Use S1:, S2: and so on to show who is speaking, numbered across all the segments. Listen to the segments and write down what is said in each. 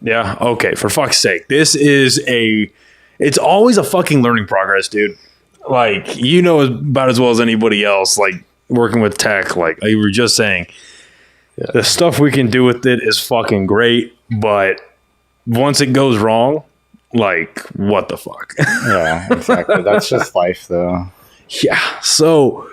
S1: Yeah. Okay. For fuck's sake. It's always a fucking learning progress, dude. Like, you know about as well as anybody else, like working with tech, like you were just saying, the stuff we can do with it is fucking great. But once it goes wrong, like, what the fuck?
S2: Yeah, exactly. That's just life, though.
S1: Yeah. So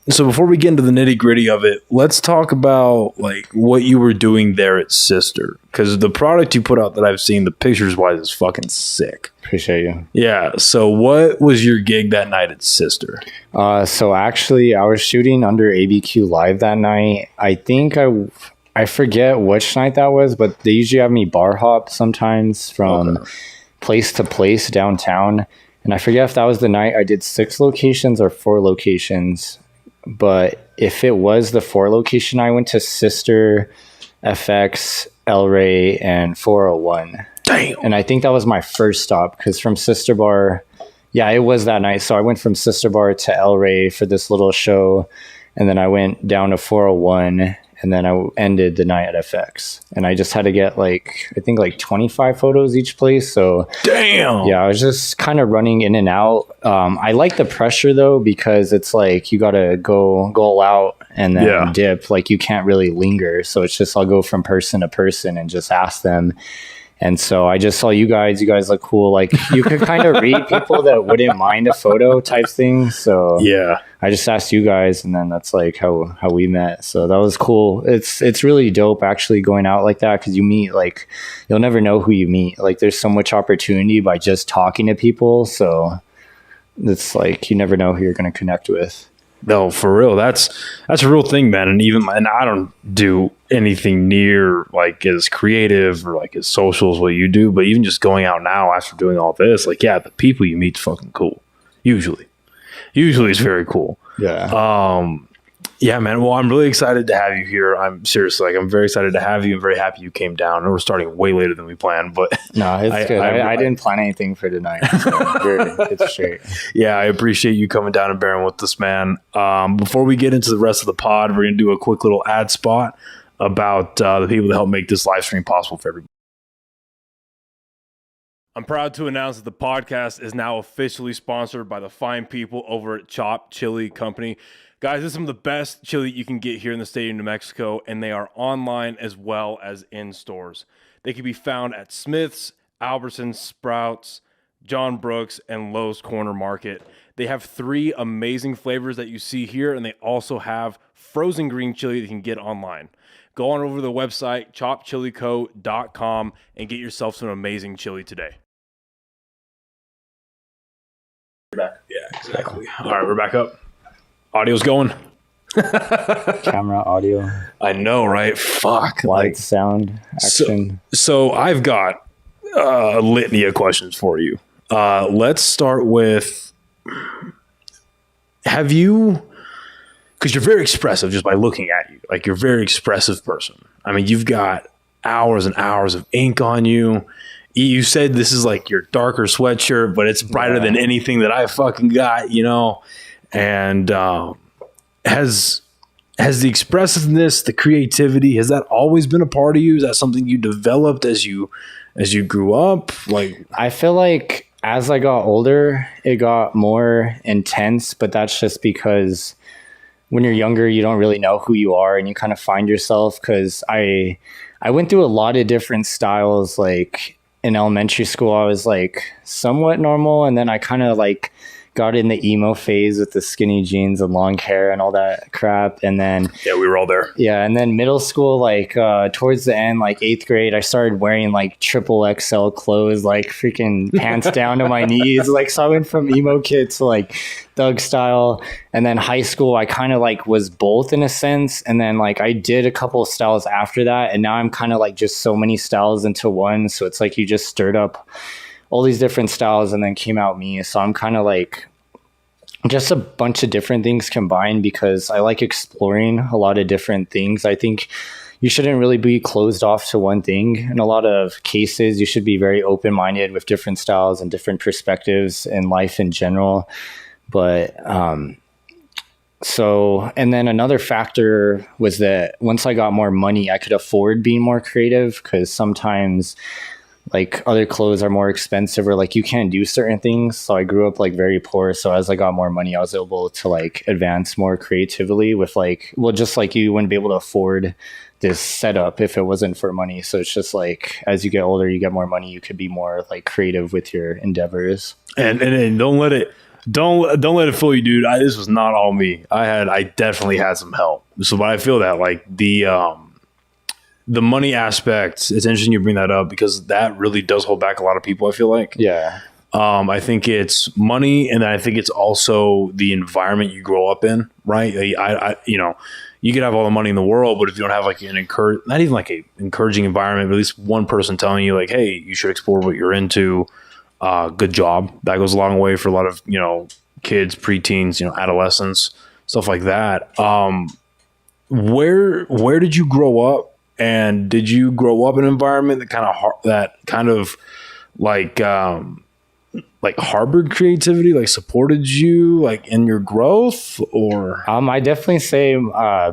S1: so before we get into the nitty gritty of it, let's talk about like what you were doing there at Sister, because the product you put out that I've seen, the pictures wise, is fucking sick.
S2: Appreciate you.
S1: Yeah. So what was your gig that night at Sister?
S2: So actually, I was shooting under ABQ Live that night. I think I forget which night that was, but they usually have me bar hop sometimes from place to place downtown. And I forget if that was the night I did 6 locations or 4 locations. But if it was the 4 location, I went to Sister, FX, El Rey, and 401.
S1: Damn.
S2: And I think that was my first stop, because from Sister Bar, yeah, it was that night. So I went from Sister Bar to El Rey for this little show. And then I went down to 401. And then I ended the night at FX. And I just had to get I think 25 photos each place. So
S1: damn.
S2: Yeah, I was just kind of running in and out. I like the pressure though, because it's like you gotta go all out and then dip. Like, you can't really linger. So it's just I'll go from person to person and just ask them. And so I just saw you guys look cool. Like, you could kind of read people that wouldn't mind a photo type thing. So
S1: yeah,
S2: I just asked you guys, and then that's like how we met. So that was cool. It's really dope actually going out like that, because you meet, like, you'll never know who you meet. Like, there's so much opportunity by just talking to people. So it's like you never know who you're going to connect with.
S1: No, for real. That's a real thing, man. And I don't do anything near like as creative or like as social as what you do, but even just going out now after doing all this, like, yeah, the people you meet's fucking cool. Usually it's very cool.
S2: Yeah.
S1: Yeah, man. Well, I'm really excited to have you here. I'm seriously, I'm very excited to have you. I'm very happy you came down. We're starting way later than we planned, but
S2: no, it's good. I didn't plan anything for tonight. So it's straight.
S1: Yeah, I appreciate you coming down and bearing with us, man. Before we get into the rest of the pod, we're going to do a quick little ad spot about the people that help make this live stream possible for everybody. I'm proud to announce that the podcast is now officially sponsored by the fine people over at Chop Chili Company. Guys, this is some of the best chili you can get here in the state of New Mexico, and they are online as well as in stores. They can be found at Smith's, Albertsons, Sprouts, John Brooks, and Lowe's Corner Market. They have 3 amazing flavors that you see here, and they also have frozen green chili that you can get online. Go on over to the website, chopchilico.com, and get yourself some amazing chili today. We're back. Yeah, exactly. All right, we're back up. Audio's going.
S2: Camera, audio.
S1: I know, right? Fuck.
S2: Light, sound, action.
S1: So I've got a litany of questions for you. Let's start with, have you, because you're very expressive just by looking at you. Like, you're a very expressive person. I mean, you've got hours and hours of ink on you. You said this is like your darker sweatshirt, but it's brighter than anything that I fucking got, you know? And has the expressiveness, the creativity, has that always been a part of you? Is that something you developed as you grew up? Like,
S2: I feel like as I got older, it got more intense, but that's just because when you're younger, you don't really know who you are and you kind of find yourself. Because I went through a lot of different styles. Like, in elementary school, I was like somewhat normal, and then I kind of like got in the emo phase with the skinny jeans and long hair and all that crap. And then
S1: yeah, we were all there.
S2: Yeah, and then middle school, like towards the end, like 8th grade, I started wearing like triple XL clothes, like freaking pants down to my knees. Like, so I went from emo kid to like thug style. And then high school, I kind of like was both in a sense. And then like I did a couple of styles after that, and now I'm kind of like just so many styles into one. So it's like you just stirred up all these different styles and then came out me. So I'm kind of like just a bunch of different things combined, because I like exploring a lot of different things. I think you shouldn't really be closed off to one thing. In a lot of cases, you should be very open-minded with different styles and different perspectives in life in general. But So, and then another factor was that once I got more money, I could afford being more creative, because sometimes like other clothes are more expensive, or like you can't do certain things. So I grew up like very poor. So as I got more money, I was able to like advance more creatively with like, well, just like you wouldn't be able to afford this setup if it wasn't for money. So it's just like, as you get older, you get more money, you could be more like creative with your endeavors.
S1: And don't let it fool you, dude. This was not all me. I definitely had some help. So, but I feel that like the money aspect, it's interesting you bring that up, because that really does hold back a lot of people, I feel like.
S2: Yeah.
S1: I think it's money, and then I think it's also the environment you grow up in, right? I you could have all the money in the world, but if you don't have like not even like a encouraging environment, but at least one person telling you like, hey, you should explore what you're into. Good job. That goes a long way for a lot of, kids, preteens, adolescents, stuff like that. Where did you grow up? And did you grow up in an environment that kind of like harbored creativity, like supported you like in your growth? Or
S2: I definitely say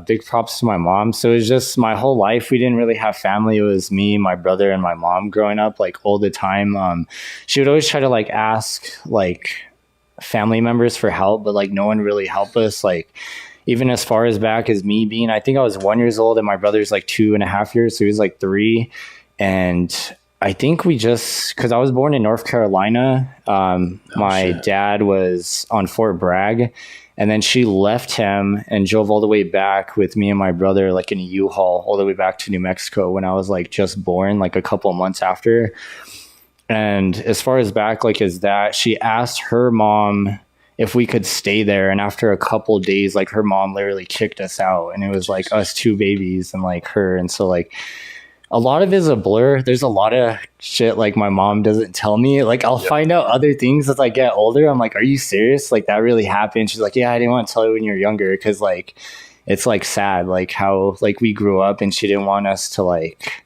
S2: big props to my mom. So it was just my whole life, we didn't really have family. It was me, my brother, and my mom growing up like all the time. She would always try to like ask like family members for help, but like no one really helped us. Like even as far as back as me being, I think I was 1 year old and my brother's like 2.5 years. So he was like 3. And I think because I was born in North Carolina. My dad was on Fort Bragg, and then she left him and drove all the way back with me and my brother, like in a U-Haul, all the way back to New Mexico when I was like just born, like a couple of months after. And as far as back, like as that, she asked her mom if we could stay there. And after a couple days, like her mom literally kicked us out, and it was like us 2 babies and like her. And so like, a lot of it is a blur. There's a lot of shit like my mom doesn't tell me. Like I'll find out other things as I get older. I'm like, are you serious? Like that really happened? She's like, yeah, I didn't want to tell you when you're younger, because like it's like sad, like how like we grew up, and she didn't want us to like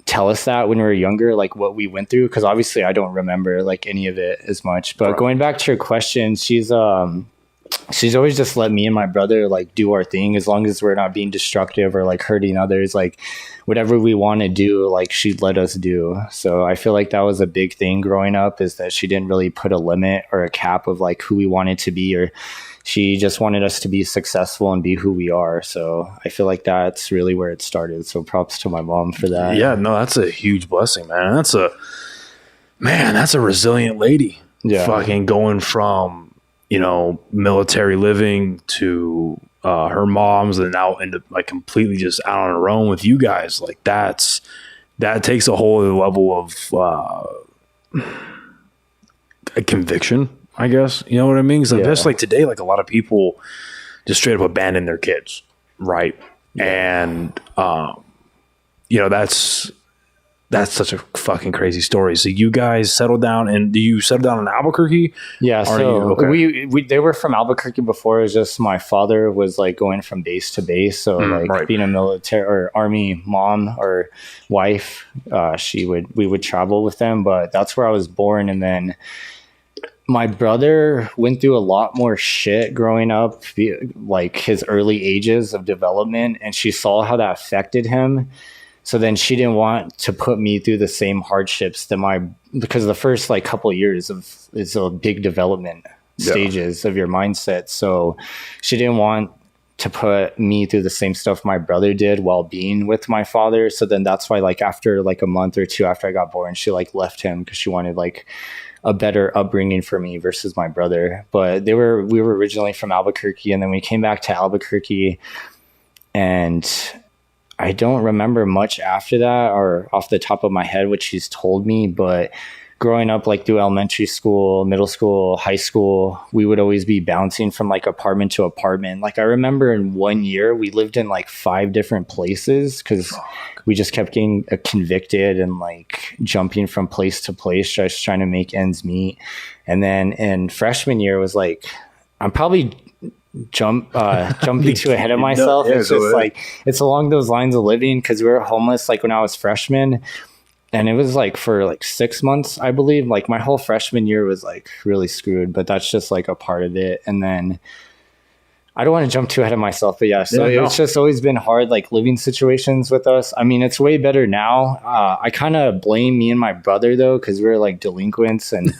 S2: tell us that when we were younger, like what we went through, because obviously I don't remember like any of it as much. But going back to your question, she's always just let me and my brother like do our thing, as long as we're not being destructive or like hurting others. Like whatever we want to do, like she'd let us do. So I feel like that was a big thing growing up, is that she didn't really put a limit or a cap of like who we wanted to be, or she just wanted us to be successful and be who we are. So I feel like that's really where it started. So props to my mom for that.
S1: Yeah, no, that's a huge blessing, man. That's a resilient lady.
S2: Yeah.
S1: Fucking going from, military living to her mom's, and now into like completely just out on her own with you guys. Like that takes a whole other level of conviction, I guess. You know what I mean? Because just like today, like a lot of people just straight up abandon their kids, right? Yeah. And that's such a fucking crazy story. So you guys settled down, and do you settle down in Albuquerque?
S2: Yeah. So they were from Albuquerque before. It was just my father was like going from base to base. So being a military or army mom or wife, we would travel with them, but that's where I was born. And then my brother went through a lot more shit growing up, like his early ages of development, and she saw how that affected him. So then she didn't want to put me through the same hardships because the first like couple of years is a big development stages of your mindset. So she didn't want to put me through the same stuff my brother did while being with my father. So then that's why like after like a month or 2 after I got born, she like left him, because she wanted like a better upbringing for me versus my brother. But we were originally from Albuquerque, and then we came back to Albuquerque, and I don't remember much after that or off the top of my head what she's told me, but growing up like through elementary school, middle school, high school, we would always be bouncing from like apartment to apartment. Like I remember in 1 year we lived in like 5 different places, because we just kept getting convicted and like jumping from place to place, just trying to make ends meet. And then in freshman year was like, I'm probably jumping too ahead of myself. It's just like, it's along those lines of living, because we were homeless like when I was freshman, and it was like for like 6 months, I believe. Like my whole freshman year was like really screwed, but that's just like a part of it. And then I don't want to jump too ahead of myself, but it's just always been hard, like living situations with us. I mean, it's way better now. I kind of blame me and my brother though, because we were like delinquents and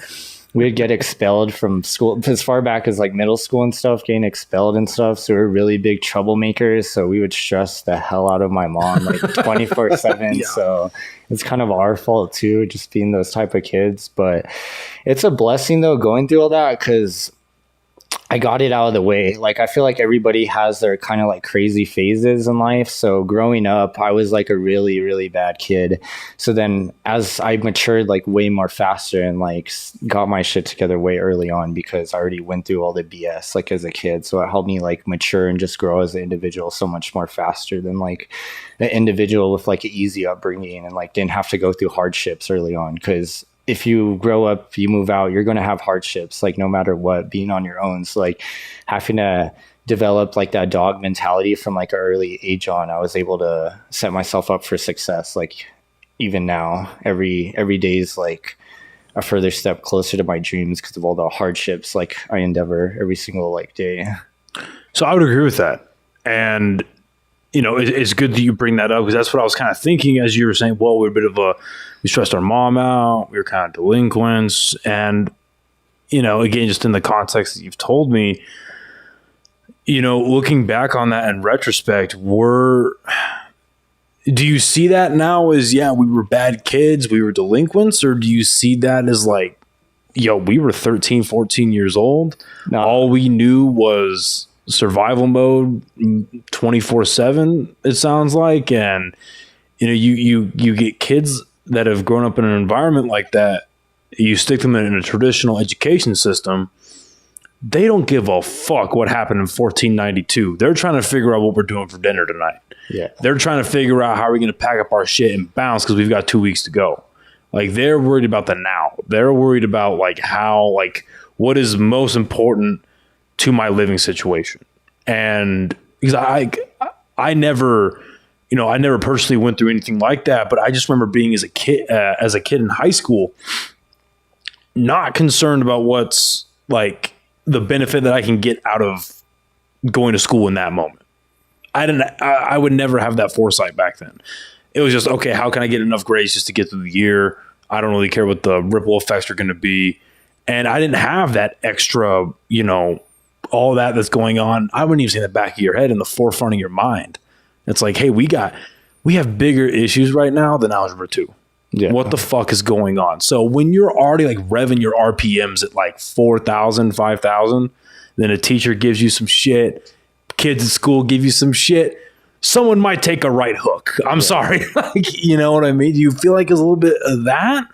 S2: we'd get expelled from school as far back as like middle school and stuff, getting expelled and stuff. So we're really big troublemakers. So we would stress the hell out of my mom like 24/7. Yeah. So it's kind of our fault too, just being those type of kids. But it's a blessing though, going through all that, because I got it out of the way. Like, I feel like everybody has their kind of like crazy phases in life. So growing up, I was like a really, really bad kid. So then as I matured like way more faster and like got my shit together way early on, because I already went through all the BS like as a kid. So it helped me like mature and just grow as an individual so much more faster than like an individual with like an easy upbringing and like didn't have to go through hardships early on. Because if you grow up, you move out, you're going to have hardships, like no matter what, being on your own. So like having to develop like that dog mentality from like an early age on, I was able to set myself up for success. Like even now, every day is like a further step closer to my dreams because of all the hardships like I endeavor every single like day.
S3: So I would agree with that. And you know, it's good that you bring that up, because that's what I was kind of thinking as you were saying, well, we stressed our mom out. We were kind of delinquents. And, you know, again, just in the context that you've told me, you know, looking back on that in retrospect, do you see that now as, we were bad kids, we were delinquents? Or do you see that as like, we were 13, 14 years old. No. All we knew was survival mode 24/7, it sounds like. And you know, you get kids that have grown up in an environment like that, you stick them in a traditional education system, they don't give a fuck what happened in 1492. They're trying to figure out what we're doing for dinner tonight. Yeah, they're trying to figure out how are we going to pack up our shit and bounce because we've got 2 weeks to go. Like, they're worried about the now. They're worried about like how, like, what is most important to my living situation. And because I never, you know, I never personally went through anything like that, but I just remember being as a kid in high school, not concerned about what's like the benefit that I can get out of going to school in that moment. I would never have that foresight back then. It was just, okay, how can I get enough grades just to get through the year? I don't really care what the ripple effects are going to be. And I didn't have that extra, you know, all that's going on. I wouldn't even say in the back of your head, in the forefront of your mind. It's like, hey, we have bigger issues right now than Algebra 2. Yeah. What the fuck is going on? So when you're already like revving your RPMs at like 4,000, 5,000, then a teacher gives you some shit, kids at school give you some shit, someone might take a right hook. I'm sorry. Like, you know what I mean? Do you feel like it's a little bit of that?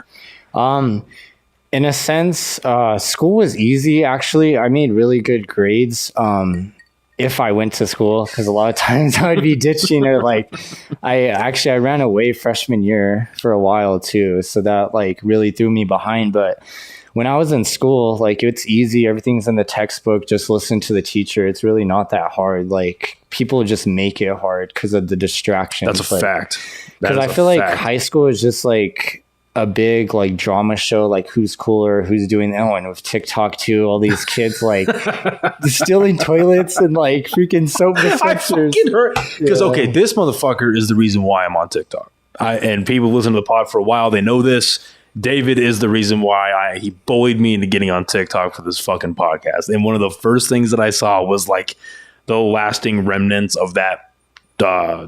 S2: In a sense, school was easy. Actually, I made really good grades if I went to school, because a lot of times I would be ditching, or like I ran away freshman year for a while too. So that like really threw me behind. But when I was in school, like, it's easy. Everything's in the textbook. Just listen to the teacher. It's really not that hard. Like, people just make it hard because of the distractions.
S3: That's a fact.
S2: Because I feel like high school is just like a big like drama show, like who's cooler, who's doing that one with TikTok too. All these kids like stealing toilets and like freaking soap dispensers.
S3: Because okay, this motherfucker is the reason why I'm on TikTok. And people listen to the pod for a while. They know this. David is the reason why he bullied me into getting on TikTok for this fucking podcast. And one of the first things that I saw was like the lasting remnants of that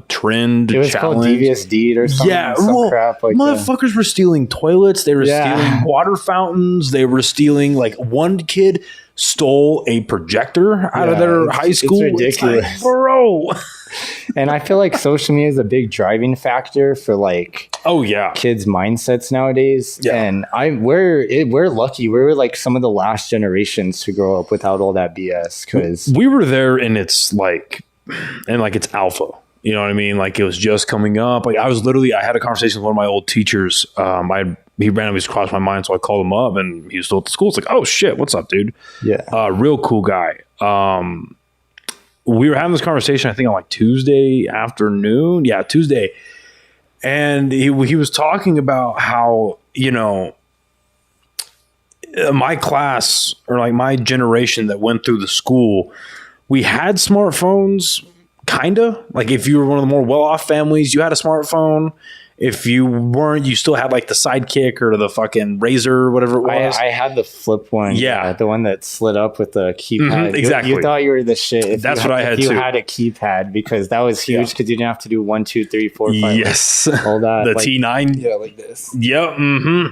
S3: trend.
S2: It was
S3: challenge.
S2: Called Devious Deed or something.
S3: Yeah, well, crap like motherfuckers were stealing toilets. They were stealing water fountains. They were stealing, like, one kid stole a projector out of their high school.
S2: It's ridiculous.
S3: It's like, bro.
S2: And I feel like social media is a big driving factor for like kids' mindsets nowadays. Yeah. And we're lucky. We're like some of the last generations to grow up without all that BS, because
S3: we were there in its alpha. You know what I mean? Like, it was just coming up. Like, I had a conversation with one of my old teachers. He randomly crossed my mind, so I called him up, and he was still at the school. It's like, oh shit, what's up, dude? Yeah. Real cool guy. We were having this conversation, I think on like Tuesday afternoon. Yeah, Tuesday. And he was talking about how, you know, my class, or like my generation that went through the school, we had smartphones, kind of. Like if you were one of the more well-off families, you had a smartphone. If you weren't, you still had like the Sidekick or the fucking Razor or whatever it was.
S2: I had the flip one.
S3: Yeah.
S2: The one that slid up with the keypad.
S3: Exactly.
S2: You thought you were the shit.
S3: That's what I had
S2: You
S3: too.
S2: had a keypad because that was huge because you didn't have to do 1, 2, 3, 4, 5.
S3: Yes.
S2: All that.
S3: The
S2: like,
S3: T9.
S2: Yeah, like this.
S3: Yep.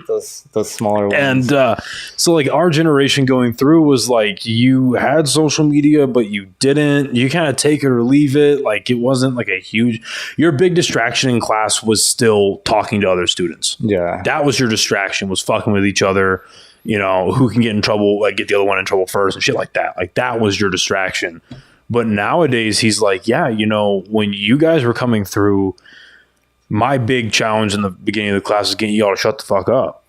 S2: Those smaller ones.
S3: And so like our generation going through was like you had social media, but you didn't. You kind of take it or leave it. Like it wasn't like a huge. Your big distraction in class was still talking to other students.
S2: Yeah.
S3: That was your distraction, was fucking with each other. You know, who can get in trouble, like get the other one in trouble first and shit like that. Like that was your distraction. But nowadays he's like, yeah, you know, when you guys were coming through, my big challenge in the beginning of the class is getting y'all to shut the fuck up.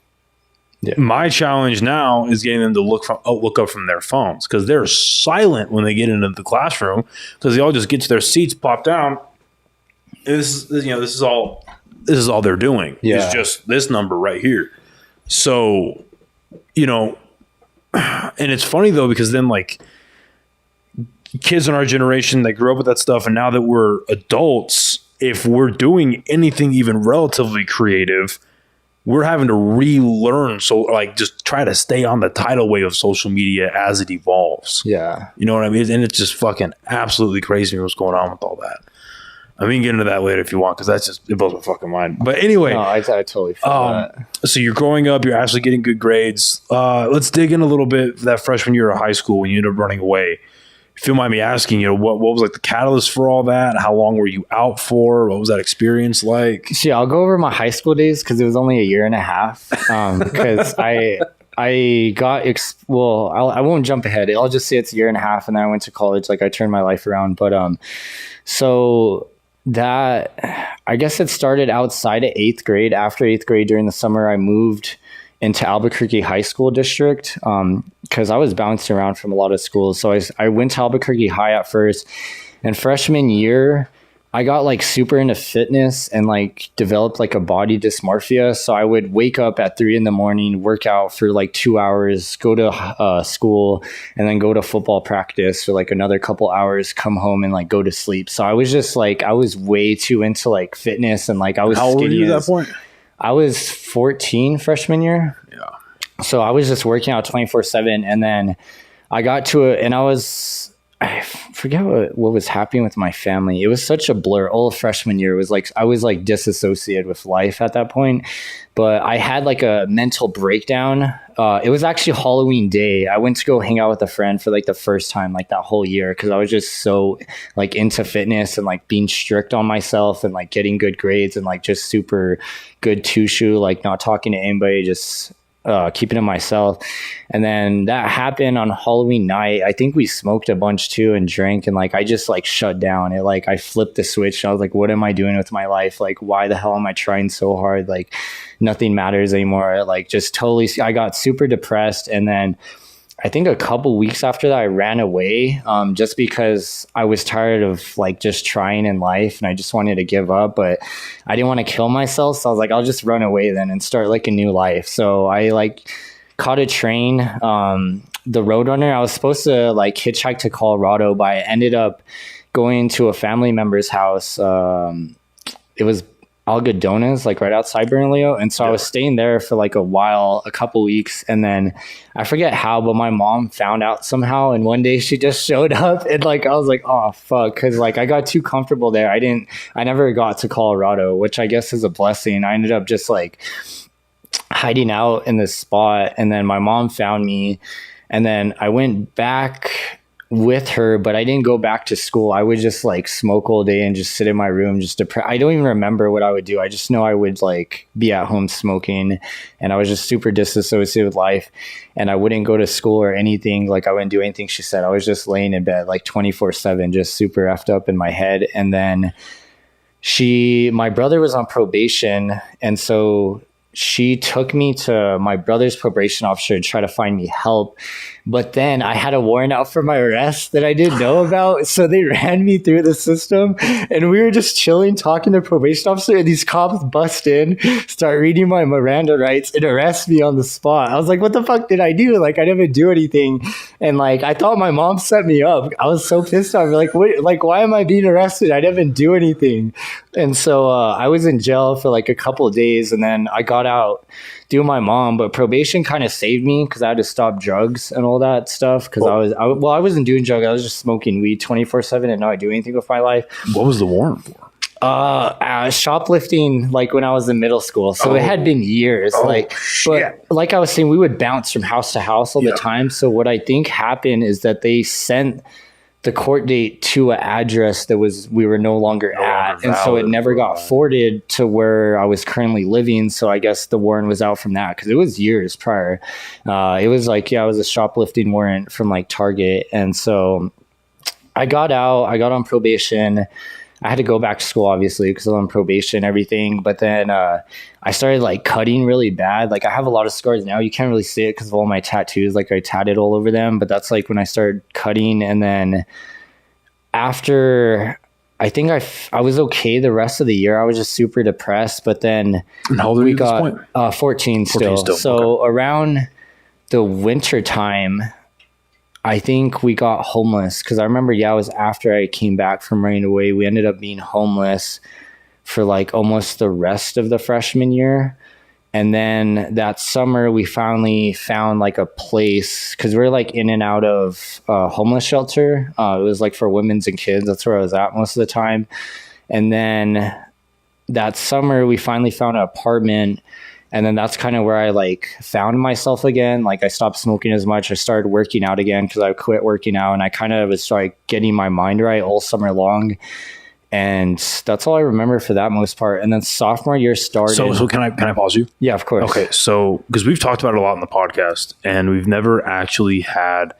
S2: Yeah.
S3: My challenge now is getting them to look up from their phones because they're silent when they get into the classroom because they all just get to their seats, pop down. This is all they're doing.
S2: Yeah.
S3: It's just this number right here. So, you know, and it's funny though because then like kids in our generation that grew up with that stuff, and now that we're adults, if we're doing anything even relatively creative, we're having to relearn. So like just try to stay on the tidal wave of social media as it evolves.
S2: Yeah.
S3: You know what I mean? And it's just fucking absolutely crazy what's going on with all that. I mean, get into that later if you want, because that's just, it blows my fucking mind. But anyway.
S2: No, I totally feel that.
S3: So you're growing up, you're actually getting good grades. Let's dig in a little bit for that freshman year of high school when you ended up running away. If you don't mind me asking, you know, what was like the catalyst for all that? How long were you out for? What was that experience like?
S2: See, I'll go over my high school days because it was only a year and a half. Because I got I won't jump ahead. I'll just say it's a year and a half, and then I went to college. Like I turned my life around. But so that I guess it started outside of 8th grade. After 8th grade, during the summer, I moved into Albuquerque High School District because I was bouncing around from a lot of schools. So I went to Albuquerque High at first, and freshman year I got like super into fitness and like developed like a body dysmorphia. So I would wake up at 3 a.m, work out for like 2 hours, go to school, and then go to football practice for like another couple hours, come home and like go to sleep. So I was just like, I was way too into like fitness, and like I was
S3: How old were
S2: skinny
S3: you at that point?
S2: I was 14 freshman year.
S3: Yeah.
S2: So I was just working out 24/7, and then I got to it, and I forget what was happening with my family. It was such a blur. All of freshman year was like I was like disassociated with life at that point. But I had like a mental breakdown. It was actually Halloween day. I went to go hang out with a friend for like the first time like that whole year because I was just so like into fitness and like being strict on myself and like getting good grades and like just super good tushu, like not talking to anybody, just keeping to myself. And then that happened on Halloween night. I think we smoked a bunch too and drank, and like I just like shut down. It like I flipped the switch and I was like, what am I doing with my life? Like why the hell am I trying so hard? Like nothing matters anymore. Like just totally, I got super depressed. And then I think a couple weeks after that I ran away just because I was tired of like just trying in life and I just wanted to give up, but I didn't want to kill myself. So I was like, I'll just run away then and start like a new life. So I like caught a train, the Roadrunner. I was supposed to like hitchhike to Colorado, but I ended up going to a family member's house. It was Algodones, like right outside Bernalillo. And so I was staying there for like a while, a couple weeks. And then I forget how, but my mom found out somehow. And one day she just showed up and like, I was like, oh fuck. Cause like I got too comfortable there. I never got to Colorado, which I guess is a blessing. I ended up just like hiding out in this spot. And then my mom found me, and then I went back with her, but I didn't go back to school. I would just like smoke all day and just sit in my room, just I don't even remember what I would do. I just know I would like be at home smoking, and I was just super disassociated with life, and I wouldn't go to school or anything. Like I wouldn't do anything she said. I was just laying in bed like 24/7, just super effed up in my head. And then my brother was on probation, and so she took me to my brother's probation officer to try to find me help. But then I had a warrant out for my arrest that I didn't know about. So they ran me through the system, and we were just chilling, talking to the probation officer, and these cops bust in, start reading my Miranda rights, and arrest me on the spot. I was like, what the fuck did I do? Like, I didn't do anything. And like, I thought my mom set me up. I was so pissed off. Like, what, like, why am I being arrested? I didn't do anything. And so I was in jail for like a couple of days, and then I got out through my mom. But probation kind of saved me because I had to stop drugs and all that stuff. Because I wasn't doing drugs. I was just smoking weed 24/7 and not doing anything with my life.
S3: What was the warrant for?
S2: Shoplifting, like when I was in middle school. So it had been years. But like I was saying, we would bounce from house to house all the time. So what I think happened is that they sent the court date to an address that we were no longer at. And so it never got forwarded to where I was currently living. So I guess the warrant was out from that because it was years prior. It was like, it was a shoplifting warrant from like Target. And so I got out, I got on probation. I had to go back to school, obviously, because I was on probation and everything. But then I started like cutting really bad. Like I have a lot of scars now. You can't really see it because of all my tattoos. Like I tatted all over them. But that's like when I started cutting. And then after, I think I was okay the rest of the year. I was just super depressed. But then
S3: how old are you at this point?
S2: 14 still. So around the winter time, I think we got homeless because I remember, it was after I came back from running away. We ended up being homeless for like almost the rest of the freshman year. And then that summer we finally found like a place because we're like in and out of homeless shelter. It was like for women's and kids. That's where I was at most of the time. And then that summer we finally found an apartment. And then that's kind of where I like found myself again. Like I stopped smoking as much. I started working out again because I quit working out, and I kind of was like getting my mind right all summer long. And that's all I remember for that most part. And then sophomore year started.
S3: So can I pause you?
S2: Yeah, of course.
S3: Okay. So, because we've talked about it a lot in the podcast, and we've never actually had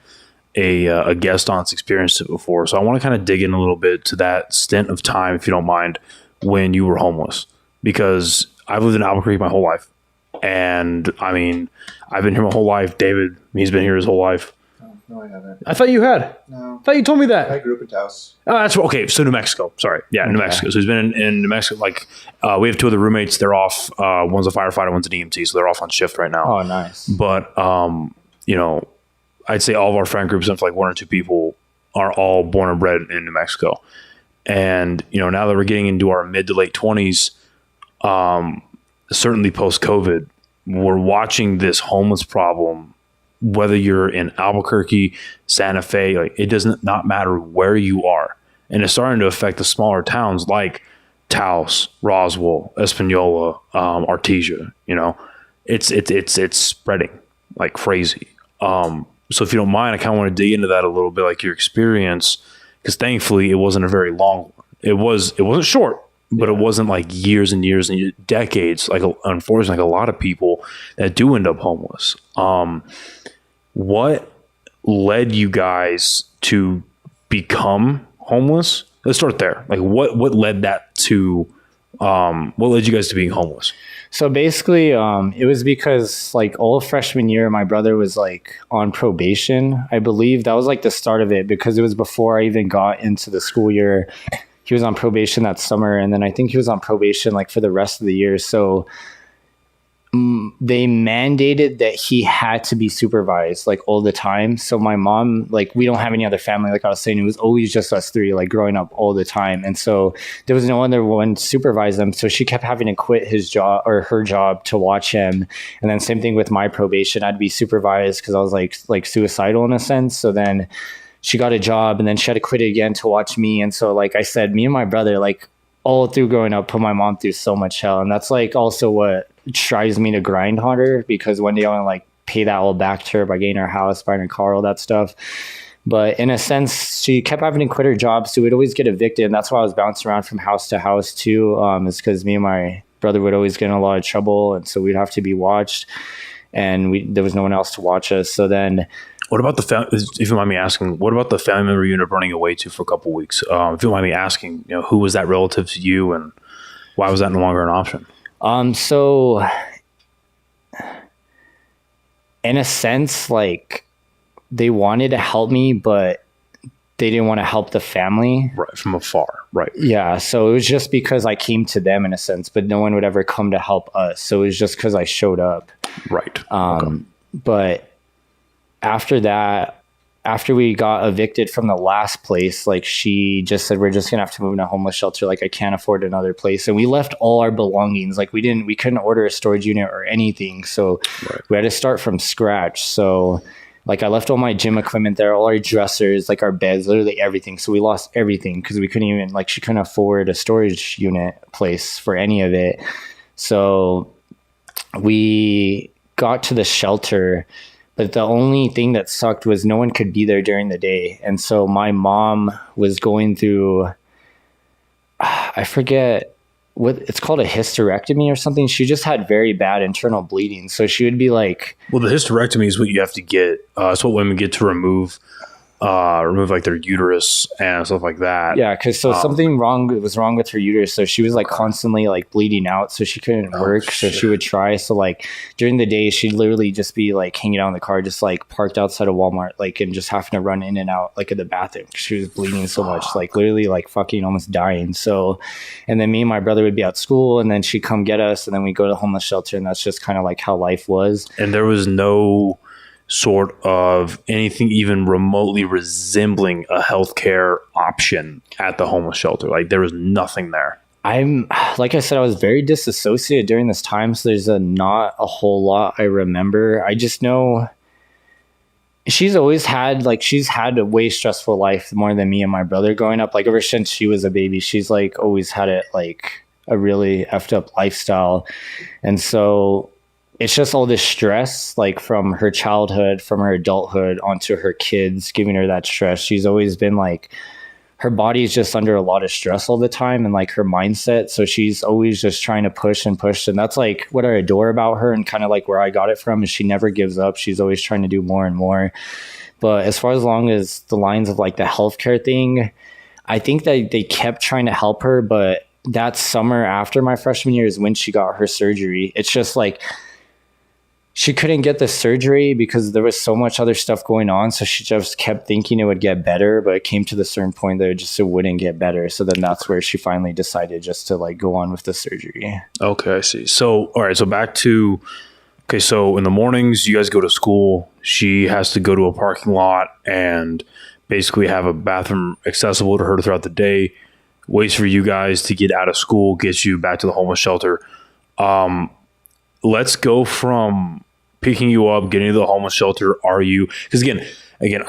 S3: a guest on that's experienced it before. So I want to kind of dig in a little bit to that stint of time, if you don't mind, when you were homeless, because I've lived in Albuquerque my whole life. And I mean, I've been here my whole life. David, he's been here his whole life.
S4: No, I haven't.
S3: I thought you had.
S4: No.
S3: I thought you told me that.
S4: I grew up in Taos.
S3: Oh, that's okay. So New Mexico. Sorry. Yeah, New Mexico. So he's been in New Mexico. Like, we have two other roommates. They're off. One's a firefighter, one's an EMT. So they're off on shift right now.
S2: Oh, nice.
S3: But, you know, I'd say all of our friend groups, and like one or two people, are all born and bred in New Mexico. And, you know, now that we're getting into our mid to late 20s, certainly post-COVID, we're watching this homeless problem, whether you're in Albuquerque, Santa Fe, like it does not matter where you are. And it's starting to affect the smaller towns like Taos, Roswell, Espanola, Artesia. You know, it's spreading like crazy. So if you don't mind, I kind of want to dig into that a little bit, like your experience, because thankfully it wasn't a very long one. It wasn't short. But it wasn't like years and years and decades, like unfortunately, like a lot of people that do end up homeless. What led you guys to become homeless? Let's start there. Like what led that to, what led you guys to being homeless?
S2: So basically, it was because like all freshman year, my brother was like on probation. I believe that was like the start of it because it was before I even got into the school year. He was on probation that summer, and then I think he was on probation like for the rest of the year. So they mandated that he had to be supervised like all the time. So my mom, like we don't have any other family. Like I was saying, it was always just us three, like growing up all the time. And so there was no other one to supervise them. So she kept having to quit his job or her job to watch him. And then same thing with my probation. I'd be supervised because I was like suicidal in a sense. So then she got a job and then she had to quit it again to watch me. And so, like I said, me and my brother, like all through growing up, put my mom through so much hell. And that's like also what drives me to grind harder, because one day I want to like pay that all back to her by getting her house, buying her car, all that stuff. But in a sense, she kept having to quit her job. So we'd always get evicted. And that's why I was bouncing around from house to house too. Is because me and my brother would always get in a lot of trouble. And so we'd have to be watched. And there was no one else to watch us. So then...
S3: What about the family? If you don't mind me asking, what about the family member you ended up running away to for a couple of weeks? If you don't mind me asking, you know, who was that relative to you, and why was that no longer an option?
S2: So in a sense, like they wanted to help me, but they didn't want to help the family.
S3: Right, from afar, right.
S2: Yeah, so it was just because I came to them in a sense, but no one would ever come to help us. So it was just because I showed up.
S3: Right.
S2: But after that, after we got evicted from the last place, like she just said, we're just gonna have to move in a homeless shelter. Like I can't afford another place. And we left all our belongings. Like we couldn't order a storage unit or anything. So we had to start from scratch. So like I left all my gym equipment there, all our dressers, like our beds, literally everything. So we lost everything because we couldn't even, like she couldn't afford a storage unit place for any of it. So we got to the shelter, but the only thing that sucked was no one could be there during the day. And so my mom was going through, I forget what it's called, a hysterectomy or something. She just had very bad internal bleeding. So she would be like,
S3: well, the hysterectomy is what you have to get. It's what women get to remove like their uterus and stuff like that.
S2: Yeah, because something was wrong with her uterus. So she was like constantly like bleeding out. So she couldn't work. So she would try. So like during the day, she'd literally just be like hanging out in the car, just like parked outside of Walmart, like, and just having to run in and out like at the bathroom because she was bleeding so much, like literally like fucking almost dying. So, and then me and my brother would be at school, and then she'd come get us, and then we go to the homeless shelter, and that's just kind of like how life was.
S3: And there was no sort of anything even remotely resembling a healthcare option at the homeless shelter. Like there was nothing there.
S2: Like I said, I was very disassociated during this time. So there's not a whole lot I remember. I just know she's had a way stressful life more than me and my brother growing up. Like ever since she was a baby, she's like always had it like a really effed up lifestyle. And so it's just all this stress, like from her childhood, from her adulthood onto her kids, giving her that stress. She's always been like, her body's just under a lot of stress all the time, and like her mindset. So she's always just trying to push and push. And that's like what I adore about her, and kind of like where I got it from, is she never gives up. She's always trying to do more and more. But as far as long as the lines of like the healthcare thing, I think that they kept trying to help her. But that summer after my freshman year is when she got her surgery. It's just like, she couldn't get the surgery because there was so much other stuff going on. So she just kept thinking it would get better, but it came to the certain point that it wouldn't get better. So then that's where she finally decided just to like go on with the surgery.
S3: Okay, I see. So, all right. So back to, okay. So in the mornings, you guys go to school. She has to go to a parking lot and basically have a bathroom accessible to her throughout the day. Waits for you guys to get out of school, gets you back to the homeless shelter. Let's go from picking you up, getting to the homeless shelter. Are you, because again,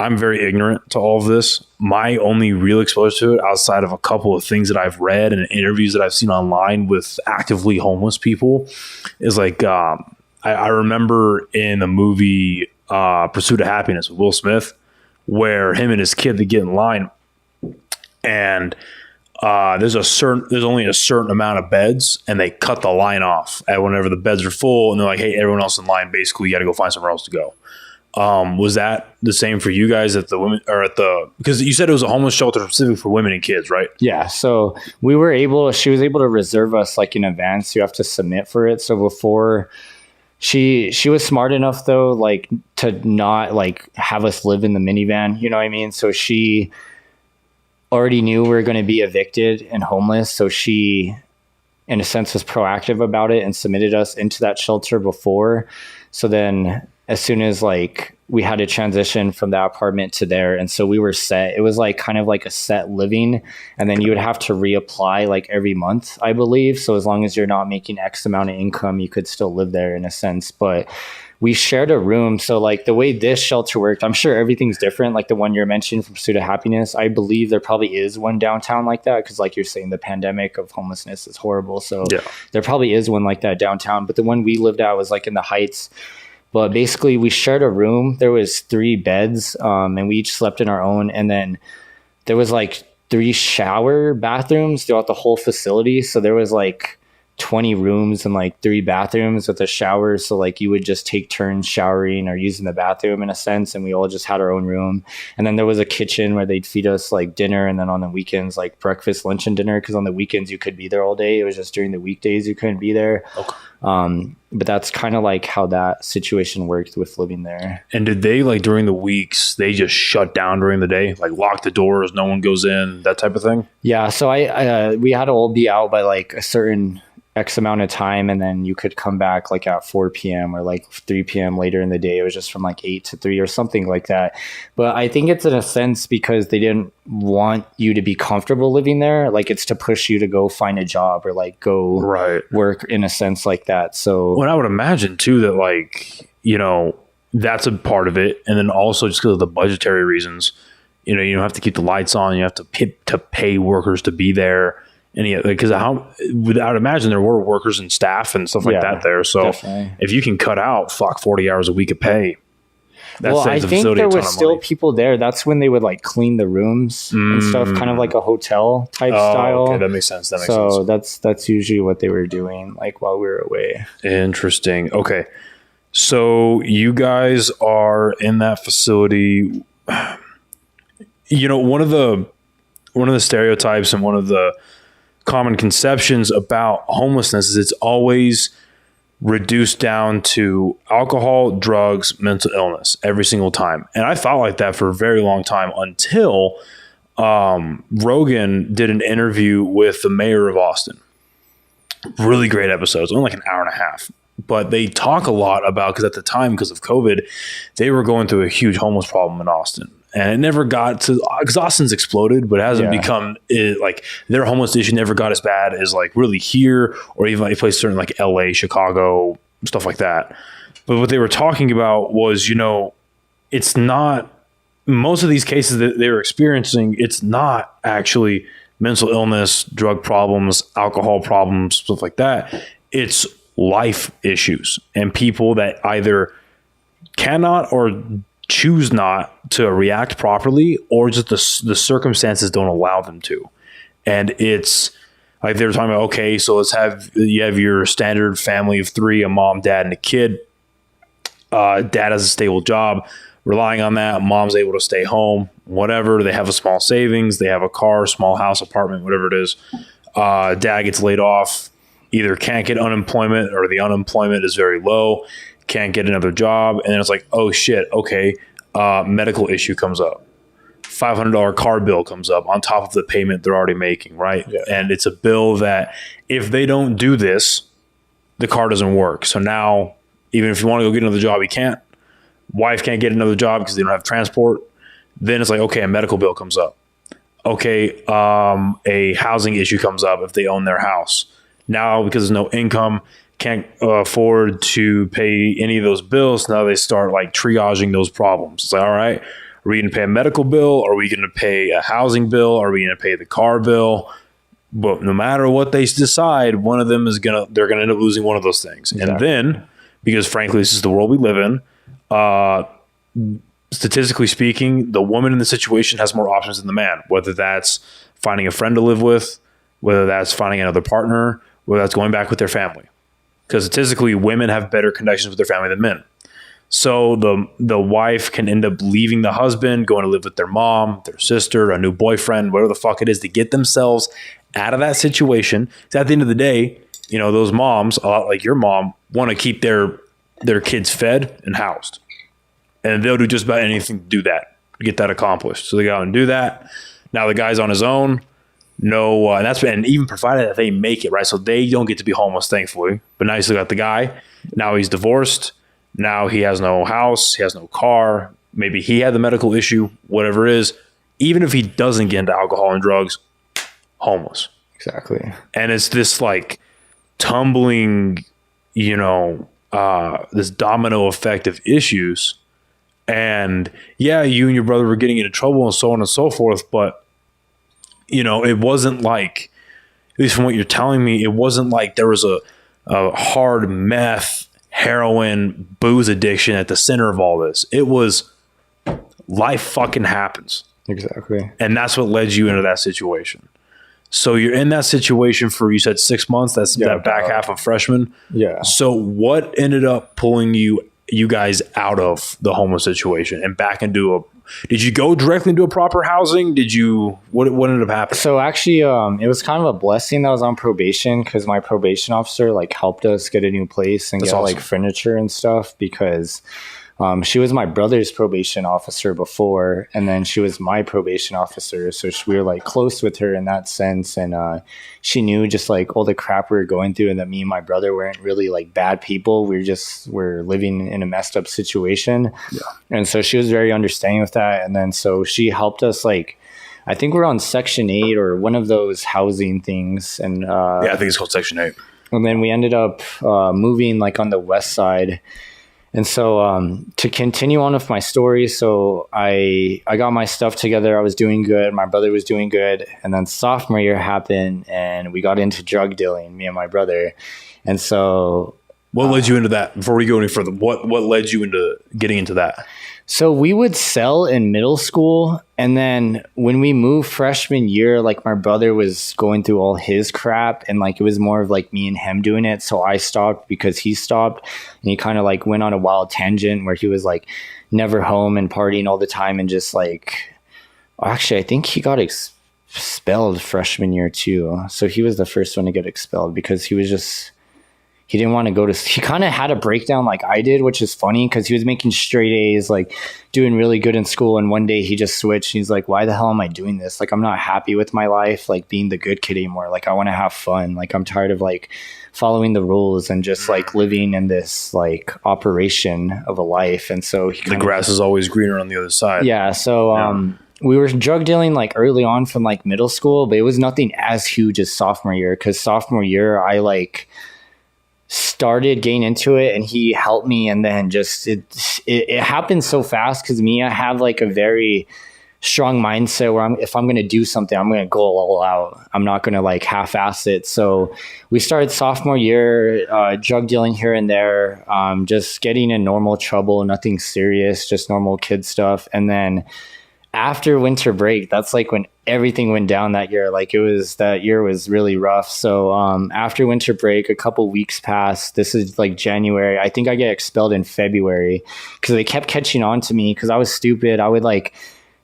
S3: I'm very ignorant to all of this. My only real exposure to it, outside of a couple of things that I've read and interviews that I've seen online with actively homeless people, is like, I remember in the movie Pursuit of Happiness with Will Smith, where him and his kid, they get in line, and there's only a certain amount of beds, and they cut the line off at whenever the beds are full, and they're like, hey, everyone else in line, basically you got to go find somewhere else to go. Was that the same for you guys at the women, or at the, because you said it was a homeless shelter specific for women and kids, right?
S2: Yeah. So she was able to reserve us like in advance. You have to submit for it. So before she was smart enough though, like to not like have us live in the minivan, you know what I mean? So she already knew we were going to be evicted and homeless. So she, in a sense, was proactive about it and submitted us into that shelter before. So then as soon as like we had to transition from that apartment to there, and so we were set, it was like kind of like a set living, and then you would have to reapply like every month, I believe. So as long as you're not making X amount of income, you could still live there in a sense. But we shared a room. So like the way this shelter worked, I'm sure everything's different. Like the one you're mentioning from Pursuit of Happiness, I believe there probably is one downtown like that. Cause like you're saying, the pandemic of homelessness is horrible. So yeah, there probably is one like that downtown. But the one we lived at was like in the Heights. But basically we shared a room. There was 3 beds, and we each slept in our own. And then there was like 3 shower bathrooms throughout the whole facility. So there was like 20 rooms and like 3 bathrooms with a shower. So like you would just take turns showering or using the bathroom in a sense. And we all just had our own room. And then there was a kitchen where they'd feed us like dinner. And then on the weekends, like breakfast, lunch, and dinner. Cause on the weekends you could be there all day. It was just during the weekdays you couldn't be there. Okay. But that's kind of like how that situation worked with living there. And
S3: did they, like during the weeks, they just shut down during the day, like lock the doors, no one goes in, that type of thing?
S2: Yeah. So we had to all be out by like a certain X amount of time, and then you could come back like at 4 p.m. or like 3 p.m. later in the day. It was just from like 8 to 3 or something like that. But I think it's in a sense because they didn't want you to be comfortable living there. Like it's to push you to go find a job or like go work in a sense like that. So
S3: well, I would imagine too that like, you know, that's a part of it. And then also just because of the budgetary reasons, you know, you don't have to keep the lights on. You have to pay workers to be there. And because I would imagine there were workers and staff and stuff like that there. So definitely. If you can cut out 40 hours a week of pay, that saves the facility a ton of money. I think there was still
S2: people there. That's when they would like clean the rooms and stuff, kind of like a hotel type style. Okay,
S3: that makes sense. So
S2: that's usually what they were doing, like while we were away.
S3: Interesting. Okay, so you guys are in that facility. You know, one of the stereotypes and one of the common conceptions about homelessness is it's always reduced down to alcohol, drugs, mental illness every single time. And I thought like that for a very long time until Rogan did an interview with the mayor of Austin. Really great episodes, only like an hour and a half. But they talk a lot about, because at the time, because of COVID, they were going through a huge homeless problem in Austin. And it never got to, because Austin's exploded, but it hasn't become, like, their homeless issue never got as bad as, like, really here, or even like places certain like LA, Chicago, stuff like that. But what they were talking about was, you know, it's not, most of these cases that they were experiencing, it's not actually mental illness, drug problems, alcohol problems, stuff like that. It's life issues and people that either cannot or choose not to react properly, or just the circumstances don't allow them to. And it's like they were talking about, okay, so you have your standard family of three, a mom, dad, and a kid. Dad has a stable job, relying on that. Mom's able to stay home, whatever. They have a small savings. They have a car, small house, apartment, whatever it is. Dad gets laid off, either can't get unemployment or the unemployment is very low, can't get another job. And then it's like, oh shit, okay, medical issue comes up. $500 car bill comes up on top of the payment they're already making, right? Yeah. And it's a bill that if they don't do this, the car doesn't work. So now, even if you want to go get another job, you can't. Wife can't get another job because they don't have transport. Then it's like, okay, a medical bill comes up. Okay, a housing issue comes up if they own their house. Now, because there's no income, can't afford to pay any of those bills. Now they start like triaging those problems. It's like, all right, are we going to pay a medical bill? Are we going to pay a housing bill? Are we going to pay the car bill? But no matter what they decide, one of them they're going to end up losing one of those things. Exactly. And then, because frankly, this is the world we live in, statistically speaking, the woman in the situation has more options than the man, whether that's finding a friend to live with, whether that's finding another partner, whether that's going back with their family. Because statistically, women have better connections with their family than men. So the wife can end up leaving the husband, going to live with their mom, their sister, a new boyfriend, whatever the fuck it is, to get themselves out of that situation. So at the end of the day, you know, those moms, a lot like your mom, want to keep their kids fed and housed. And they'll do just about anything to do that, to get that accomplished. So they go out and do that. Now the guy's on his own. No, and even provided that they make it, right? So they don't get to be homeless, thankfully. But now you still got the guy. Now he's divorced. Now he has no house. He has no car. Maybe he had the medical issue, whatever it is. Even if he doesn't get into alcohol and drugs, homeless.
S2: Exactly.
S3: And it's this like tumbling, you know, this domino effect of issues. And yeah, you and your brother were getting into trouble and so on and so forth, but you know, it wasn't like, at least from what you're telling me, it wasn't like there was a hard meth, heroin, booze addiction at the center of all this. It was life fucking happens.
S2: Exactly.
S3: And that's what led you into that situation. So you're in that situation for, you said 6 months, that's that back half of freshman.
S2: Yeah.
S3: So what ended up pulling you guys out of the homeless situation and back into did you go directly into a proper housing? What ended up happening?
S2: So actually, it was kind of a blessing that I was on probation, because my probation officer like helped us get a new place and get awesome. Like furniture and stuff, because She was my brother's probation officer before, and then she was my probation officer. So we were like close with her in that sense. And she knew just like all the crap we were going through, and that me and my brother weren't really like bad people. We're living in a messed up situation. Yeah. And so she was very understanding with that. And then so she helped us, like, I think we're on Section 8 or one of those housing things. And
S3: yeah, I think it's called Section 8.
S2: And then we ended up moving like on the west side. And so to continue on with my story, so I got my stuff together. I was doing good. My brother was doing good. And then sophomore year happened, and we got into drug dealing, me and my brother. And so...
S3: What led you into that? Before we go any further, what led you into getting into that?
S2: So we would sell in middle school, and then when we moved freshman year, like my brother was going through all his crap, and like it was more of like me and him doing it. So I stopped because he stopped, and he kind of like went on a wild tangent where he was like never home and partying all the time, and just like, actually I think he got expelled freshman year too. So he was the first one to get expelled because he was just... He didn't want to go to... He kind of had a breakdown like I did, which is funny because he was making straight A's, like doing really good in school. And one day he just switched. He's like, why the hell am I doing this? Like, I'm not happy with my life, like being the good kid anymore. Like, I want to have fun. Like, I'm tired of like following the rules and just like living in this like operation of a life. And so
S3: the grass is always greener on the other side.
S2: Yeah. So, we were drug dealing like early on from like middle school, but it was nothing as huge as sophomore year. Because sophomore year, I like... started getting into it, and he helped me, and then just it happened so fast because I have like a very strong mindset where if I'm going to do something, I'm going to go all out. I'm not going to like half-ass it. So we started sophomore year, drug dealing here and there, just getting in normal trouble, nothing serious, just normal kid stuff. And then after winter break, that's like when everything went down that year. Like that year was really rough. So after winter break, a couple weeks passed. This is like January. I think I get expelled in February because they kept catching on to me because I was stupid. I would like...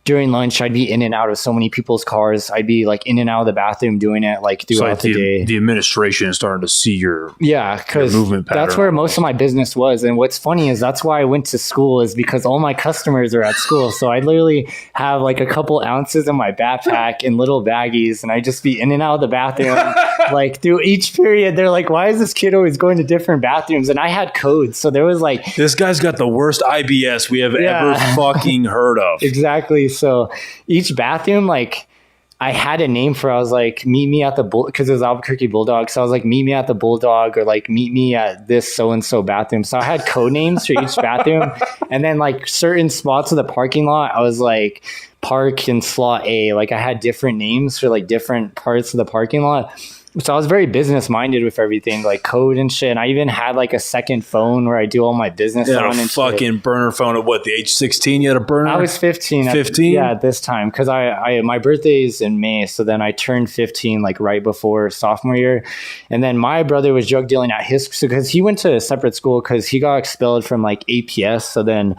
S2: During lunch, I'd be in and out of so many people's cars. I'd be like in and out of the bathroom doing it like throughout the day.
S3: The administration is starting to see your
S2: movement pattern. That's where most of my business was. And what's funny is that's why I went to school, is because all my customers are at school. So I literally have like a couple ounces in my backpack in little baggies, and I just be in and out of the bathroom. Like through each period, they're like, why is this kid always going to different bathrooms? And I had codes. So there was like...
S3: This guy's got the worst IBS we have ever fucking heard of.
S2: Exactly. So each bathroom, like I had a name for, I was like, meet me at the because it was Albuquerque Bulldog. So I was like, meet me at the Bulldog, or like meet me at this so-and-so bathroom. So I had code names for each bathroom. And then like certain spots of the parking lot, I was like, park in slot A. Like I had different names for like different parts of the parking lot. So I was very business minded with everything, like code and shit. And I even had like a second phone where I do all my business on.
S3: And fucking burner phone at what, the age 16 you had a burner?
S2: I was 15.
S3: 15?
S2: At this time, because I my birthday is in May. So then I turned 15 like right before sophomore year. And then my brother was drug dealing at his, because he went to a separate school because he got expelled from like APS. So then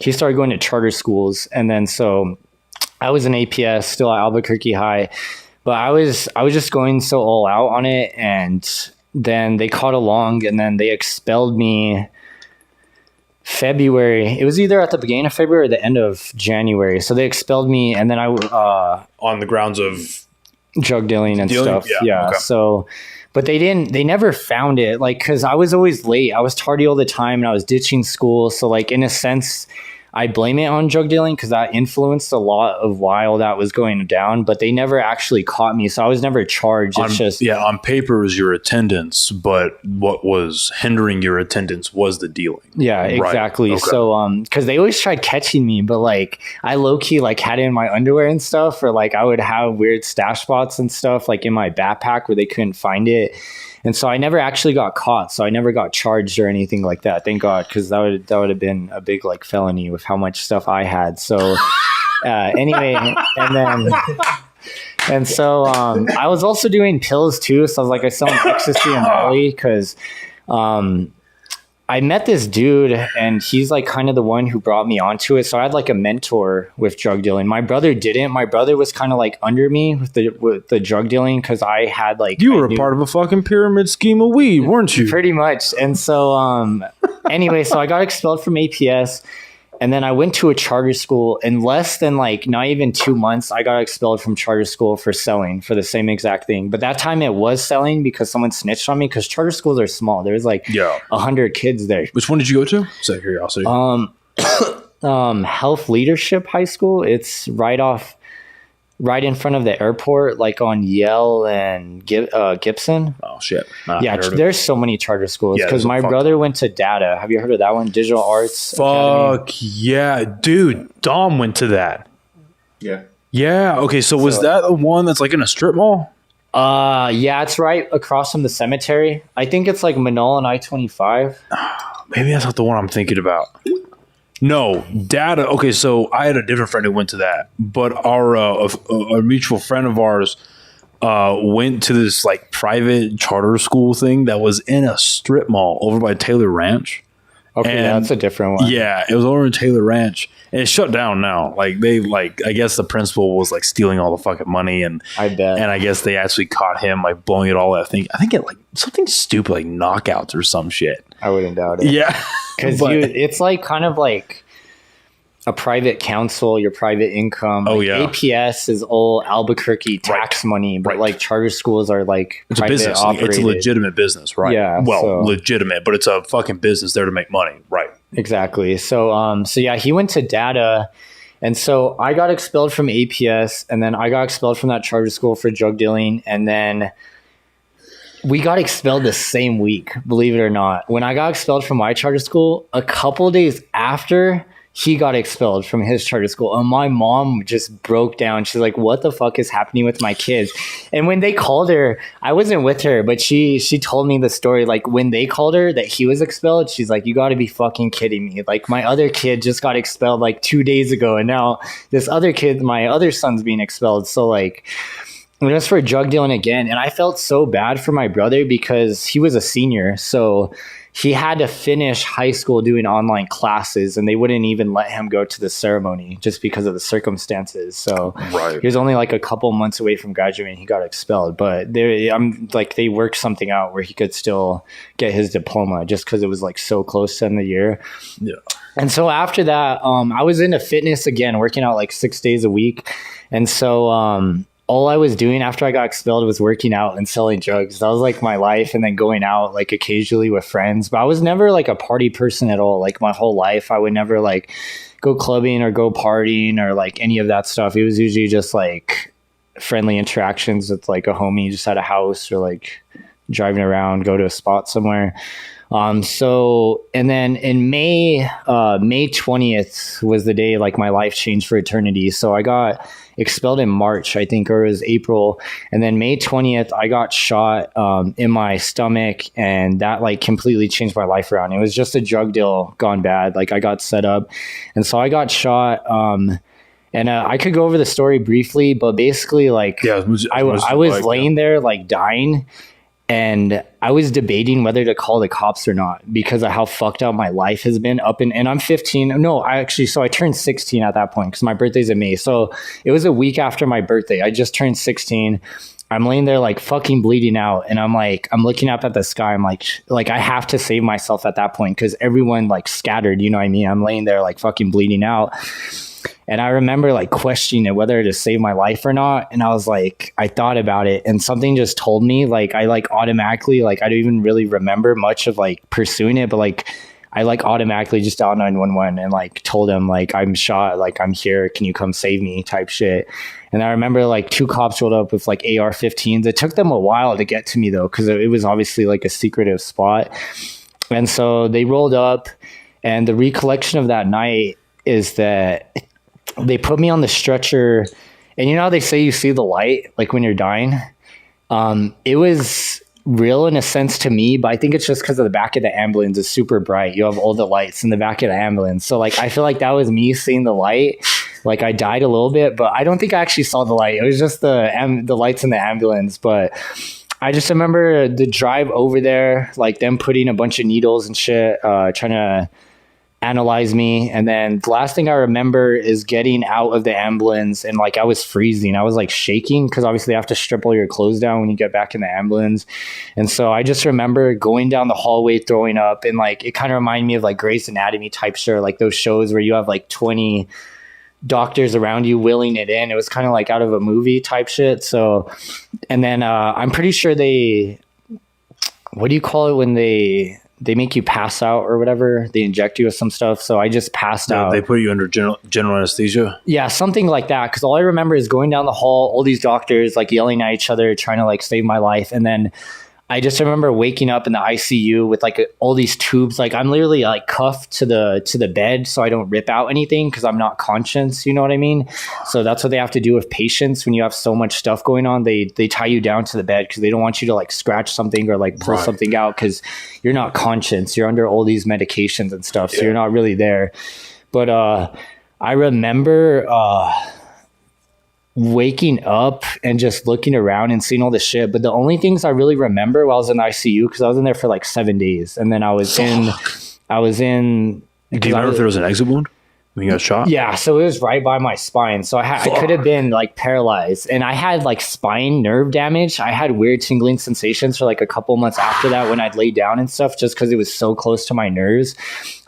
S2: he started going to charter schools. And then so I was in APS, still at Albuquerque High. But I was just going so all out on it, and then they caught along, and then they expelled me February. It was either at the beginning of February or the end of January. So they expelled me, and then I
S3: on the grounds of
S2: drug dealing and stuff. Yeah.
S3: Okay.
S2: So, but they never found it, like, because I was always late. I was tardy all the time, and I was ditching school. So, like, in a sense, I blame it on drug dealing because that influenced a lot of why all that was going down, but they never actually caught me. So I was never charged. It's
S3: on paper it was your attendance, but what was hindering your attendance was the dealing.
S2: Yeah, exactly.
S3: Right. Okay.
S2: So, cause they always tried catching me, but like I low key like had it in my underwear and stuff, or like I would have weird stash spots and stuff like in my backpack where they couldn't find it. And so I never actually got caught. So I never got charged or anything like that. Thank God, because that would have been a big like felony with how much stuff I had. So anyway, and so I was also doing pills too. So I was like, I selling ecstasy and Molly because I met this dude, and he's like kind of the one who brought me onto it. So I had like a mentor with drug dealing. My brother didn't. My brother was kind of like under me with the drug dealing because I had like...
S3: You were a part of a fucking pyramid scheme of weed, weren't you?
S2: Pretty much. And so Anyway, so I got expelled from APS. And then I went to a charter school. In less than like not even 2 months, I got expelled from charter school for selling for the same exact thing. But that time it was selling because someone snitched on me, because charter schools are small. There's like 100 kids there.
S3: Which one did you go to? Just out of curiosity.
S2: Health Leadership High School. It's right in front of the airport, like on Yale and Gibson.
S3: Oh shit!
S2: There's so many charter schools because my brother went to DATA. Have you heard of that one? Digital Arts
S3: Fuck
S2: Academy?
S3: yeah, dude! Dom went to that. Yeah. Okay, so was that the one that's like in a strip mall?
S2: Yeah, it's right across from the cemetery. I think it's like Manal and I-25.
S3: Maybe that's not the one I'm thinking about. No, Data. Okay, so I had a different friend who went to that, but our a mutual friend of ours went to this like private charter school thing that was in a strip mall over by Taylor Ranch.
S2: Okay, that's a different one.
S3: Yeah, it was over in Taylor Ranch, and it's shut down now. Like I guess the principal was like stealing all the fucking money, and
S2: I bet,
S3: and I guess they actually caught him like blowing it all. I think it like something stupid like knockouts or some shit.
S2: I wouldn't doubt it.
S3: Yeah,
S2: because it's like kind of like a private council, your private income.
S3: Oh,
S2: like
S3: yeah.
S2: APS is all Albuquerque tax money, but like charter schools are like
S3: it's a business.
S2: operated.
S3: It's a legitimate business, right?
S2: Yeah.
S3: Well, legitimate, but it's a fucking business there to make money, right?
S2: Exactly. So yeah, he went to DATA, and so I got expelled from APS, and then I got expelled from that charter school for drug dealing, and then we got expelled the same week, believe it or not. When I got expelled from my charter school, a couple days after, he got expelled from his charter school. And my mom just broke down. She's like, what the fuck is happening with my kids? And when they called her, I wasn't with her, but she told me the story. Like when they called her that he was expelled, she's like, you got to be fucking kidding me. Like my other kid just got expelled like 2 days ago. And now this other kid, my other son's being expelled. So like, it was for drug dealing again. And I felt so bad for my brother because he was a senior. So he had to finish high school doing online classes, and they wouldn't even let him go to the ceremony just because of the circumstances. So he was only like a couple months away from graduating. He got expelled, but they worked something out where he could still get his diploma just because it was like so close to the end of the year.
S3: Yeah.
S2: And so after that, I was into fitness again, working out like 6 days a week. And so, all I was doing after I got expelled was working out and selling drugs. That was like my life, and then going out like occasionally with friends. But I was never like a party person at all. Like my whole life, I would never like go clubbing or go partying or like any of that stuff. It was usually just like friendly interactions with like a homie just at a house, or like driving around, go to a spot somewhere. So, and then in May 20th was the day like my life changed for eternity. So I got expelled in March, I think, or it was April. And then May 20th, I got shot, in my stomach, and that like completely changed my life around. It was just a drug deal gone bad. Like I got set up, and so I got shot, and I could go over the story briefly, but basically like, I was laying there like dying, and I was debating whether to call the cops or not because of how fucked up my life has been and I'm 15. No, I turned 16 at that point because my birthday's in May. So it was a week after my birthday. I just turned 16. I'm laying there like fucking bleeding out. And I'm looking up at the sky. I'm like I have to save myself at that point because everyone like scattered, you know what I mean? I'm laying there like fucking bleeding out. And I remember like questioning whether to save my life or not. And I was like, I thought about it, and something just told me, like, I like automatically, like, I don't even really remember much of like pursuing it, but like, I like automatically just dialed 911 and like told him like, I'm shot, like I'm here, can you come save me type shit. And I remember like 2 cops rolled up with like AR-15s. It took them a while to get to me though, because it was obviously like a secretive spot. And so they rolled up, and the recollection of that night is that they put me on the stretcher, and you know how they say you see the light like when you're dying? It was real in a sense to me, but I think it's just because of the back of the ambulance is super bright. You have all the lights in the back of the ambulance. So like, I feel like that was me seeing the light. Like I died a little bit, but I don't think I actually saw the light. It was just the lights in the ambulance. But I just remember the drive over there, like them putting a bunch of needles and shit, trying to analyze me. And then the last thing I remember is getting out of the ambulance, and like I was freezing. I was like shaking because obviously they have to strip all your clothes down when you get back in the ambulance. And so I just remember going down the hallway throwing up, and like it kind of reminded me of like Grey's Anatomy type shit, like those shows where you have like 20 doctors around you willing it in. It was kind of like out of a movie type shit. So, and then I'm pretty sure what do you call it when they make you pass out or whatever? They inject you with some stuff. So I just passed out.
S3: They put you under general anesthesia?
S2: Yeah, something like that. Because all I remember is going down the hall, all these doctors like yelling at each other, trying to like save my life. And then I just remember waking up in the ICU with like all these tubes. Like I'm literally like cuffed to the bed so I don't rip out anything because I'm not conscious. You know what I mean? So that's what they have to do with patients when you have so much stuff going on. They tie you down to the bed because they don't want you to like scratch something or like pull something out because you're not conscious. You're under all these medications and stuff. So you're not really there. But I remember waking up and just looking around and seeing all this shit. But the only things I really remember while I was in the ICU, because I was in there for like 7 days, and then I was in. Do
S3: you remember if there was an exit wound when you got shot?
S2: Yeah, so it was right by my spine. So I could have been like paralyzed, and I had like spine nerve damage. I had weird tingling sensations for like a couple months after that when I'd lay down and stuff, just because it was so close to my nerves.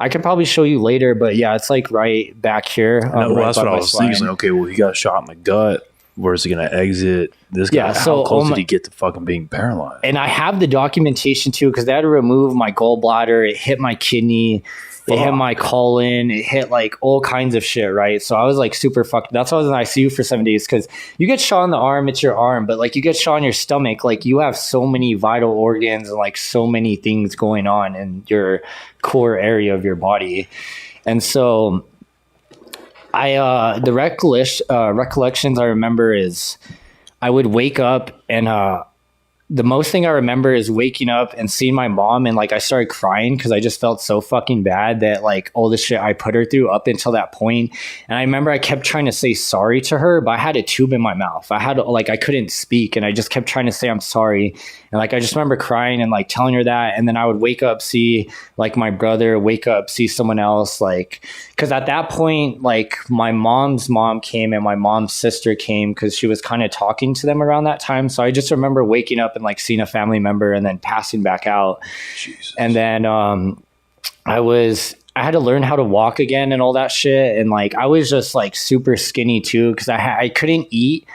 S2: I could probably show you later, but yeah, it's like right back here.
S3: Well, that's what I was thinking. Like, okay, well, he got shot in the gut. Where's he going to exit? This guy,
S2: yeah, so
S3: how close did he get to fucking being paralyzed?
S2: And I have the documentation too, because they had to remove my gallbladder. It hit my kidney. It hit my colon. It hit like all kinds of shit, right? So I was like super fucked. That's why I was in ICU for 7 days, because you get shot in the arm, it's your arm. But like you get shot in your stomach, like you have so many vital organs and like so many things going on in your core area of your body. And so the recollections I remember is I would wake up, and the most thing I remember is waking up and seeing my mom, and like I started crying because I just felt so fucking bad that like all the shit I put her through up until that point. And I remember I kept trying to say sorry to her, but I had a tube in my mouth. I couldn't speak, and I just kept trying to say I'm sorry. And like I just remember crying and like telling her that. And then I would wake up, see like my brother, wake up, see someone else, like, because at that point, like my mom's mom came and my mom's sister came because she was kind of talking to them around that time. So I just remember waking up and like seeing a family member and then passing back out. Jesus. And then I had to learn how to walk again and all that shit. And like I was just like super skinny too, because I couldn't eat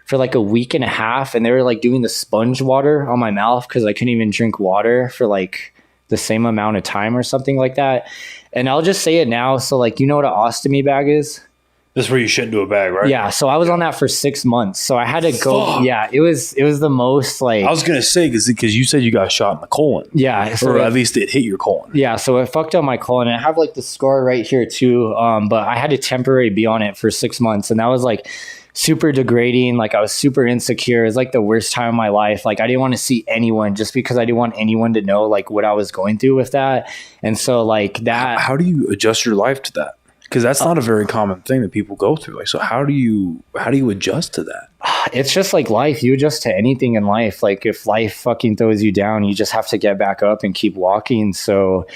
S2: for like a week and a half, and they were like doing the sponge water on my mouth because I couldn't even drink water for like the same amount of time or something like that. And I'll just say it now. So like, you know what an ostomy bag is?
S3: This is where you shit into a bag, right?
S2: Yeah. So I was on that for 6 months. So I had to go. Yeah. It was the most like.
S3: I was going to say, because you said you got shot in the colon.
S2: Yeah. So
S3: or at least it hit your colon.
S2: Yeah. So it fucked up my colon. And I have like the scar right here too. But I had to temporarily be on it for 6 months. And that was like super degrading. Like I was super insecure. It was like the worst time of my life. Like I didn't want to see anyone, just because I didn't want anyone to know like what I was going through with that. And so like that.
S3: How do you adjust your life to that? Because that's not a very common thing that people go through. Like, so how do you adjust to that?
S2: It's just like life. You adjust to anything in life. Like if life fucking throws you down, you just have to get back up and keep walking. So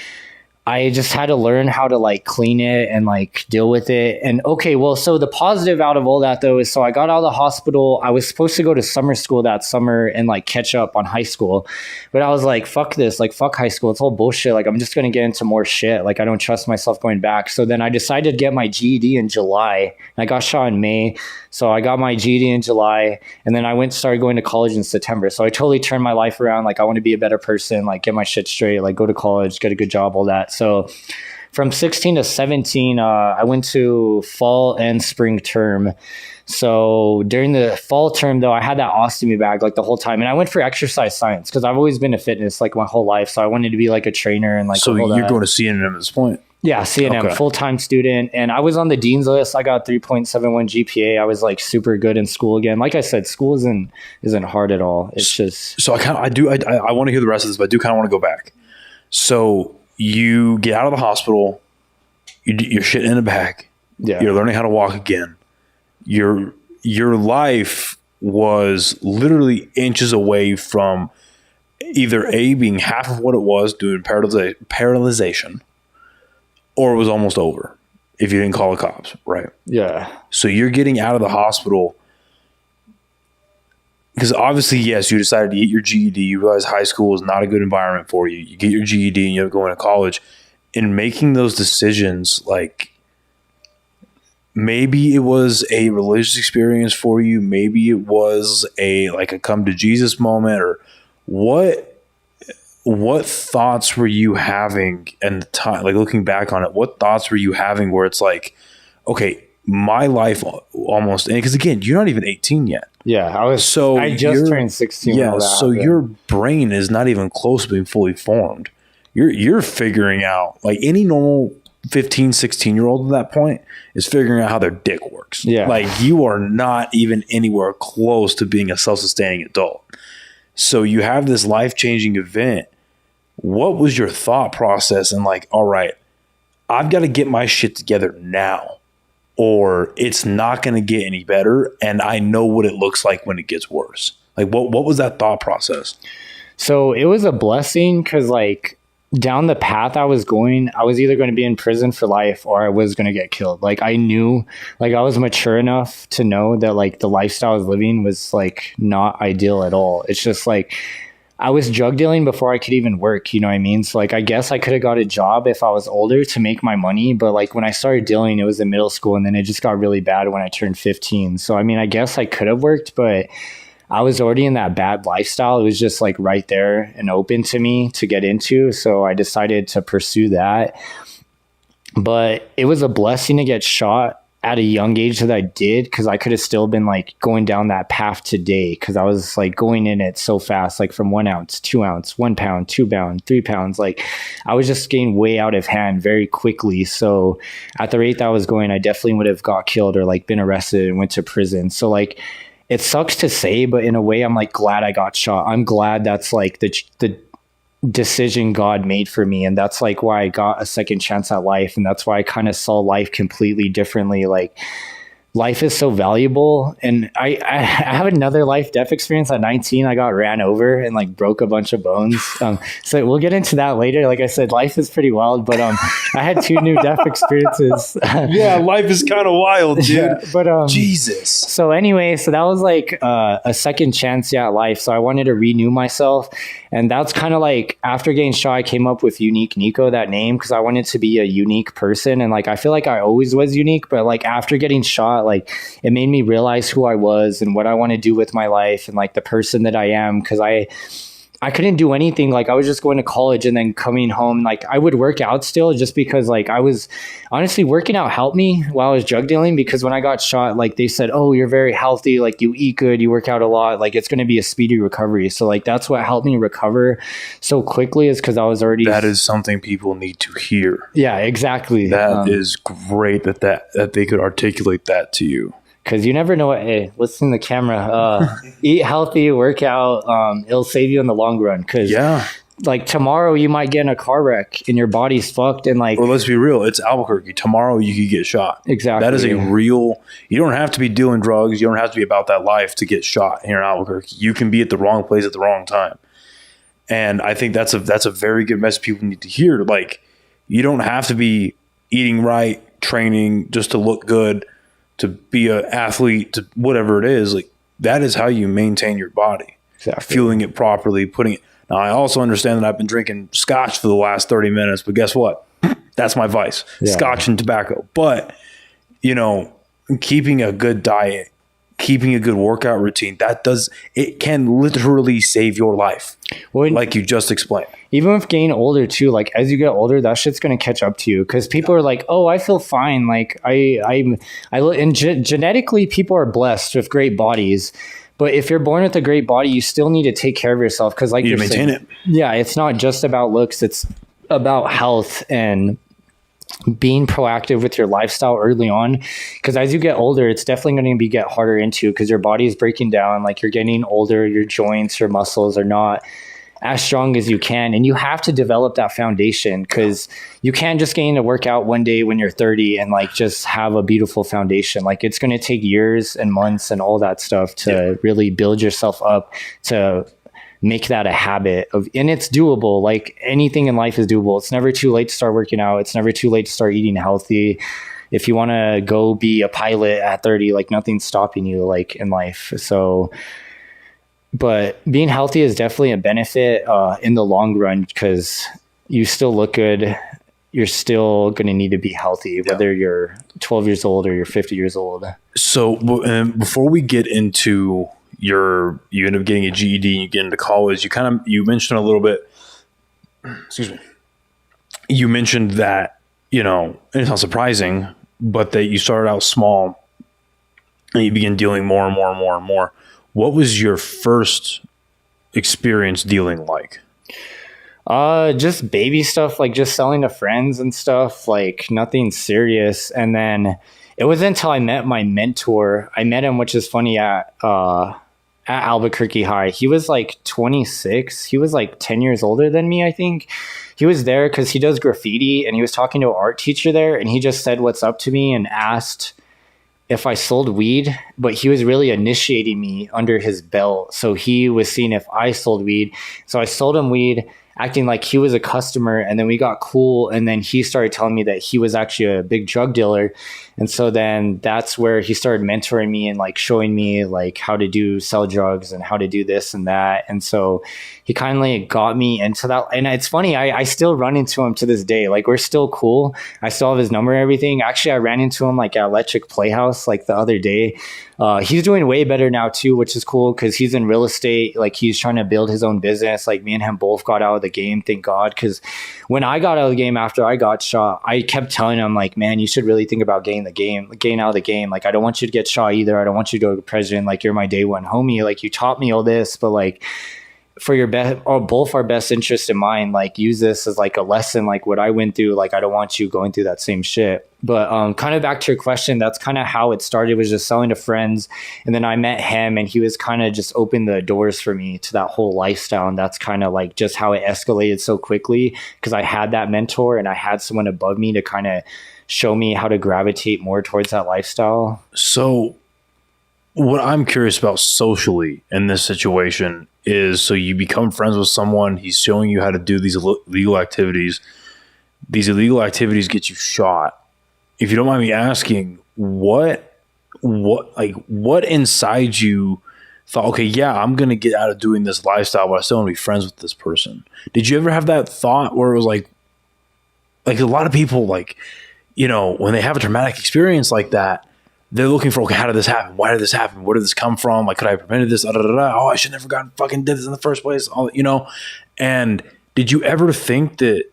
S2: I just had to learn how to like clean it and like deal with it. And okay, well, so the positive out of all that though is, so I got out of the hospital. I was supposed to go to summer school that summer and like catch up on high school. But I was like, fuck this, like fuck high school. It's all bullshit. Like I'm just going to get into more shit. Like I don't trust myself going back. So then I decided to get my GED in July. I got shot in May. So I got my GED in July, and then I started going to college in September. So I totally turned my life around. Like I want to be a better person, like get my shit straight, like go to college, get a good job, all that. So from 16 to 17, I went to fall and spring term. So during the fall term though, I had that ostomy bag like the whole time. And I went for exercise science because I've always been a fitness like my whole life. So I wanted to be like a trainer and like.
S3: So you're going to CNN at this point? Yeah,
S2: CNN, okay. Full-time student. And I was on the dean's list. I got 3.71 GPA. I was like super good in school again. Like I said, school isn't hard at all. It's just.
S3: So I want to hear the rest of this, but I do kind of want to go back. So you get out of the hospital, you're shit in a bag. Yeah. You're learning how to walk again. Your life was literally inches away from either A, being half of what it was, doing paralyzation, or it was almost over if you didn't call the cops, right?
S2: Yeah.
S3: So you're getting out of the hospital because obviously, yes, you decided to get your GED. You realize high school is not a good environment for you. You get your GED and you're going to college. In making those decisions, like maybe it was a religious experience for you. Maybe it was a come to Jesus moment, or what thoughts were you having and the time, like looking back on it, what thoughts were you having where it's like, okay, my life almost, because again, you're not even 18 yet.
S2: Yeah, I just turned 16.
S3: Yeah, so your brain is not even close to being fully formed. You're figuring out, like any normal 15, 16-year-old at that point is figuring out how their dick works.
S2: Yeah.
S3: Like you are not even anywhere close to being a self-sustaining adult. So you have this life-changing event. What was your thought process? And like, all right, I've got to get my shit together now, or it's not going to get any better. And I know what it looks like when it gets worse. Like what was that thought process?
S2: So it was a blessing because like down the path I was going, I was either going to be in prison for life or I was going to get killed. Like I knew, like I was mature enough to know that like the lifestyle I was living was like not ideal at all. It's just like I was drug dealing before I could even work, you know what I mean? So like I guess I could have got a job if I was older to make my money, but like when I started dealing, it was in middle school and then it just got really bad when I turned 15. So I mean, I guess I could have worked, but I was already in that bad lifestyle. It was just like right there and open to me to get into. So I decided to pursue that. But it was a blessing to get shot at a young age that I did, because I could have still been like going down that path today, because I was like going in it so fast, like from 1 ounce, 2 ounce, 1 pound, 2 pound, 3 pounds. Like I was just getting way out of hand very quickly. So at the rate that I was going, I definitely would have got killed or like been arrested and went to prison. So like, it sucks to say, but in a way, I'm like glad I got shot. I'm glad that's like the decision God made for me. And that's like why I got a second chance at life. And that's why I kind of saw life completely differently. Like life is so valuable. And I have another life death experience at 19. I got ran over and like broke a bunch of bones. So we'll get into that later. Like I said, life is pretty wild, but I had 2 new death experiences.
S3: Yeah, life is kind of wild, dude.
S2: Yeah, but
S3: Jesus.
S2: So anyway, so that was like a second chance at life. So I wanted to renew myself. And that's kind of like after getting shot, I came up with Unyk Nyko, that name, because I wanted to be a unique person. And like I feel like I always was unique, but like after getting shot, like it made me realize who I was and what I want to do with my life and like the person that I am, because I couldn't do anything. Like I was just going to college and then coming home. Like I would work out still, just because like I was honestly working out helped me while I was drug dealing, because when I got shot, like they said, oh, you're very healthy. Like you eat good, you work out a lot. Like it's going to be a speedy recovery. So like, that's what helped me recover so quickly, is because I was already.
S3: That is something people need to hear.
S2: Yeah, exactly.
S3: That is great that they could articulate that to you.
S2: Because you never know what, hey, what's in the camera. Eat healthy, work out. It'll save you in the long run. Because like tomorrow you might get in a car wreck and your body's fucked. And like,
S3: well, let's be real. It's Albuquerque. Tomorrow you could get shot.
S2: Exactly.
S3: That is a real, you don't have to be doing drugs. You don't have to be about that life to get shot here in Albuquerque. You can be at the wrong place at the wrong time. And I think that's a very good message people need to hear. Like, you don't have to be eating right, training just to look good, to be an athlete, to whatever it is. Like, that is how you maintain your body.
S2: Exactly.
S3: Fueling it properly, putting it. Now, I also understand that I've been drinking scotch for the last 30 minutes, but guess what? That's my vice. Yeah. Scotch and tobacco. But, you know, keeping a good diet, keeping a good workout routine, it can literally save your life. Well, like you just explained.
S2: Even with getting older too, like as you get older, that shit's going to catch up to you, because people are like, oh, I feel fine. Like genetically people are blessed with great bodies. But if you're born with a great body, you still need to take care of yourself, because like
S3: you maintain it.
S2: Yeah, it's not just about looks. It's about health and being proactive with your lifestyle early on, because as you get older, it's definitely going to get harder into, because your body is breaking down. Like you're getting older, your joints, your muscles are not as strong as you can, and you have to develop that foundation, because you can't just get into workout one day when you're 30 and like just have a beautiful foundation. Like it's going to take years and months and all that stuff to really build yourself up to make that a habit of, and it's doable. Like anything in life is doable. It's never too late to start working out. It's never too late to start eating healthy. If you want to go be a pilot at 30, like nothing's stopping you like in life. So, but being healthy is definitely a benefit in the long run, because you still look good. You're still going to need to be healthy, whether you're 12 years old or you're 50 years old.
S3: So before we get into you end up getting a GED and you get into college, you mentioned a little bit, excuse me, you mentioned that, and it's not surprising, but that you started out small and you begin dealing more and more and more and more. What was your first experience dealing like?
S2: Just baby stuff, like just selling to friends and stuff, like nothing serious. And then it wasn't until I met my mentor. I met him, which is funny, at Albuquerque High. He was like 26. He was like 10 years older than me, I think. He was there because he does graffiti, and he was talking to an art teacher there, and he just said what's up to me and asked if I sold weed, but he was really initiating me under his belt. So he was seeing if I sold weed. So I sold him weed, acting like he was a customer, and then we got cool, and then he started telling me that he was actually a big drug dealer. And so then that's where he started mentoring me and like showing me like how to sell drugs and how to do this and that. And so he kindly got me into that. And it's funny, I still run into him to this day. Like we're still cool. I still have his number and everything. Actually, I ran into him like at Electric Playhouse like the other day. He's doing way better now too, which is cool because he's in real estate. Like he's trying to build his own business. Like me and him both got out of the game, thank God. Because when I got out of the game after I got shot, I kept telling him like, man, you should really think about getting out of the game. Like I don't want you to get shot either. I don't want you to go to president. Like you're my day one homie. Like you taught me all this, but like for your best, or both our best interest in mind, like use this as like a lesson, like what I went through. Like I don't want you going through that same shit. But kind of back to your question, that's kind of how it started, was just selling to friends. And then I met him, and he was kind of just opened the doors for me to that whole lifestyle. And that's kind of like just how it escalated so quickly, because I had that mentor and I had someone above me to kind of show me how to gravitate more towards that lifestyle.
S3: So what I'm curious about socially in this situation is, so you become friends with someone, he's showing you how to do these illegal activities. These illegal activities get you shot. If you don't mind me asking, what inside you thought, okay, yeah, I'm going to get out of doing this lifestyle, but I still want to be friends with this person? Did you ever have that thought where it was like a lot of people, like, when they have a traumatic experience like that, they're looking for, okay, how did this happen? Why did this happen? Where did this come from? Like, could I have prevented this? Oh, I should never fucking did this in the first place. And did you ever think that,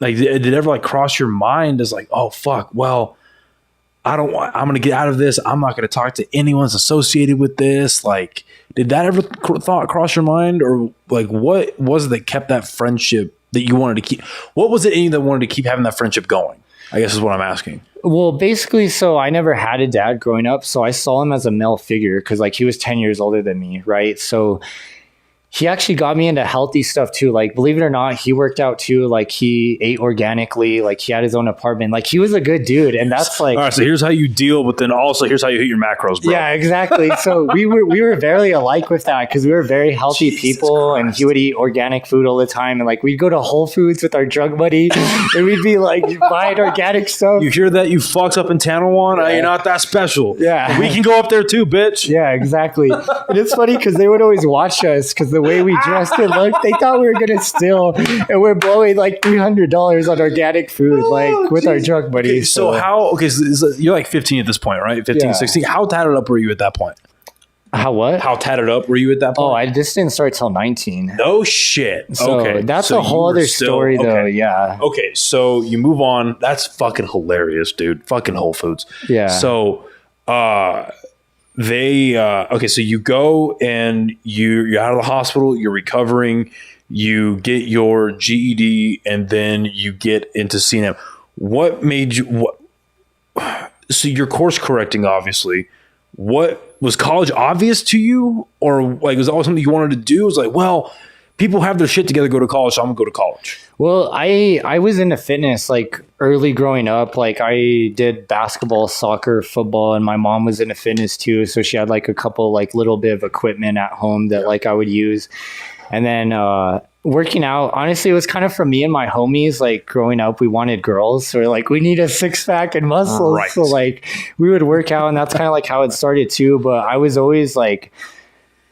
S3: did it ever like cross your mind as like, oh fuck, well, I'm going to get out of this. I'm not going to talk to anyone that's associated with this. Like, did that ever thought cross your mind? Or like, what was it that kept that friendship that you wanted to keep? What was it in you that wanted to keep having that friendship going, I guess is what I'm asking.
S2: Well, basically, so I never had a dad growing up, so I saw him as a male figure because like he was 10 years older than me, right? So he actually got me into healthy stuff too. Like, believe it or not, he worked out too. Like, he ate organically. Like, he had his own apartment. Like, he was a good dude. And that's like,
S3: all right, so here's how you deal, but then also here's how you hit your macros, bro.
S2: Yeah, exactly. So we were very alike with that because we were very healthy people. Christ. And he would eat organic food all the time. And like, we'd go to Whole Foods with our drug buddy and we'd be like buying organic stuff.
S3: You hear that, you fucks up in Tanawan? Yeah. You're not that special.
S2: Yeah.
S3: We can go up there too, bitch.
S2: Yeah, exactly. And it's funny because they would always watch us because the way we dressed and looked, they thought we were going to steal. And we're blowing like $300 on organic food, like with our drug buddies.
S3: Okay, so you're like 15 at this point, right? 15, 16. How tatted up were you at that point?
S2: How
S3: tatted up were you at that point?
S2: Oh, I just didn't start till 19.
S3: No shit.
S2: So
S3: okay.
S2: That's a whole other story though. Yeah.
S3: Okay. So you move on. That's fucking hilarious, dude. Fucking Whole Foods.
S2: Yeah.
S3: So, so you go and you're out of the hospital, you're recovering, you get your GED, and then you get into CNM. What made you, so you're course correcting, obviously. What was college obvious to you, or like was it always something you wanted to do? It was like, well, people have their shit together, go to college, so I'm gonna go to college.
S2: Well, I was into fitness like early growing up. Like I did basketball, soccer, football, and my mom was into fitness too. So she had like a couple like little bit of equipment at home that like I would use. And then working out, honestly, it was kind of for me and my homies. Like growing up, we wanted girls, so we're like, we need a 6-pack and muscles.
S3: Right.
S2: So like we would work out, and that's kind of like how it started too. But I was always like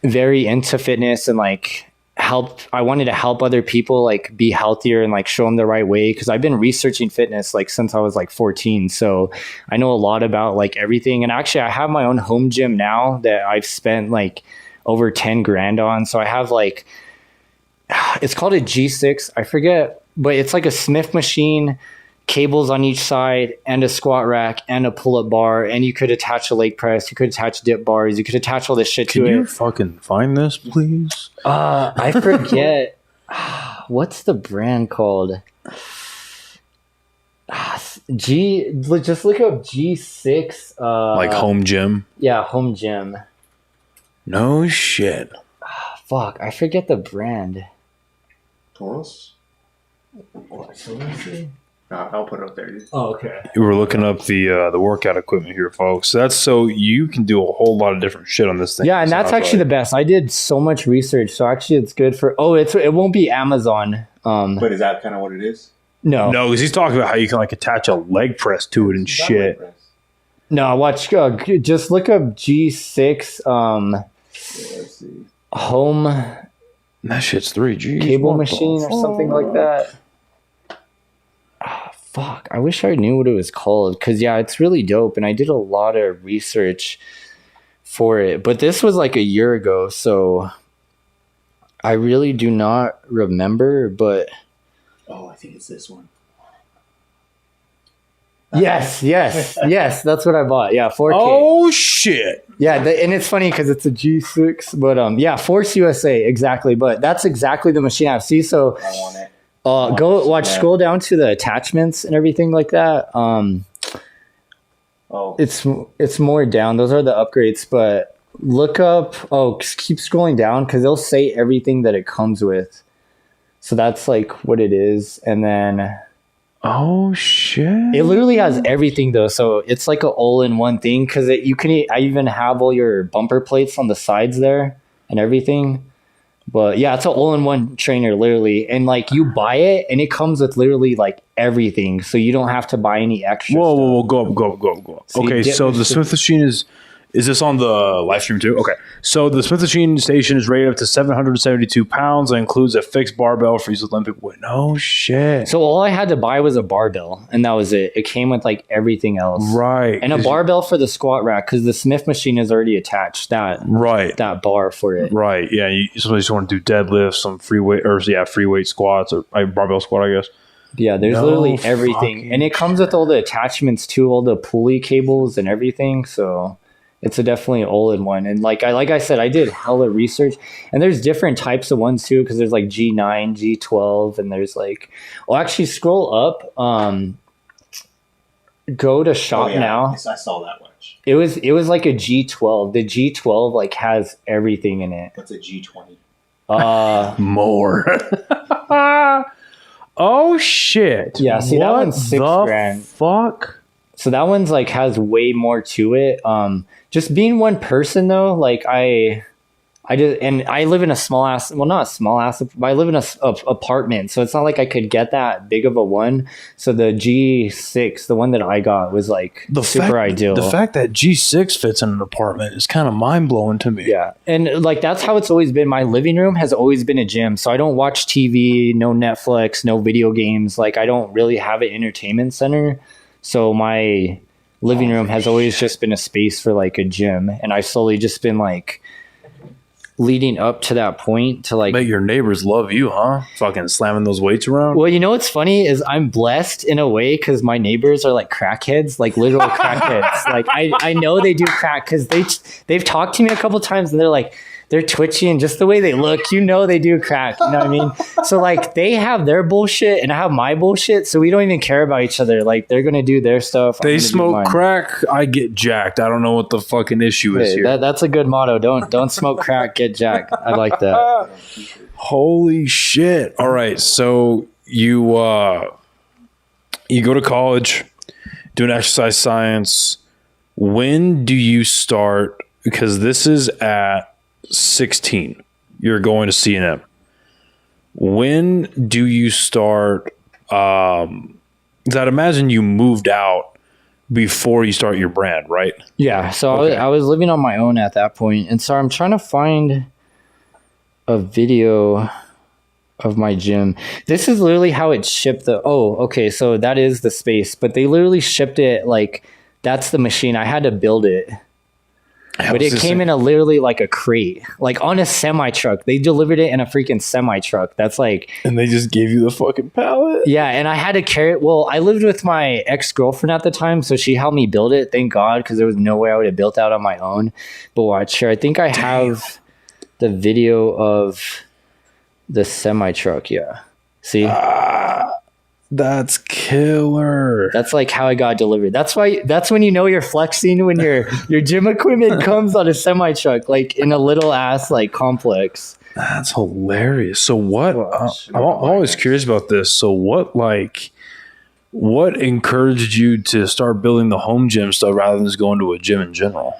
S2: very into fitness and like I wanted to help other people like be healthier and like show them the right way, because I've been researching fitness like since I was like 14, so I know a lot about like everything. And actually I have my own home gym now that I've spent like over 10 grand on. So I have like, it's called a G6, I forget, but it's like a Smith machine, cables on each side, and a squat rack and a pull-up bar, and you could attach a leg press, you could attach dip bars, you could attach all this shit to it.
S3: Can you fucking find this, please?
S2: I forget. What's the brand called? Just look up G6.
S3: Like home gym?
S2: Yeah, home gym.
S3: No shit.
S2: Fuck, I forget the brand.
S4: Taurus?
S2: What, so let me see.
S4: I'll put it up there.
S2: Oh, okay.
S3: We're looking up the workout equipment here, folks. That's so you can do a whole lot of different shit on this thing.
S2: Yeah, and that's actually the best. I did so much research, so actually it's good for. Oh, it won't be Amazon.
S4: But is that kind of what it is?
S2: No,
S3: No, because he's talking about how you can like attach a leg press to it and
S4: It's not
S3: shit.
S4: leg press.
S2: no. Watch. Just look up G6.
S4: Yeah, let's see.
S2: Home
S3: That shit's 3G.
S2: cable machine or something like that. Fuck, I wish I knew what it was called, because yeah, it's really dope, and I did a lot of research for it, but this was like a year ago, so I really do not remember. But
S4: Oh, I think it's this one.
S2: yes, that's what I bought. Yeah, 4K.
S3: Oh shit!
S2: Yeah, and it's funny because it's a G6, but yeah, Force USA, exactly. But that's exactly the machine I have. See, so
S4: I want it.
S2: go watch, scroll down to the attachments and everything like that.
S4: Oh,
S2: It's more down. Those are the upgrades, but look up. Oh, keep scrolling down because they'll say everything that it comes with. So that's like what it is, and then
S3: Oh shit!
S2: it literally has everything though. So it's like a all-in-one thing because I even have all your bumper plates on the sides there and everything. But yeah, it's an all-in-one trainer, literally. And like you buy it and it comes with literally like everything. So you don't have to buy any extra stuff.
S3: Whoa! Go up.
S2: So you
S3: Okay,
S2: dip
S3: so
S2: the
S3: the
S2: shit-
S3: Smith machine is this on the live stream too? Okay, so the Smith machine station is rated up to 772 pounds and includes a fixed barbell for use with Olympic weight. No shit.
S2: So all I had to buy was a barbell and that was it. It came with like everything else.
S3: Right.
S2: And a barbell for the squat rack because the Smith machine is already attached.
S3: Right.
S2: That bar for it.
S3: Right. Yeah. You somebody just want to do deadlifts, some free weight squats or barbell squat, I guess.
S2: Yeah, there's
S3: No
S2: literally everything.
S3: fucking
S2: And it comes with all the attachments too, all the pulley cables and everything. So it's a definitely all-in-one. And like I said, I did hella research. And there's different types of ones too, because there's like G9, G12, and there's like, well, actually scroll up. Go to shop now.
S4: I saw that watch.
S2: It was like a G12. The G12 like has everything in it.
S4: What's a G20?
S3: More. Oh shit.
S2: Yeah, see, that
S3: What
S2: one's $6
S3: the
S2: grand.
S3: Fuck.
S2: So that one's like has way more to it. Just being one person though, like I live in a small ass, well not a small ass, but I live in a apartment, so it's not like I could get that big of a one. So the G6, the one that I got, was like super ideal.
S3: The fact that G6 fits in an apartment is kind of mind blowing to me.
S2: Yeah, and like that's how it's always been. My living room has always been a gym, so I don't watch TV, no Netflix, no video games. Like I don't really have an entertainment center, so my living room has always just been a space for like a gym, and I've slowly just been like leading up to that point to like.
S3: Bet your neighbors love you, huh? Fucking slamming those weights around.
S2: Well, you know what's funny is I'm blessed in a way because my neighbors are like crackheads, like literal crackheads. Like I know they do crack because they've talked to me a couple times and they're twitchy and just the way they look, you know they do crack. You know what I mean? So like they have their bullshit and I have my bullshit, so we don't even care about each other. Like they're gonna do their stuff. I'm
S3: They
S2: gonna do
S3: smoke
S2: mine.
S3: crack. I get jacked. I don't know what the fucking issue is
S2: Hey,
S3: here.
S2: that's a good motto. Don't smoke crack, get jacked. I like that.
S3: Holy shit. All right. So you go to college, doing exercise science. When do you start? Because this is at 16. You're going to C&M. When do you start? Because I'd imagine you moved out before you start your brand, right?
S2: Yeah. So I was living on my own at that point. And so I'm trying to find a video of my gym. This is literally how it shipped okay. So that is the space, but they literally shipped it like that's the machine. I had to build it. But it came in literally like a crate, like on a semi truck. They delivered it in a freaking semi truck. That's like,
S3: and they just gave you the fucking pallet.
S2: Yeah, and I had to carry it. Well, I lived with my ex-girlfriend at the time, so she helped me build it. Thank God, because there was no way I would have built out on my own. But watch here. I think I have the video of the semi truck. Yeah, see.
S3: That's killer.
S2: That's like how I got delivered. That's when you know you're flexing, when your gym equipment comes on a semi truck, like in a little ass like complex.
S3: That's hilarious. So what? I'm always curious about this. So what encouraged you to start building the home gym stuff rather than just going to a gym in general?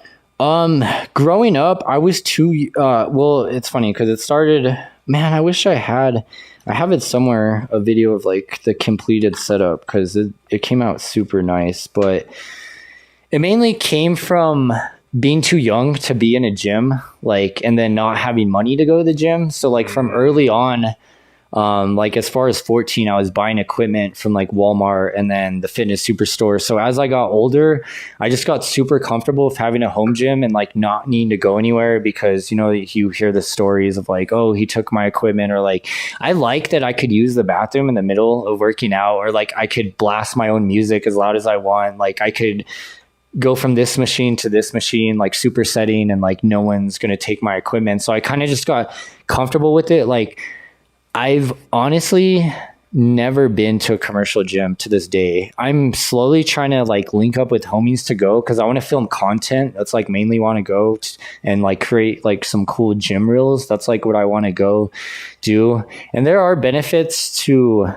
S2: Growing up, I was too. Well, it's funny because it started. Man, I wish I have it somewhere, a video of like the completed setup, because it came out super nice. But it mainly came from being too young to be in a gym, like, and then not having money to go to the gym. So like from early on, like as far as 14, I was buying equipment from like Walmart and then the fitness superstore. So as I got older, I just got super comfortable with having a home gym and like not needing to go anywhere, because, you know, you hear the stories of like, oh, he took my equipment, or like, I like that I could use the bathroom in the middle of working out, or like I could blast my own music as loud as I want. Like I could go from this machine to this machine, like supersetting, and like no one's going to take my equipment. So I kind of just got comfortable with it. Like, I've honestly never been to a commercial gym to this day. I'm slowly trying to like link up with homies to go, because I want to film content. That's like mainly want to go and like create like some cool gym reels. That's like what I want to go do. And there are benefits to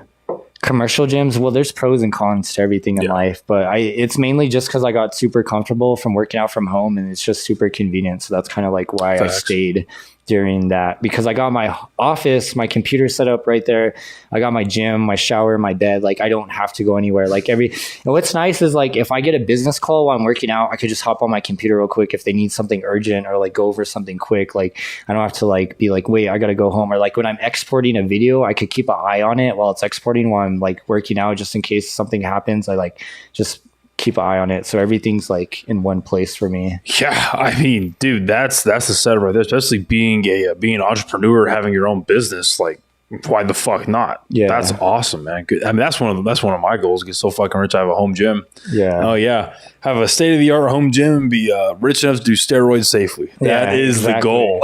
S2: commercial gyms. Well, there's pros and cons to everything in life, but it's mainly just because I got super comfortable from working out from home, and it's just super convenient. So that's kind of like why I stayed during that, because I got my office, my computer set up right there. I got my gym, my shower, my bed. Like I don't have to go anywhere. Like and what's nice is like if I get a business call while I'm working out, I could just hop on my computer real quick if they need something urgent, or like go over something quick. Like I don't have to like be like, wait, I got to go home. Or like when I'm exporting a video, I could keep an eye on it while it's exporting while I'm like working out, just in case something happens. I like just keep an eye on it. So everything's like in one place for me.
S3: Yeah. I mean, dude, that's the setup right there, especially being an entrepreneur, having your own business. Like, why the fuck not?
S2: Yeah.
S3: That's awesome, man. Good. I mean, that's one of my goals, get so fucking rich I have a home gym.
S2: Yeah.
S3: Oh yeah. Have a state-of-the-art home gym and be rich enough to do steroids safely. That is the goal.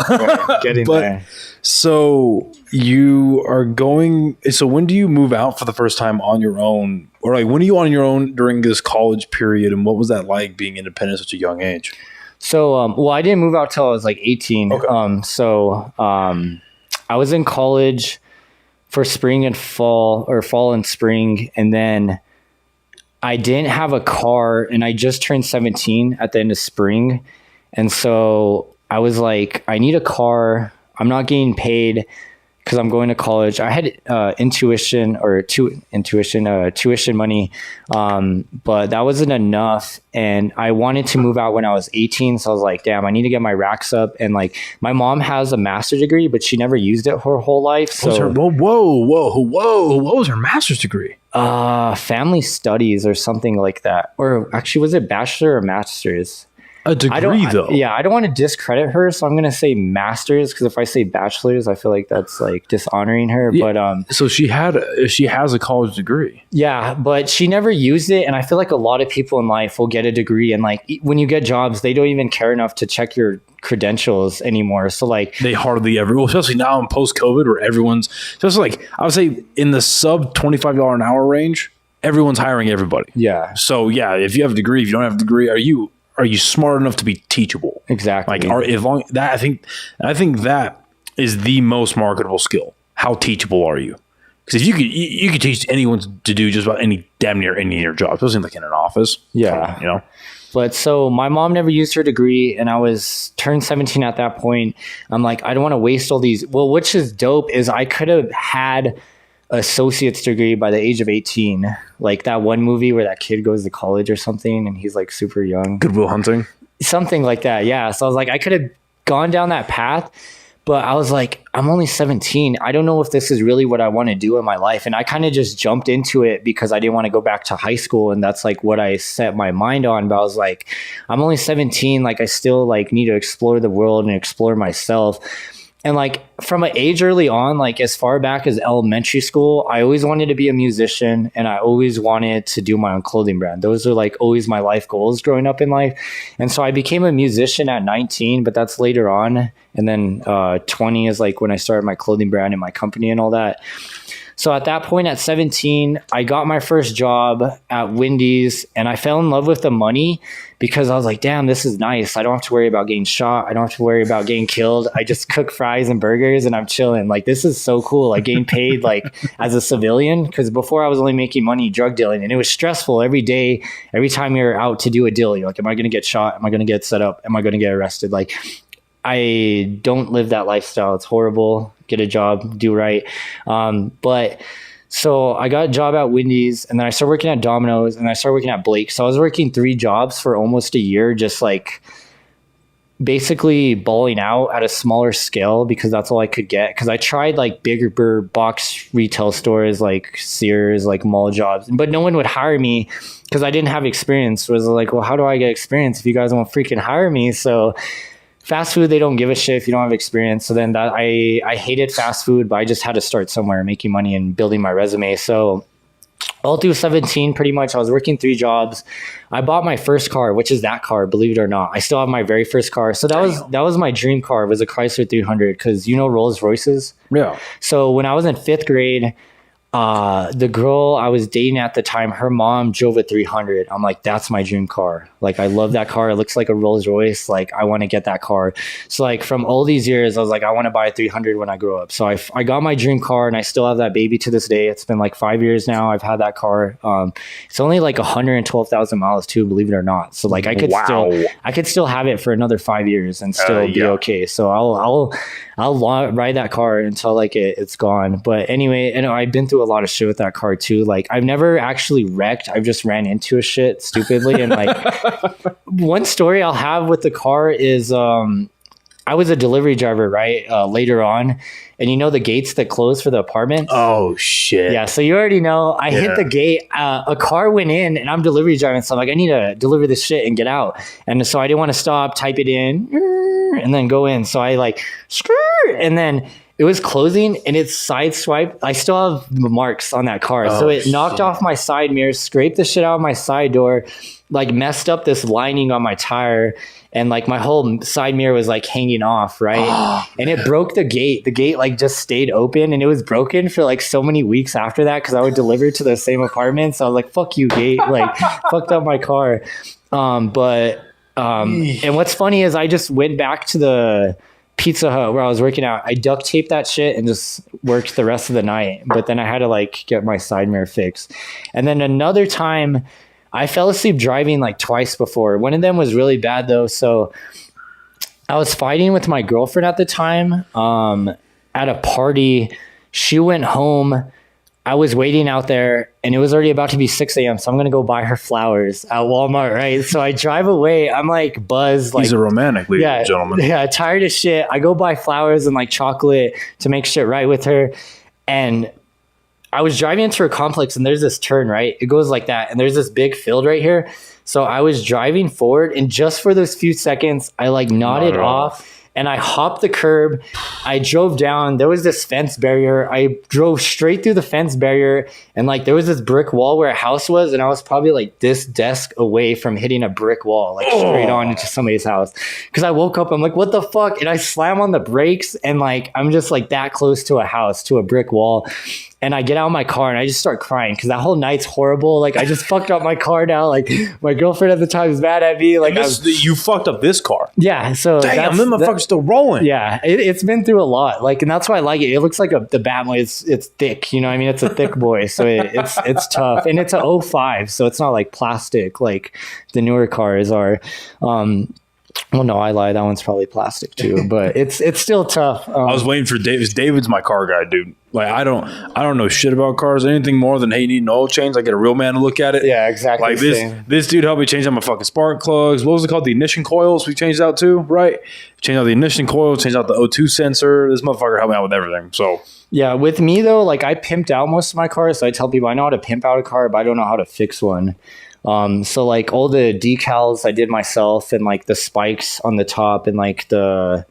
S2: Getting there.
S3: So you are going, so when do you move out for the first time on your own? Or like, when are you on your own during this college period? And what was that like being independent at such a young age?
S2: So, well, I didn't move out till I was like 18.
S3: Okay.
S2: I was in college for spring and fall, or fall and spring. And then I didn't have a car, and I just turned 17 at the end of spring. And so I was like, I need a car. I'm not getting paid because I'm going to college. I had tuition money, but that wasn't enough. And I wanted to move out when I was 18. So I was like, damn, I need to get my racks up. And like, my mom has a master's degree, but she never used it her whole life. So
S3: Whoa. What was her master's degree?
S2: Family studies or something like that. Or actually, was it bachelor or master's?
S3: A degree, though.
S2: I don't want to discredit her, so I'm going to say master's, because if I say bachelor's, I feel like that's like dishonoring her.
S3: Yeah.
S2: But
S3: so she has a college degree.
S2: Yeah, but she never used it, and I feel like a lot of people in life will get a degree, and like when you get jobs, they don't even care enough to check your credentials anymore. So like
S3: they hardly ever, especially now in post-COVID, where everyone's just like, I would say in the sub $25 an hour range, everyone's hiring everybody.
S2: Yeah.
S3: So yeah, if you have a degree, if you don't have a degree, are you smart enough to be teachable?
S2: Exactly.
S3: Like, I think that is the most marketable skill? How teachable are you? Because if you could teach anyone to do just about damn near any of your job, especially like in an office.
S2: Yeah.
S3: You know?
S2: But so my mom never used her degree, and I was turned 17 at that point. I'm like, I don't want to waste all these. Well, which is dope is I could have had associate's degree by the age of 18. Like that one movie where that kid goes to college or something and he's like super young.
S3: Good Will Hunting.
S2: Something like that. Yeah. So I was like, I could have gone down that path. But I was like, I'm only 17. I don't know if this is really what I want to do in my life. And I kind of just jumped into it because I didn't want to go back to high school. And that's like what I set my mind on. But I was like, I'm only 17. Like I still like need to explore the world and explore myself. And like from an age early on, like as far back as elementary school, I always wanted to be a musician and I always wanted to do my own clothing brand. Those are like always my life goals growing up in life. And so I became a musician at 19, but that's later on. And then 20 is like when I started my clothing brand and my company and all that. So at that point at 17, I got my first job at Wendy's and I fell in love with the money because I was like, damn, this is nice. I don't have to worry about getting shot. I don't have to worry about getting killed. I just cook fries and burgers and I'm chilling. Like, this is so cool. Like getting paid like as a civilian, because before I was only making money drug dealing and it was stressful every day. Every time you're out to do a deal, you're like, am I going to get shot? Am I going to get set up? Am I going to get arrested? Like, I don't live that lifestyle. It's horrible. Get a job, do right. But so I got a job at Wendy's and then I started working at Domino's and I started working at Blake. So I was working 3 jobs for almost a year, just like basically balling out at a smaller scale because that's all I could get. Because I tried like bigger box retail stores like Sears, like mall jobs, but no one would hire me because I didn't have experience. It was like, well, how do I get experience if you guys won't freaking hire me? So fast food, they don't give a shit if you don't have experience. So then that I hated fast food, but I just had to start somewhere making money and building my resume. So all through 17, pretty much, I was working 3 jobs. I bought my first car, which is that car, believe it or not. I still have my very first car. So that was my dream car, was a Chrysler 300, because you know Rolls Royces?
S3: Yeah.
S2: So when I was in 5th grade, the girl I was dating at the time, her mom drove a 300. I'm like, that's my dream car. Like, I love that car. It looks like a Rolls Royce. Like, I want to get that car. So like from all these years, I was like, I want to buy a 300 when I grow up. So I got my dream car and I still have that baby to this day. It's been like 5 years now. I've had that car. It's only like 112,000 miles too, believe it or not. So like I could still have it for another 5 years and still be okay. So I'll ride that car until like it's gone. But anyway, and I've been through a lot of shit with that car too. Like, I've never actually wrecked. I've just ran into a shit stupidly. And like one story I'll have with the car is I was a delivery driver, right? Later on. And you know the gates that close for the apartments?
S3: Oh, shit.
S2: Yeah, so you already know. I hit the gate. A car went in, and I'm delivery driving. So I'm like, I need to deliver this shit and get out. And so I didn't want to stop, type it in, and then go in. So I like, and then it was closing, and it sideswiped. I still have the marks on that car. So it knocked off my side mirror, scraped the shit out of my side door, like messed up this lining on my tire. And like my whole side mirror was like hanging off, right? And it broke the gate. The gate like just stayed open, and it was broken for like so many weeks after that because I would deliver to the same apartment. So I was like, fuck you, gate. Like, fucked up my car. And what's funny is I just went back to the Pizza Hut where I was working out. I duct taped that shit and just worked the rest of the night. But then I had to like get my side mirror fixed. And then another time, I fell asleep driving like twice before. One of them was really bad though. So I was fighting with my girlfriend at the time at a party. She went home. I was waiting out there and it was already about to be 6 a.m. So I'm going to go buy her flowers at Walmart, right? So I drive away. I'm like buzzed.
S3: He's a romantic, ladies and gentlemen.
S2: Yeah, tired as shit. I go buy flowers and like chocolate to make shit right with her. And I was driving into her complex and there's this turn, right? It goes like that. And there's this big field right here. So I was driving forward and just for those few seconds, I like nodded off and I hopped the curb. I drove down. There was this fence barrier. I drove straight through the fence barrier and like there was this brick wall where a house was. And I was probably like this desk away from hitting a brick wall, like straight on into somebody's house. Cause I woke up, I'm like, what the fuck? And I slam on the brakes and like, I'm just like that close to a house, to a brick wall. And I get out of my car and I just start crying because that whole night's horrible. Like, I just fucked up my car now. Like, my girlfriend at the time is mad at me. Like,
S3: you fucked up this car.
S2: Yeah. So
S3: damn, them motherfuckers still rolling.
S2: Yeah, it's been through a lot. Like, and that's why I like it. It looks like the Batman. It's thick. You know what I mean? It's a thick boy. So it's tough. And it's a '05. So it's not like plastic like the newer cars are. Well, no, I lied. That one's probably plastic too, but it's still tough.
S3: I was waiting for David. David's my car guy, dude. Like, I don't know shit about cars. Anything more than, hey, you need an oil change. I get a real man to look at it.
S2: Yeah, exactly.
S3: Like this dude helped me change out my fucking spark plugs. What was it called? The ignition coils we changed out too, right? Changed out the ignition coil, changed out the O2 sensor. This motherfucker helped me out with everything. So
S2: yeah, with me though, like I pimped out most of my cars. So I tell people I know how to pimp out a car, but I don't know how to fix one. So like all the decals I did myself, and like the spikes on the top, and like the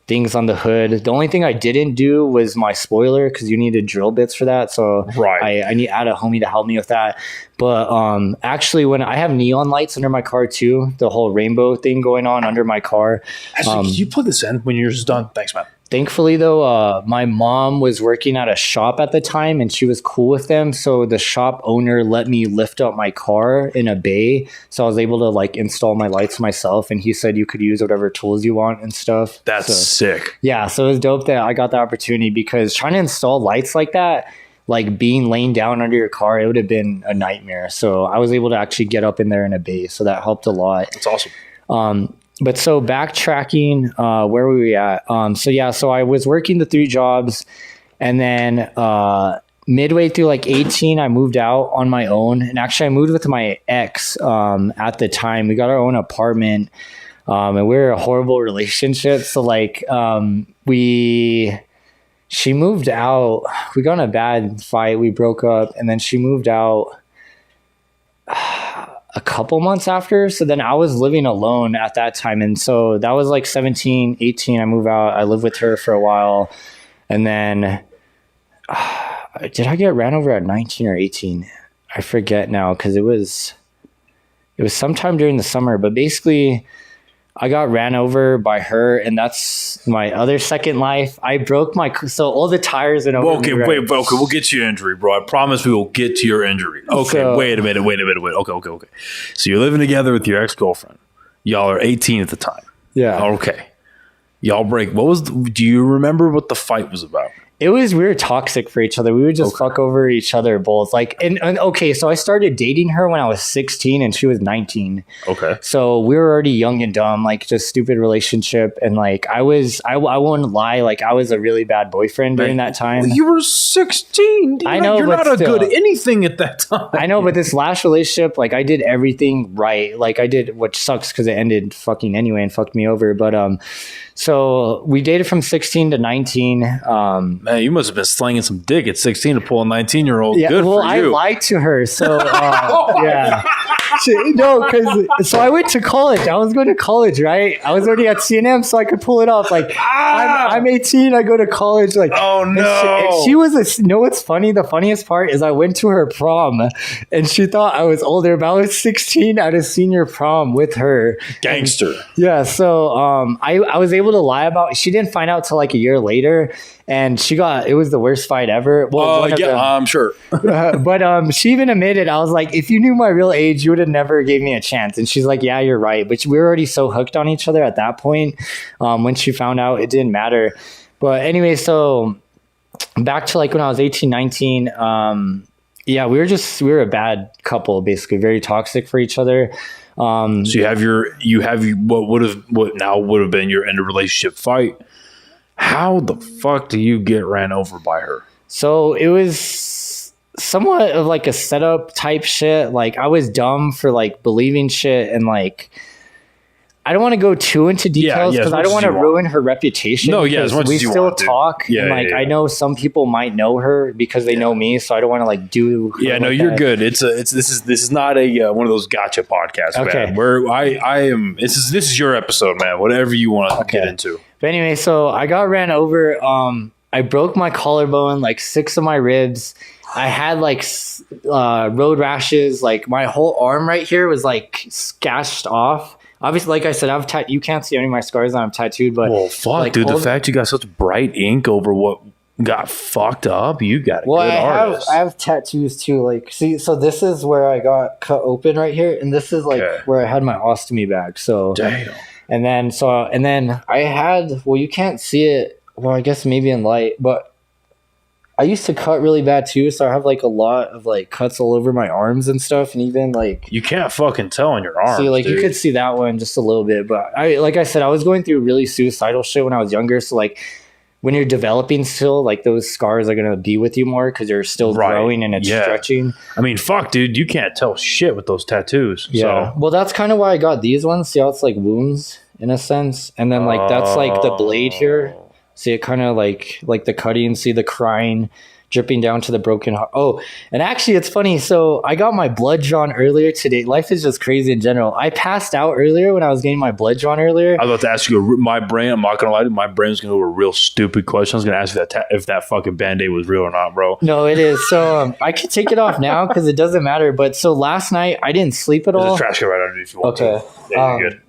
S2: things on the hood. The only thing I didn't do was my spoiler, because you needed drill bits for that. So
S3: right.
S2: I had a homie to help me with that. But actually, when I have neon lights under my car too, the whole rainbow thing going on under my car.
S3: Actually, can you put this in when you're just done? Thanks, man.
S2: Thankfully, though, my mom was working at a shop at the time, and she was cool with them. So the shop owner let me lift up my car in a bay. So I was able to like install my lights myself. And he said you could use whatever tools you want and stuff.
S3: That's sick.
S2: Yeah. So it was dope that I got the opportunity, because trying to install lights like that, like being laying down under your car, it would have been a nightmare. So I was able to actually get up in there in a bay. So that helped a lot.
S3: That's awesome.
S2: But so backtracking, where were we at? So I was working the 3 jobs, and then midway through like 18, I moved out on my own. And actually I moved with my ex at the time. We got our own apartment, and we were in a horrible relationship. So like she moved out. We got in a bad fight. We broke up, and then she moved out a couple months after. So then I was living alone at that time. And so that was like 17, 18. I moved out. I lived with her for a while. And then did I get ran over at 19 or 18? I forget now, because it was sometime during the summer. But basically, I got ran over by her, and that's my other second life. I broke so all the tires and
S3: okay, we'll get to your injury, bro. I promise we will get to your injury. Okay, so, wait a minute. Okay. So you're living together with your ex-girlfriend. Y'all are 18 at the time.
S2: Yeah.
S3: Okay. Y'all break. Do you remember what the fight was about?
S2: We were toxic for each other. We would just fuck over each other both. Like, and okay, so I started dating her when I was 16 and she was 19.
S3: Okay.
S2: So we were already young and dumb, like just stupid relationship. And like, I won't lie, like I was a really bad boyfriend during that time.
S3: Well, you were 16. Dude.
S2: I know,
S3: you're not
S2: still,
S3: good at anything at that time.
S2: I know, but this last relationship, like I did everything right. Like I did, which sucks because it ended fucking anyway and fucked me over. But so we dated from 16 to 19.
S3: Man, you must have been slinging some dick at 16 to pull a 19-year-old.
S2: Yeah,
S3: good for you.
S2: I lied to her. So, yeah. So I went to college. I was going to college, right? I was already at CNM, so I could pull it off. Like, I'm 18. I go to college. Like,
S3: oh no.
S2: And she was you know what's funny? The funniest part is I went to her prom, and she thought I was older, but I was 16 at a senior prom with her.
S3: Gangster.
S2: Yeah. So I was able to lie about. She didn't find out till like a year later. And it was the worst fight ever. Well,
S3: I'm sure.
S2: But she even admitted, I was like, if you knew my real age, you would have never gave me a chance. And she's like, yeah, you're right. But we were already so hooked on each other at that point. When she found out, it didn't matter. But anyway, so back to like when I was 18, 19, yeah, we were a bad couple, basically, very toxic for each other.
S3: So you have what now would have been your end of relationship fight. How the fuck do you get ran over by her?
S2: So it was somewhat of like a setup type shit. Like I was dumb for like believing shit, and like I don't want to go too into details because I don't want to ruin her reputation.
S3: No, yeah, as much
S2: we
S3: as you
S2: still
S3: want,
S2: talk.
S3: Yeah,
S2: and like
S3: yeah.
S2: I know some people might know her because they know me, so I don't want to like do.
S3: Yeah, no, you're good. This is not a one of those gotcha podcasts,
S2: okay.
S3: Man. Where I am. This is your episode, man. Whatever you want to get into.
S2: But anyway, so I got ran over. I broke my collarbone, like 6 of my ribs. I had like road rashes. Like my whole arm right here was like scratched off. Obviously, like I said, you can't see any of my scars. I'm tattooed, but
S3: well, fuck,
S2: like,
S3: dude. The fact you got such bright ink over what got fucked up. You got a
S2: Well,
S3: good artist.
S2: I have tattoos too. Like, see, so this is where I got cut open right here, and this is like where I had my ostomy bag. So,
S3: Damn.
S2: and then I had. Well, you can't see it. Well, I guess maybe in light, but I used to cut really bad too. So I have like a lot of like cuts all over my arms and stuff, and even like
S3: You can't fucking tell on your arms.
S2: see, like
S3: dude.
S2: you could see that one just a little bit. But like I said, I was going through really suicidal shit when I was younger. So like, when you're developing still, like those scars are gonna be with you more because you're still growing and it's stretching.
S3: I mean, fuck, dude, you can't tell shit with those tattoos.
S2: Yeah.
S3: So.
S2: Well, that's kind of why I got these ones. See how it's like wounds in a sense, and then like that's like the blade here. See it kind of like the cutting. See the crying dripping down to the broken heart. Oh, and actually it's funny. So I got my blood drawn earlier today. Life is just crazy in general. I passed out earlier when I was getting my blood drawn earlier.
S3: I was about to ask you, my brain, I'm not going to lie to you, my brain's going to go a real stupid question. I was going to ask you if that fucking Band-Aid was real or not, bro.
S2: No, it is. So I could take it off now because it doesn't matter. But so last night I didn't sleep at all.
S3: There's a trash can right underneath if you want to. Yeah, you're good.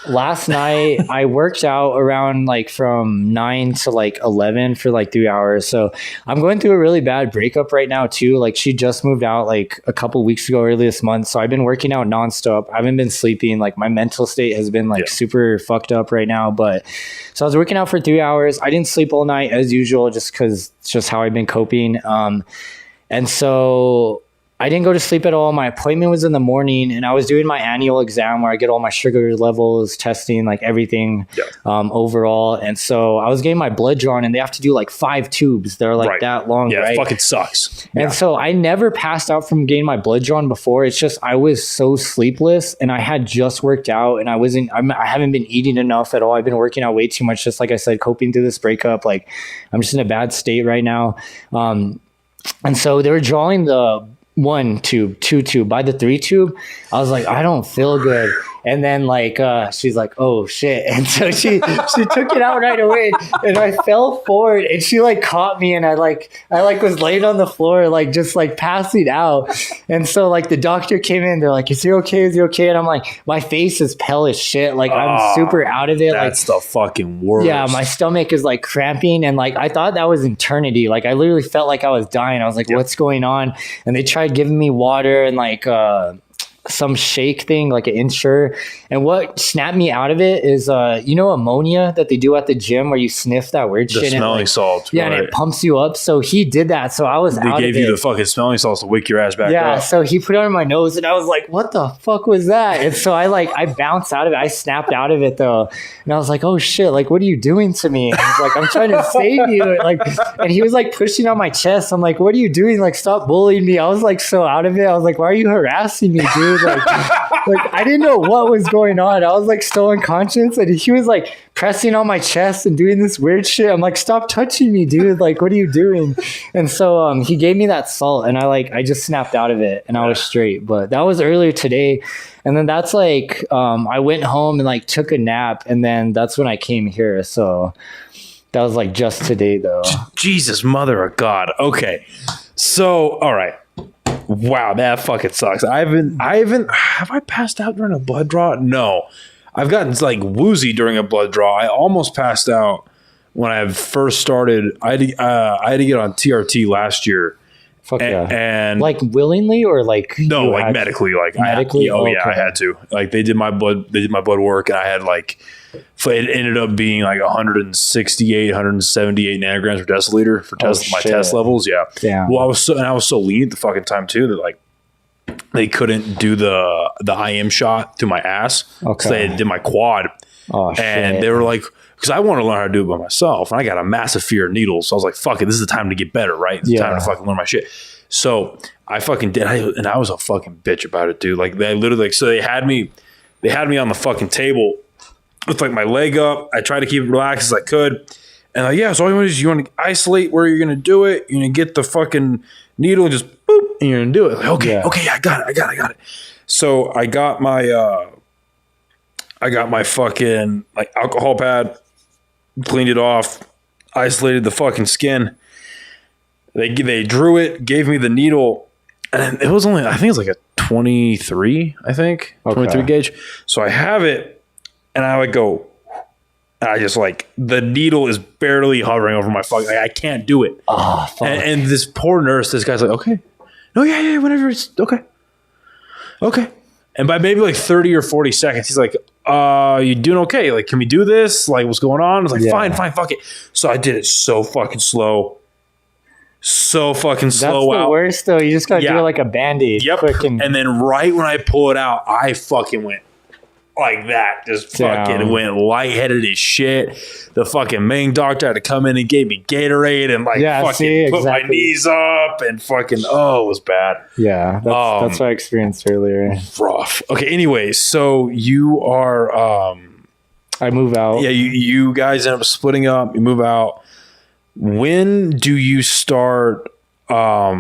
S2: Last night I worked out around like from 9 to like 11 for like 3 hours. So I'm going through a really bad breakup right now too. Like she just moved out like a couple weeks ago, early this month. So I've been working out nonstop. I haven't been sleeping. Like my mental state has been like super fucked up right now. But so I was working out for 3 hours. I didn't sleep all night as usual, just because it's just how I've been coping. And so I didn't go to sleep at all. My appointment was in the morning, and I was doing my annual exam where I get all my sugar levels, testing, like everything overall. And so I was getting my blood drawn, and they have to do like 5 tubes. They're like that long,
S3: yeah,
S2: right?
S3: it fucking sucks.
S2: And so I never passed out from getting my blood drawn before. It's just I was so sleepless, and I had just worked out, and I haven't been eating enough at all. I've been working out way too much, just like I said, coping through this breakup. Like I'm just in a bad state right now. And so they were drawing the 1 tube, 2 tube. By the 3 tube, I was like, I don't feel good. And then like she's like, oh shit. And so she took it out right away, and I fell forward, and she like caught me, and I was laying on the floor, like just like passing out. And so like the doctor came in, they're like, is he okay? Is he okay? And I'm like, my face is pale as shit. Like I'm super out of it.
S3: That's the fucking worst.
S2: Yeah, my stomach is like cramping, and like I thought that was eternity. Like I literally felt like I was dying. I was like, what's going on? And they tried giving me water and like some shake thing, like an Ensure. And what snapped me out of it is ammonia that they do at the gym where you sniff that weird shit.
S3: The smelling salts.
S2: Yeah, right. And it pumps you up. So he did that. So I was out of it.
S3: They gave you the fucking smelling salts to wake your ass back up.
S2: Yeah, so he put it on my nose, and I was like, what the fuck was that? And so I bounced out of it. I snapped out of it though. And I was like, oh shit, like what are you doing to me? And he's like, I'm trying to save you. Like, and he was like pushing on my chest. I'm like, what are you doing? Like, stop bullying me. I was like so out of it. I was like, why are you harassing me, dude? Like I didn't know what was going on. I was like still unconscious, and he was like pressing on my chest and doing this weird shit. I'm like, stop touching me, dude. Like, what are you doing? And so he gave me that salt, and I just snapped out of it, and I was straight. But that was earlier today. And then that's like I went home and like took a nap, and then that's when I came here. So that was like just today though.
S3: Jesus, mother of God. Okay. So, all right. Wow, that fucking sucks. Have I passed out during a blood draw? No. I've gotten like woozy during a blood draw. I almost passed out when I first started. I had to get on TRT last year.
S2: Fuck yeah.
S3: And
S2: like willingly or like
S3: no, like medically, like
S2: medically.
S3: I had to. Like they did my blood work, and I had like it ended up being like 168, 178 nanograms per deciliter for my test levels. Yeah.
S2: Damn.
S3: Well, I was so lean at the fucking time too that like they couldn't do the IM shot to my ass.
S2: Okay.
S3: So they did my quad.
S2: Oh shit.
S3: And they were like, because I want to learn how to do it by myself, and I got a massive fear of needles. So I was like, "Fuck it, this is the time to get better, right? It's time to fucking learn my shit." So I fucking did, and I was a fucking bitch about it, dude. Like they literally, like, so they had me on the fucking table with like my leg up. I tried to keep it relaxed as I could, and like, yeah. So all you want is you want to isolate where you're gonna do it. You're gonna get the fucking needle and just boop, and you're gonna do it. Like, okay, I got it. So I got my fucking like alcohol pad. Cleaned it off, isolated the fucking skin. They drew it, gave me the needle, and it was only, I think it was like a 23, 23 gauge. So I have it, and I would go, And I just like the needle is barely hovering over my fucking. Like, I can't do it.
S2: Oh, fuck.
S3: And this poor nurse, this guy's like, okay, no, yeah, whenever it's okay. And by maybe like 30 or 40 seconds, he's like, you doing okay? Like, can we do this? Like, what's going on? I was like, fine, fuck it. So I did it so fucking slow.
S2: That's the worst, though. You just gotta do it like a Band-Aid.
S3: Yep. And then right when I pull it out, I fucking went like that. Just fucking went lightheaded as shit. The fucking main doctor had to come in and gave me Gatorade and put my knees up and fucking, it was bad.
S2: Yeah, that's what I experienced earlier.
S3: Rough. Okay, anyways, so you are...
S2: I move out.
S3: Yeah, you guys end up splitting up. You move out. When do you start... like...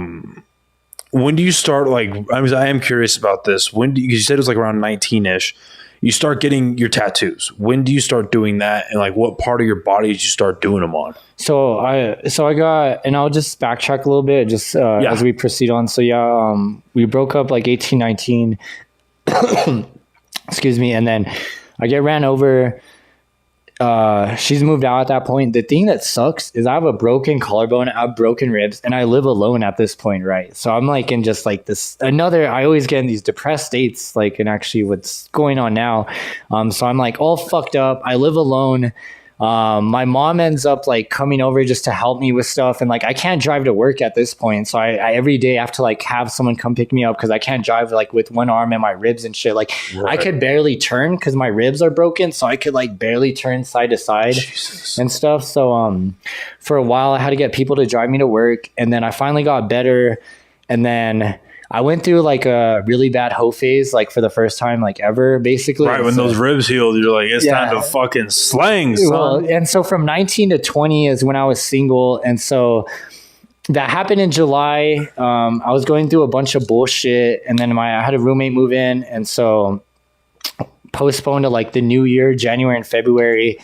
S3: I am curious about this. You said it was like around 19-ish. You start getting your tattoos. When do you start doing that? And like what part of your body did you start doing them on?
S2: So I got, and I'll just backtrack a little bit just as we proceed on. So we broke up like 18, 19, excuse me. And then I get ran over. She's moved out at that point. The thing that sucks is I have a broken collarbone, I have broken ribs, and I live alone at this point, right? So I'm like in just like I always get in these depressed states, like, and actually what's going on now. So I'm like all fucked up. I live alone. My mom ends up like coming over just to help me with stuff, and like I can't drive to work at this point, so I every day have to like have someone come pick me up because I can't drive like with one arm and my ribs and shit. Like I could barely turn because my ribs are broken, so I could like barely turn side to side and stuff. So for a while I had to get people to drive me to work, and then I finally got better, and then I went through like a really bad hoe phase, like for the first time, like ever, basically. Right,
S3: when those ribs healed, you're like, it's time to fucking slang, son.
S2: Well, and so from 19 to 20 is when I was single. And so that happened in July. I was going through a bunch of bullshit. And then I had a roommate move in. And so postponed to like the new year, January and February.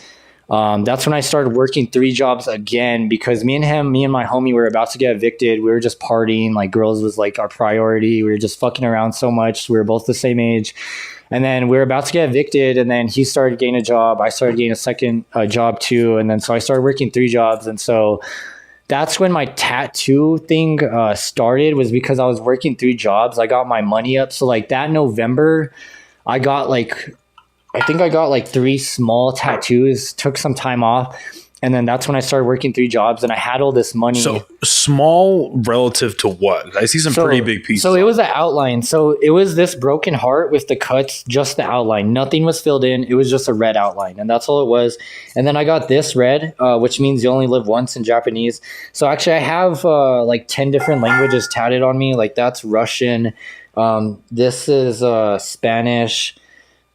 S2: That's when I started working 3 jobs again because me and my homie were about to get evicted. We were just partying, like girls was like our priority. We were just fucking around so much. We were both the same age. And then we were about to get evicted, and then he started getting a job. I started getting a second job too. And then so I started working 3 jobs. And so that's when my tattoo thing started, was because I was working 3 jobs. I got my money up. So like that November, I think I got like 3 small tattoos, took some time off. And then that's when I started working 3 jobs, and I had all this money.
S3: So small relative to what? I see some pretty big pieces.
S2: So it was an outline. So it was this broken heart with the cuts, just the outline. Nothing was filled in. It was just a red outline, and that's all it was. And then I got this red, which means you only live once in Japanese. So actually I have like 10 different languages tatted on me. Like that's Russian. This is Spanish.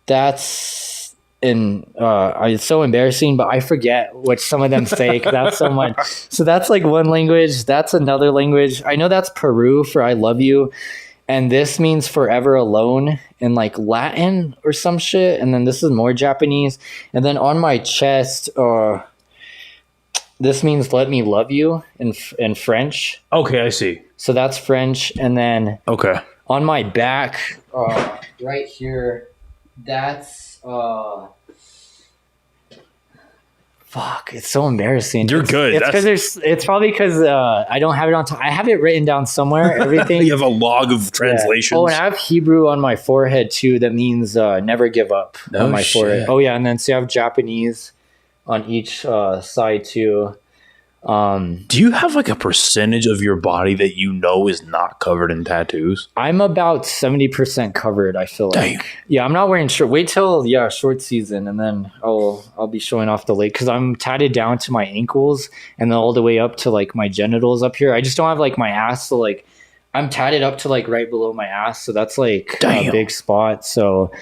S2: That's it's so embarrassing, but I forget what some of them say because that's so much. So that's like one language. That's another language. I know that's Peru for I love you, and this means forever alone in like Latin or some shit. And then this is more Japanese. And then on my chest, this means let me love you in French.
S3: Okay, I see. So
S2: that's French. And then on my back, right here, that's fuck, it's so embarrassing.
S3: You're good.
S2: It's because it's probably because I don't have it on top. I have it written down somewhere, everything.
S3: You have a log of translations.
S2: Oh, and I have Hebrew on my forehead too. That means never give up on my forehead. Oh yeah, and then so I have Japanese on each side too.
S3: Do you have like a percentage of your body that you know is not covered in tattoos?
S2: I'm about 70% covered, I feel like.
S3: Damn.
S2: Yeah, I'm not wearing short. Wait till short season, and then I'll be showing off the leg because I'm tatted down to my ankles and then all the way up to like my genitals up here. I just don't have like my ass, so like I'm tatted up to like right below my ass, so that's like a big spot. So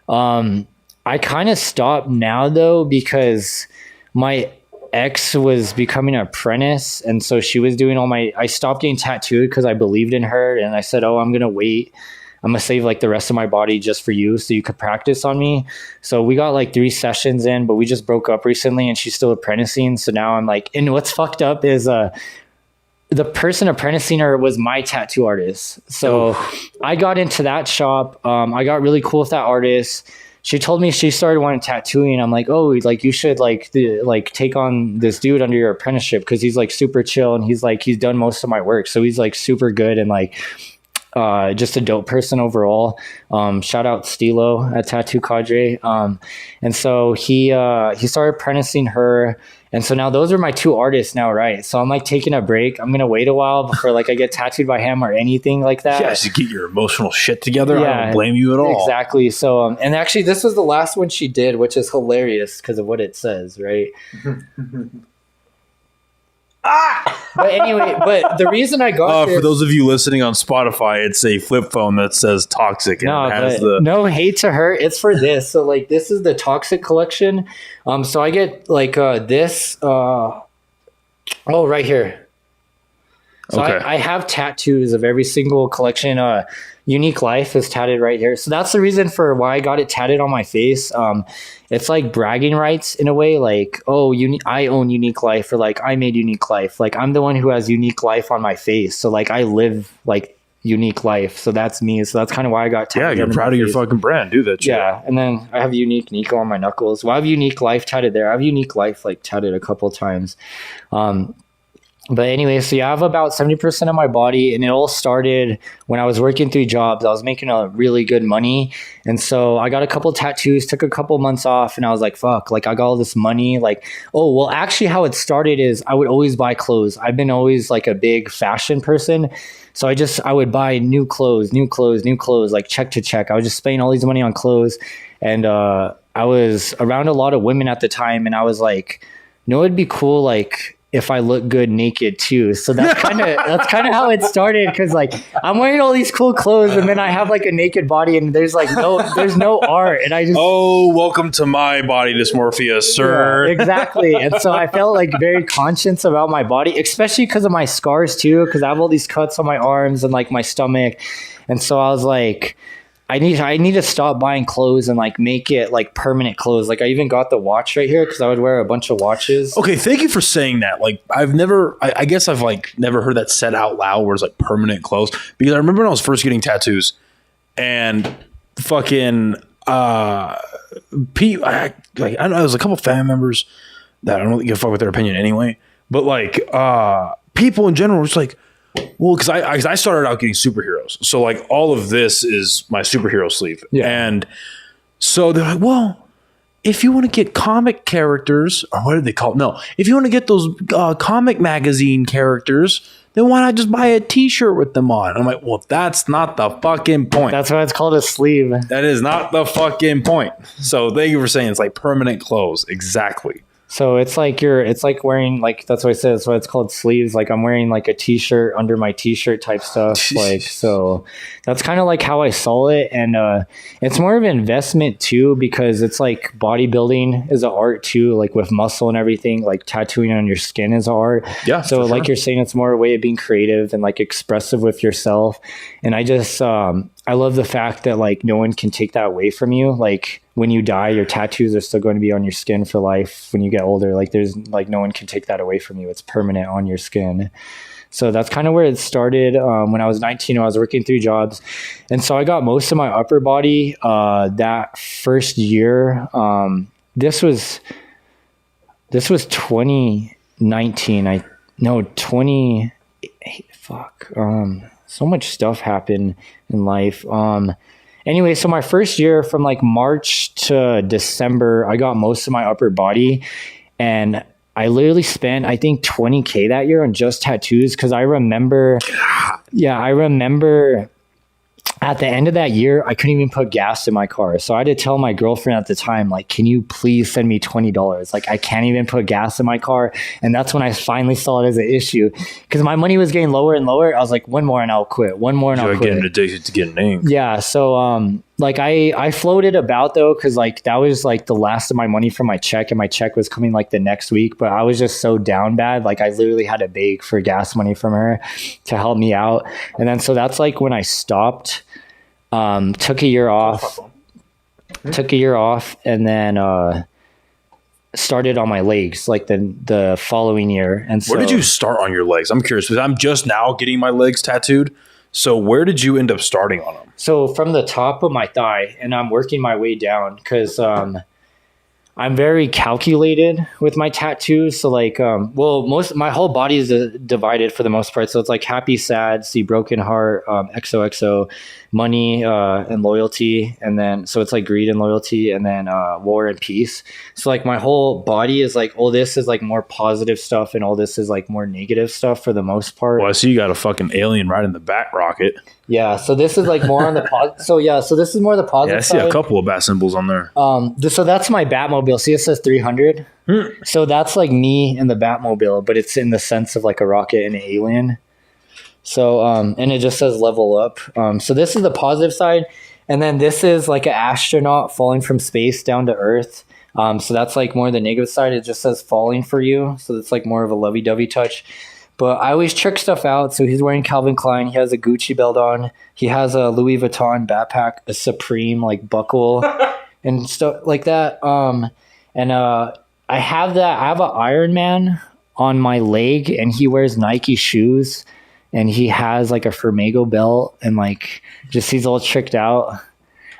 S2: I kind of stopped now though because my ex was becoming an apprentice, and so she was doing I stopped getting tattooed because I believed in her, and I said, I'm gonna wait, I'm gonna save like the rest of my body just for you so you could practice on me. So we got like 3 sessions in, but we just broke up recently and she's still apprenticing. So now I'm like, and what's fucked up is the person apprenticing her was my tattoo artist. So I got into that shop. I got really cool with that artist. she told me she started wanting tattooing. I'm like, oh, like you should like take on this dude under your apprenticeship because he's like super chill and he's done most of my work, so he's like super good and like just a dope person overall. Shout out Stilo at Tattoo Cadre. And so he started apprenticing her. And so now those are my two artists now, right? So I'm like taking a break. I'm going to wait a while before like I get tattooed by him or anything like that.
S3: Yeah, so you get your emotional shit together.
S2: Yeah,
S3: I don't blame you at all.
S2: Exactly. So, and actually this was the last one she did, which is hilarious because of what it says, right? But anyway, but the reason I got this,
S3: for those of you listening on Spotify, it's a flip phone that says Toxic. And it has
S2: no hate to her. It's for this. So like this is the Toxic collection. So I get like this. Oh, right here. So
S3: Okay.
S2: I have tattoos of every single collection. Unyk Life is tatted right here. So that's the reason for why I got it tatted on my face. It's like bragging rights in a way, like, oh, I own Unyk Life, or like I made Unyk Life. Like I'm the one who has Unyk Life on my face. So like I live like Unyk Life. So that's me. So that's kind of why I got tatted.
S3: Yeah, you're proud of your fucking brand. Do that shit.
S2: Yeah. And then I have Unyk Nyko on my knuckles. Well, I have Unyk Life tatted there. I have Unyk Life like tatted a couple times. But anyway, so yeah, I have about 70% of my body, and it all started when I was working 3 jobs. I was making a really good money. And so I got a couple tattoos, took a couple months off, and I was like, fuck, like I got all this money. Like, oh, well, actually how it started is I would always buy clothes. I've been always like a big fashion person. So I would buy new clothes, like check to check. I was just spending all these money on clothes. And I was around a lot of women at the time, and I was like, you know, it'd be cool, like, if I look good naked too. So that's kind of how it started. Cause like I'm wearing all these cool clothes and then I have like a naked body and there's no art. And I just,
S3: oh, welcome to my body dysmorphia, sir.
S2: Yeah, exactly. And so I felt like very conscious about my body, especially because of my scars too. Cause I have all these cuts on my arms and like my stomach. And so I was like, I need to stop buying clothes and like make it like permanent clothes. Like I even got the watch right here because I would wear a bunch of watches.
S3: Okay, thank you for saying that. Like I guess I've like never heard that said out loud where it's like permanent clothes. Because I remember when I was first getting tattoos and fucking Pete, I don't know, there was a couple family members that I don't give a fuck with their opinion anyway. But like people in general were just like, well, because I started out getting superheroes. So like all of this is my superhero sleeve.
S2: Yeah.
S3: And so they're like, well, if you want to get comic characters, or what did they call it? No, if you want to get those comic magazine characters, then why not just buy a t-shirt with them on? I'm like, well, that's not the fucking point.
S2: That's why it's called a sleeve.
S3: That is not the fucking point. So thank you for saying it's like permanent clothes. Exactly.
S2: So it's like wearing, like, that's what I said. That's why it's called sleeves. Like I'm wearing like a t-shirt under my t-shirt type stuff. Like, so that's kind of like how I saw it. And it's more of an investment too, because it's like bodybuilding is an art too, like with muscle and everything, like tattooing on your skin is art.
S3: Yeah.
S2: So like you're saying, it's more a way of being creative and like expressive with yourself. And I just, I love the fact that like no one can take that away from you. Like when you die, your tattoos are still going to be on your skin for life. When you get older, like there's like no one can take that away from you. It's permanent on your skin. So that's kind of where it started. When I was 19, I was working 3 jobs. And so I got most of my upper body that first year. This was 2019. So much stuff happened in life. Anyway, so my first year from like March to December, I got most of my upper body, and I literally spent, I think, $20K that year on just tattoos. Cause I remember at the end of that year, I couldn't even put gas in my car. So I had to tell my girlfriend at the time, like, can you please send me $20? Like, I can't even put gas in my car. And that's when I finally saw it as an issue, because my money was getting lower and lower. I was like, one more and I'll quit. One more and I'll quit.
S3: Getting addicted to getting ink.
S2: Yeah. So, like I floated about though, cause like that was like the last of my money from my check, and my check was coming like the next week, but I was just so down bad. Like I literally had to beg for gas money from her to help me out. And then, so that's like when I stopped, took a year off, and then, started on my legs like the following year. And so,
S3: where did you start on your legs? I'm curious because I'm just now getting my legs tattooed. So where did you end up starting on them?
S2: So from the top of my thigh, and I'm working my way down because I'm very calculated with my tattoos. So like, my whole body is divided for the most part. So it's like happy, sad, see, broken heart, XOXO, money and loyalty, and then so it's like greed and loyalty, and then war and peace. So like my whole body is like, all this is like more positive stuff, and all this is like more negative stuff for the most part.
S3: Well, I see you got a fucking alien right in the back rocket.
S2: Yeah, so this is like more on the so this is more the positive.
S3: Yeah, I see
S2: side.
S3: a couple of bat symbols on there.
S2: So that's my Batmobile. See, it says 300. So that's like me in the Batmobile, but it's in the sense of like a rocket and an alien. So and it just says level up. So this is the positive side, and then this is like an astronaut falling from space down to Earth. So that's like more the negative side. It just says falling for you. So it's like more of a lovey-dovey touch. But I always trick stuff out. So he's wearing Calvin Klein. He has a Gucci belt on. He has a Louis Vuitton backpack, a Supreme like buckle, and stuff like that. I have that. I have an Iron Man on my leg, and he wears Nike shoes, and he has like a Fermago belt, and like just he's all tricked out.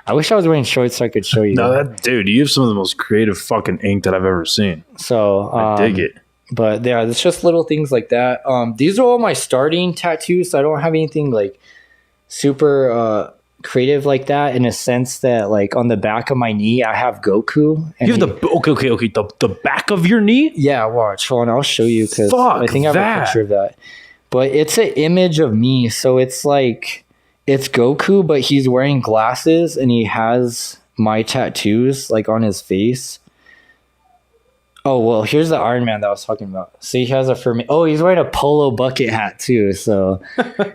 S2: I wish I was wearing shorts so I could show you.
S3: No, dude, you have some of the most creative fucking ink that I've ever seen.
S2: So
S3: I dig it.
S2: But yeah, it's just little things like that. These are all my starting tattoos, so I don't have anything like super creative like that, in a sense that like on the back of my knee I have Goku. And
S3: You have the back of your knee?
S2: yeah, watch. Hold on, I'll show you because
S3: Fuck
S2: I think I have
S3: that.
S2: a picture of that. But it's an image of me, so it's like it's Goku, but he's wearing glasses and he has my tattoos like on his face. Oh, well, here's the Iron Man that I was talking about. See, he has he's wearing a polo bucket hat too. So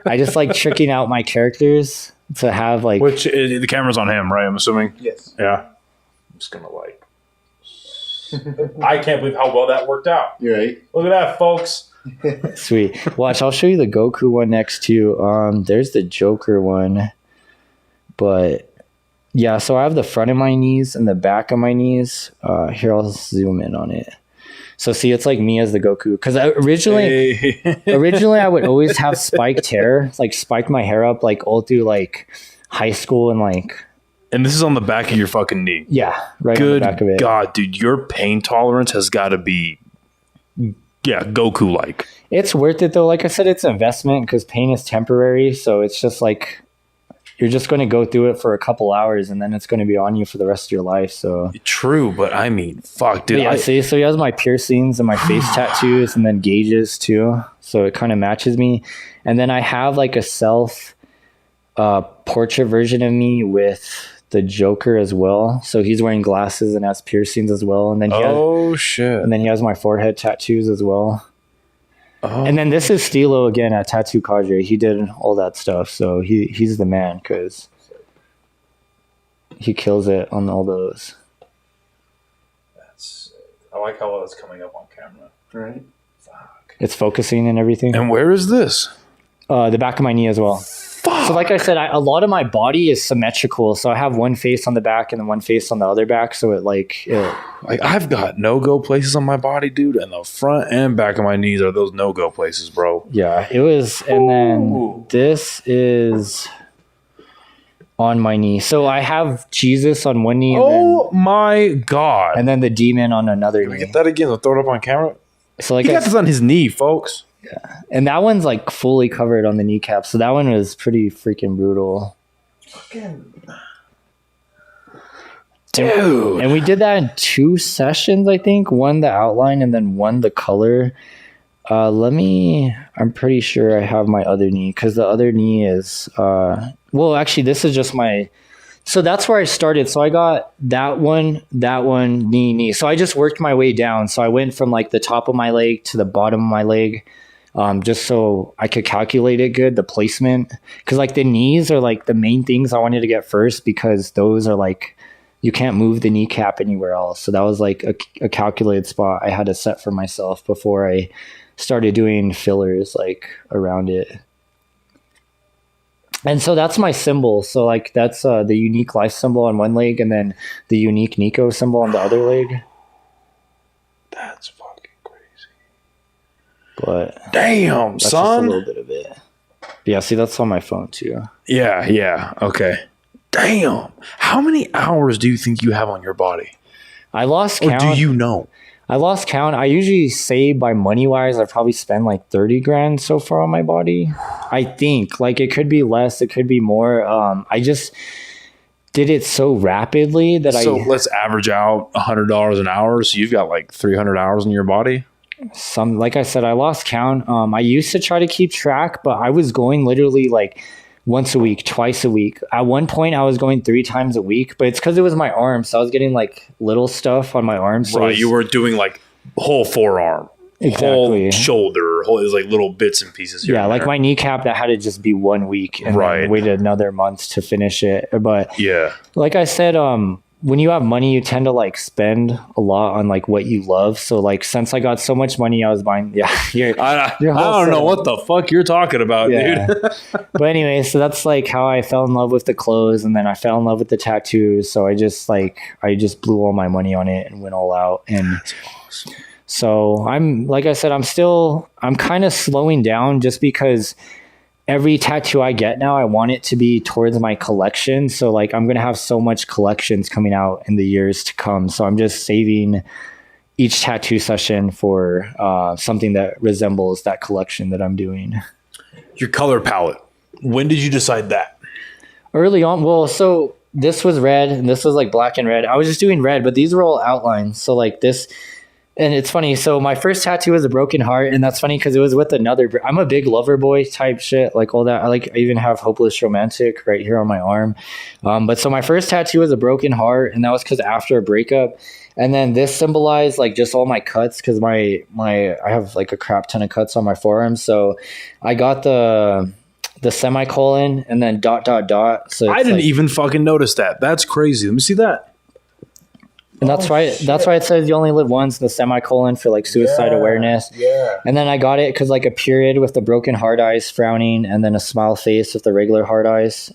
S2: I just like tricking out my characters to have like.
S3: Which the camera's on him, right? I'm assuming.
S4: Yes.
S3: Yeah. I'm just gonna like. I can't believe how well that worked out.
S4: You're right.
S3: Look at that, folks.
S2: Sweet. Watch, I'll show you the Goku one next too. There's the Joker one, but yeah. So I have the front of my knees and the back of my knees. Here, I'll zoom in on it. So see, it's like me as the Goku. Because originally I would always have spiked hair, like spiked my hair up, like all through like high school and like.
S3: And this is on the back of your fucking knee.
S2: Yeah, right
S3: Good
S2: on the back of it.
S3: God, dude, your pain tolerance has got to be, Goku-like.
S2: It's worth it though. Like I said, it's an investment because pain is temporary. So it's just like you're just going to go through it for a couple hours and then it's going to be on you for the rest of your life. So
S3: True, but I mean, fuck, dude.
S2: yeah, see, so he has my piercings and my face tattoos and then gauges too. So it kind of matches me. And then I have like a self portrait version of me with the Joker as well. So he's wearing glasses and has piercings as well. And then he has my forehead tattoos as well.
S3: Oh.
S2: And then this is Stilo again at Tattoo Cadre. He did all that stuff. So he's the man because he kills it on all those.
S3: I like how it's coming up on camera.
S4: Right.
S3: Fuck.
S2: It's focusing and everything.
S3: And where is this?
S2: The back of my knee as well.
S3: Fuck.
S2: So like I said, a lot of my body is symmetrical. So I have one face on the back and then one face on the other back. So
S3: Like I've got no-go places on my body, dude, and the front and back of my knees are those no-go places, bro.
S2: yeah, it was. And then this is on my knee. So I have Jesus on one knee.
S3: Oh my God.
S2: And then the demon on another
S3: Can we
S2: knee.
S3: get that again? I'll throw it up on camera.
S2: So like
S3: He got this on his knee, folks.
S2: and that one's like fully covered on the kneecap. So that one was pretty freaking brutal.
S3: Dude.
S2: And we did that in 2 sessions, I think. One the outline and then one the color. I'm pretty sure I have my other knee because the other knee is actually this is just my. So that's where I started. So I got that one, knee. So I just worked my way down. So I went from like the top of my leg to the bottom of my leg. Just so I could calculate it good, the placement. Because like the knees are like the main things I wanted to get first because those are like, you can't move the kneecap anywhere else. So that was like a calculated spot I had to set for myself before I started doing fillers like around it. And so that's my symbol. So like that's the unique life symbol on one leg and then the unique Nyko symbol on the other leg.
S3: That's fucking crazy.
S2: But
S3: Damn,
S2: that's
S3: son.
S2: just a little bit of it. Yeah, see, that's on my phone too.
S3: Yeah. Okay. Damn. How many hours do you think you have on your body?
S2: I lost
S3: Or
S2: count.
S3: do you know?
S2: I lost count. I usually say by money wise, I probably spend like 30 grand so far on my body. I think like it could be less, it could be more. I just did it so rapidly that
S3: So let's average out $100 an hour. So you've got like 300 hours in your body.
S2: like I said, I lost count. I used to try to keep track, but I was going literally like once a week, twice a week. At one point, I was going 3 times a week, but it's because it was my arm. So I was getting like little stuff on my arms. So
S3: Right. You were doing like whole forearm,
S2: Exactly.
S3: whole shoulder, whole, it was like little bits and pieces here.
S2: Yeah,
S3: and
S2: like
S3: there.
S2: my kneecap that had to just be 1 week and
S3: Right.
S2: then waited another month to finish it. But
S3: Yeah.
S2: like I said, when you have money, you tend to like spend a lot on like what you love. So like since I got so much money, I was buying. Yeah,
S3: I
S2: Your whole
S3: don't know
S2: setup.
S3: what the fuck you're talking about,
S2: yeah.
S3: dude.
S2: But anyway, so that's like how I fell in love with the clothes, and then I fell in love with the tattoos. So I just blew all my money on it and went all out. And so I'm like I said, I'm kind of slowing down just because every tattoo I get now, I want it to be towards my collection. So like I'm going to have so much collections coming out in the years to come. So I'm just saving each tattoo session for something that resembles that collection that I'm doing.
S3: Your color palette. When did you decide that?
S2: Early on, well, so this was red and this was like black and red. I was just doing red, but these were all outlines. So like this, and it's funny. So my first tattoo was a broken heart, and that's funny because it was with another. I'm a big lover boy type shit, like all that. I even have hopeless romantic right here on my arm. But so my first tattoo was a broken heart, and that was because after a breakup. And then this symbolized like just all my cuts because I have like a crap ton of cuts on my forearm. So I got the semicolon and then ... So
S3: I
S2: it's
S3: didn't
S2: like,
S3: even fucking notice that. That's crazy. Let me see that.
S2: and that's right.
S3: shit.
S2: That's why it says you only live once. The semicolon for like suicide awareness.
S3: Yeah.
S2: And then I got it because like a period with the broken hard eyes frowning, and then a smile face with the regular hard eyes,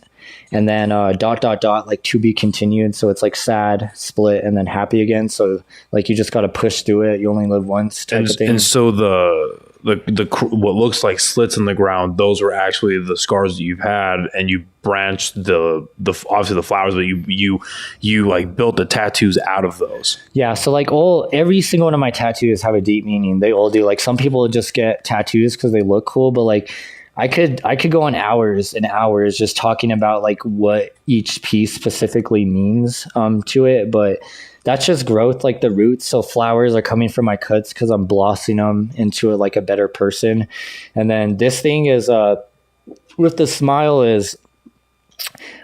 S2: and then ... like to be continued. So it's like sad, split, and then happy again. So like you just got to push through it. You only live once type of thing.
S3: And so the what looks like slits in the ground, those were actually the scars that you've had, and you branched the obviously the flowers, but you like built the tattoos out of those.
S2: Yeah, so like every single one of my tattoos have a deep meaning. They all do. Like some people just get tattoos because they look cool, but like I could go on hours and hours just talking about like what each piece specifically means to it. But that's just growth, like the roots. So flowers are coming from my cuts because I'm blossoming them into like a better person. And then this thing is with the smile is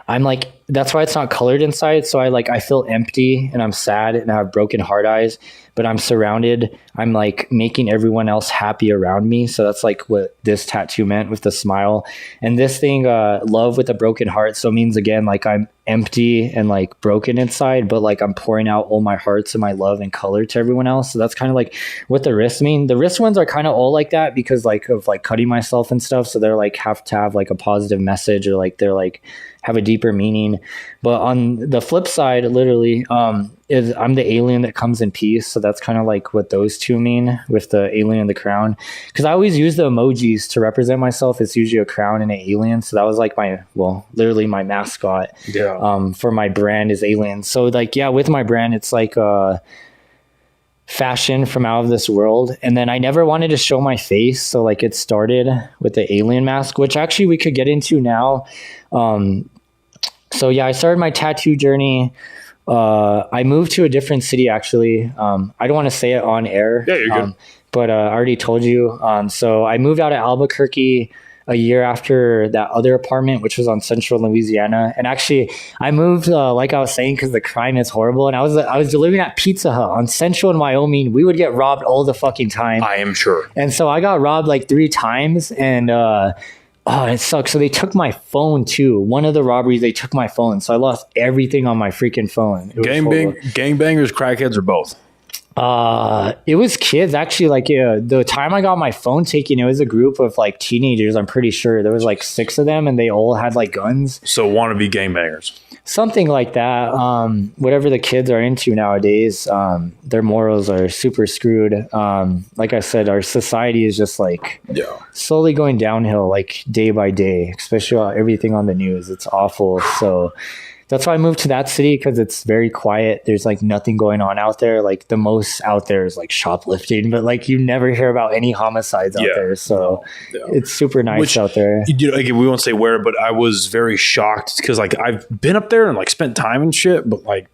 S2: I'm like, that's why it's not colored inside. So I feel empty and I'm sad and I have broken heart eyes, but I'm surrounded. I'm like making everyone else happy around me. So that's like what this tattoo meant with the smile. And this thing, love with a broken heart. So it means again, like I'm empty and like broken inside, but like I'm pouring out all my hearts and my love and color to everyone else. So that's kind of like what the wrists mean. The wrist ones are kind of all like that because like of like cutting myself and stuff. So they're like have to have like a positive message, or like they're like have a deeper meaning. But on the flip side, literally, is I'm the alien that comes in peace. So that's kind of like what those two mean with the alien and the crown. Because I always use the emojis to represent myself. It's usually a crown and an alien. So that was like literally my mascot.
S3: Yeah.
S2: For my brand is alien. So like, yeah, with my brand, it's like fashion from out of this world. And then I never wanted to show my face. So like it started with the alien mask, which actually we could get into now. So yeah, I started my tattoo journey. I moved to a different city, actually. I don't want to say it on air.
S3: Yeah, you're good.
S2: But I already told you. So I moved out of Albuquerque a year after that other apartment, which was on Central Louisiana. And actually, I moved, like I was saying, because the crime is horrible. And I was delivering at Pizza Hut on Central in Wyoming. We would get robbed all the fucking time.
S3: I am sure.
S2: And so I got robbed like 3 times, and it sucks. So they took my phone too. One of the robberies, they took my phone. So I lost everything on my freaking phone. It was horrible.
S3: Gangbangers, crackheads, or both?
S2: It was kids actually. Like the time I got my phone taken, it was a group of like teenagers. I'm pretty sure there was like 6 of them, and they all had like guns.
S3: So wannabe gangbangers.
S2: Something like that. Whatever the kids are into nowadays, their morals are super screwed. Like I said, our society is just like slowly going downhill, like day by day, especially everything on the news. It's awful. So that's why I moved to that city, because it's very quiet. There's like nothing going on out there. Like the most out there is like shoplifting, but like you never hear about any homicides out there. So it's super nice out there.
S3: You know, again, we won't say where, but I was very shocked because like I've been up there and like spent time and shit, but like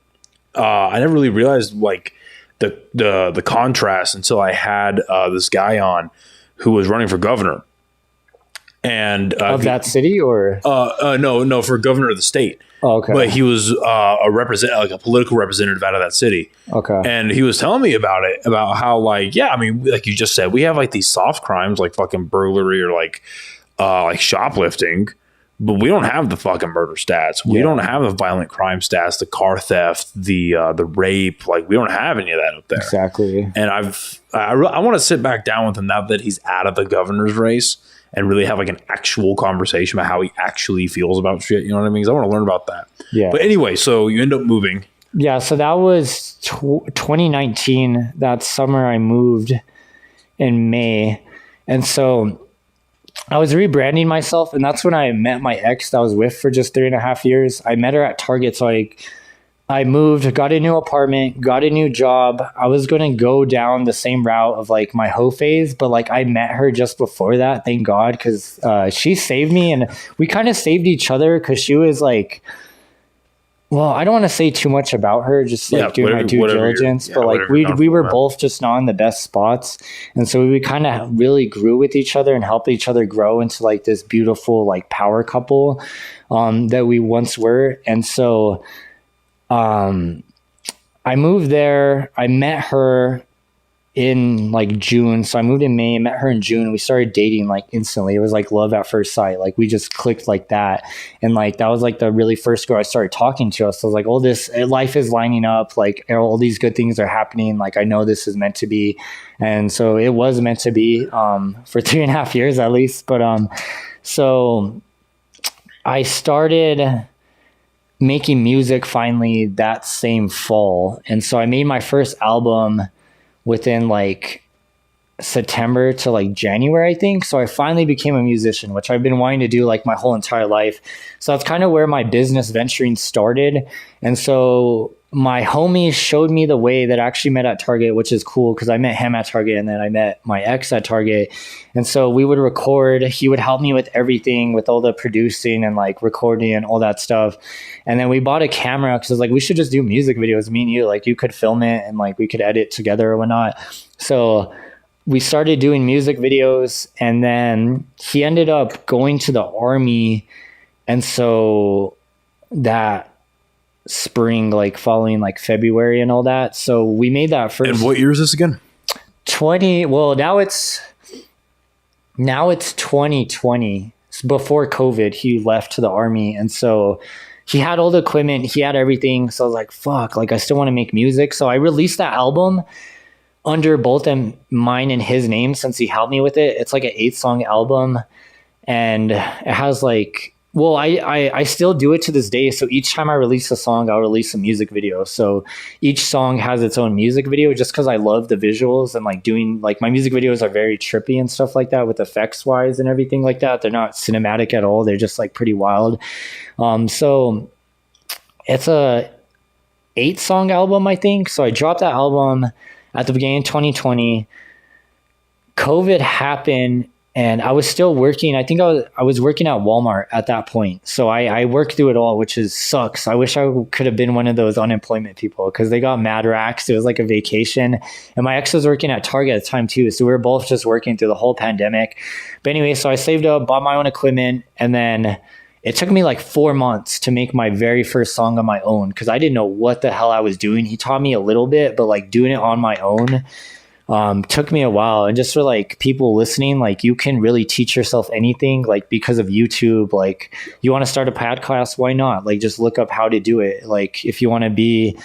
S3: I never really realized like the contrast until I had this guy on who was running for governor. And
S2: of that city, or
S3: no, for governor of the state.
S2: Oh, okay.
S3: But he was a political representative out of that city.
S2: Okay.
S3: And he was telling me about it, about how like, yeah, I mean, like you just said, we have like these soft crimes like fucking burglary or like shoplifting, but we don't have the fucking murder stats. We don't have the violent crime stats, the car theft, the rape. Like we don't have any of that up there.
S2: Exactly.
S3: And I want to sit back down with him now that he's out of the governor's race and really have like an actual conversation about how he actually feels about shit. You know what I mean? Because I want to learn about that.
S2: Yeah.
S3: But anyway, so you end up moving.
S2: Yeah. So that was 2019. That summer I moved in May. And so I was rebranding myself. And that's when I met my ex that I was with for just 3.5 years. I met her at Target. So I moved, got a new apartment, got a new job. I was going to go down the same route of like my hoe phase, but like I met her just before that, thank God, because she saved me, and we kind of saved each other because she was like, well, I don't want to say too much about her, just like doing my due diligence, but like we were both just not in the best spots. And so we kind of really grew with each other and helped each other grow into like this beautiful like power couple that we once were. And so I moved there. I met her in like June. So I moved in May, met her in June. We started dating like instantly. It was like love at first sight. Like we just clicked like that. And like, that was like the really first girl I started talking to. So I was like, oh, this life is lining up. Like all these good things are happening. Like, I know this is meant to be. And so it was meant to be, for 3.5 years at least. But, so I started making music finally that same fall. And so I made my first album within like September to like January, I think. So I finally became a musician, which I've been wanting to do like my whole entire life. So that's kind of where my business venturing started. And so my homies showed me the way that I actually met at Target, which is cool because I met him at Target and then I met my ex at Target. And so we would record. He would help me with everything, with all the producing and like recording and all that stuff. And then we bought a camera because I was like, we should just do music videos, me and you. Like you could film it and like we could edit together or whatnot. So we started doing music videos, and then he ended up going to the army. And so that spring, like following like February and all that. So we made that first.
S3: And what year is this again?
S2: 20. Well, now it's 2020. Before COVID, he left to the army. And so he had all the equipment, he had everything. So I was like, fuck, like I still want to make music. So I released that album under both mine and his name since he helped me with it. It's like an 8-song album. And it has like, well, I still do it to this day. So each time I release a song, I'll release a music video. So each song has its own music video just because I love the visuals and like doing, like my music videos are very trippy and stuff like that with effects wise and everything like that. They're not cinematic at all. They're just like pretty wild. So it's a 8-song album, I think. So I dropped that album at the beginning of 2020. COVID happened. And I was still working. I think I was working at Walmart at that point. So I worked through it all, which sucks. I wish I could have been one of those unemployment people because they got mad racks. It was like a vacation. And my ex was working at Target at the time too. So we were both just working through the whole pandemic. But anyway, so I saved up, bought my own equipment. And then it took me like 4 months to make my very first song on my own because I didn't know what the hell I was doing. He taught me a little bit, but like doing it on my own took me a while. And just for like people listening, like you can really teach yourself anything like because of YouTube. Like you want to start a podcast, why not? Like just look up how to do it. Like if you want to be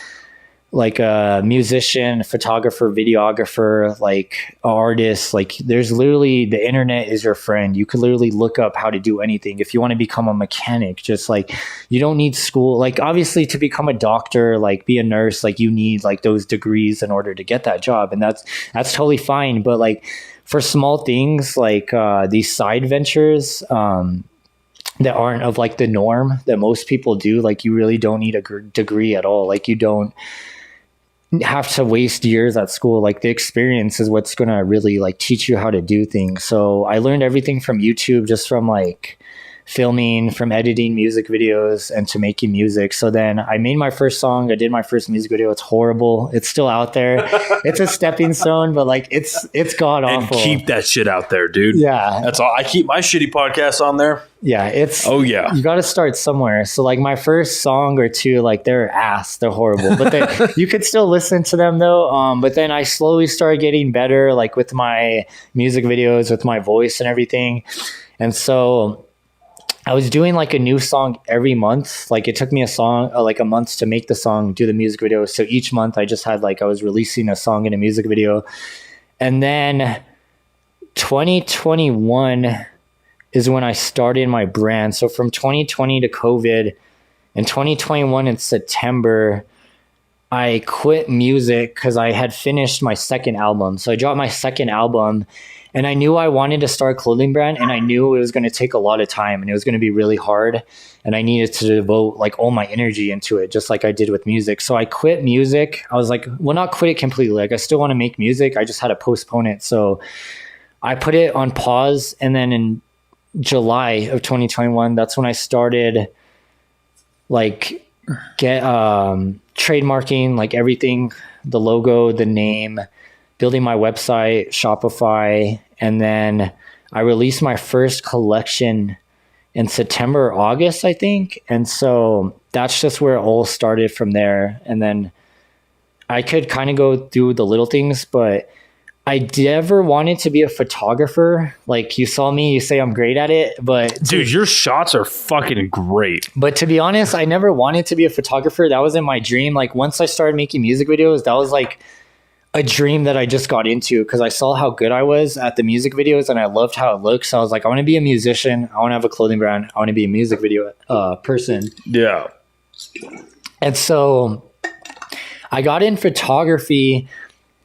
S2: like a musician, photographer, videographer, like artist, like there's literally, the internet is your friend. You could literally look up how to do anything. If you want to become a mechanic, just like, you don't need school. Like obviously to become a doctor, like be a nurse, like you need like those degrees in order to get that job. And that's totally fine. But like for small things, like these side ventures, that aren't of like the norm that most people do, like you really don't need a degree at all. Like you don't have to waste years at school. Like the experience is what's going to really like teach you how to do things. So I learned everything from YouTube, just from like filming, from editing music videos, and to making music. So then I made my first song. I did my first music video. It's horrible. It's still out there. It's a stepping stone, but like it's god awful.
S3: And keep that shit out there, dude.
S2: Yeah.
S3: That's all. I keep my shitty podcast on there.
S2: Yeah,
S3: Oh yeah.
S2: You got to start somewhere. So like my first song or two, like they're ass, they're horrible, but they, you could still listen to them though. But then I slowly started getting better, like with my music videos, with my voice and everything. And so I was doing like a new song every month. Like it took me like a month to make the song, do the music video. So each month I just had like, I was releasing a song and a music video. And then 2021 is when I started my brand. So from 2020 to COVID, in 2021 in September, I quit music because I had finished my second album. So I dropped my second album, and I knew I wanted to start a clothing brand, and I knew it was going to take a lot of time and it was going to be really hard, and I needed to devote like all my energy into it, just like I did with music. So I quit music. I was like, well, not quit it completely. Like I still want to make music. I just had to postpone it. So I put it on pause, and then in July of 2021, that's when I started like trademarking like everything, the logo, the name, building my website, Shopify. And then I released my first collection in September, August, I think. And so that's just where it all started from there. And then I could kind of go through the little things, but I never wanted to be a photographer. Like you saw me, you say I'm great at it, but
S3: Dude, your shots are fucking great.
S2: But to be honest, I never wanted to be a photographer. That wasn't my dream. Like once I started making music videos, that was like a dream that I just got into because I saw how good I was at the music videos and I loved how it looks. So I was like, I want to be a musician. I want to have a clothing brand. I want to be a music video person.
S3: Yeah.
S2: And so I got in photography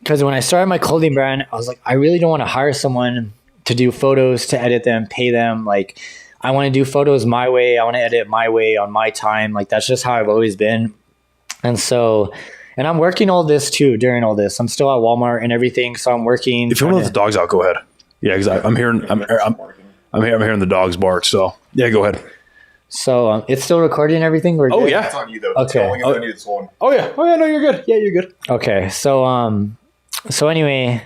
S2: because when I started my clothing brand, I was like, I really don't want to hire someone to do photos, to edit them, pay them. Like, I want to do photos my way. I want to edit my way on my time. Like, that's just how I've always been. And so, and I'm working all this too during all this. I'm still at Walmart and everything. So I'm working.
S3: If you want to let the dogs out, go ahead. Yeah, because I'm hearing the dogs bark. So yeah, go ahead.
S2: So it's still recording and everything. We're
S3: Oh
S2: good?
S3: yeah.
S4: It's on you though.
S2: Okay.
S4: It's going on you this one.
S3: Oh yeah. No, you're good. Yeah, you're good.
S2: Okay. So anyway,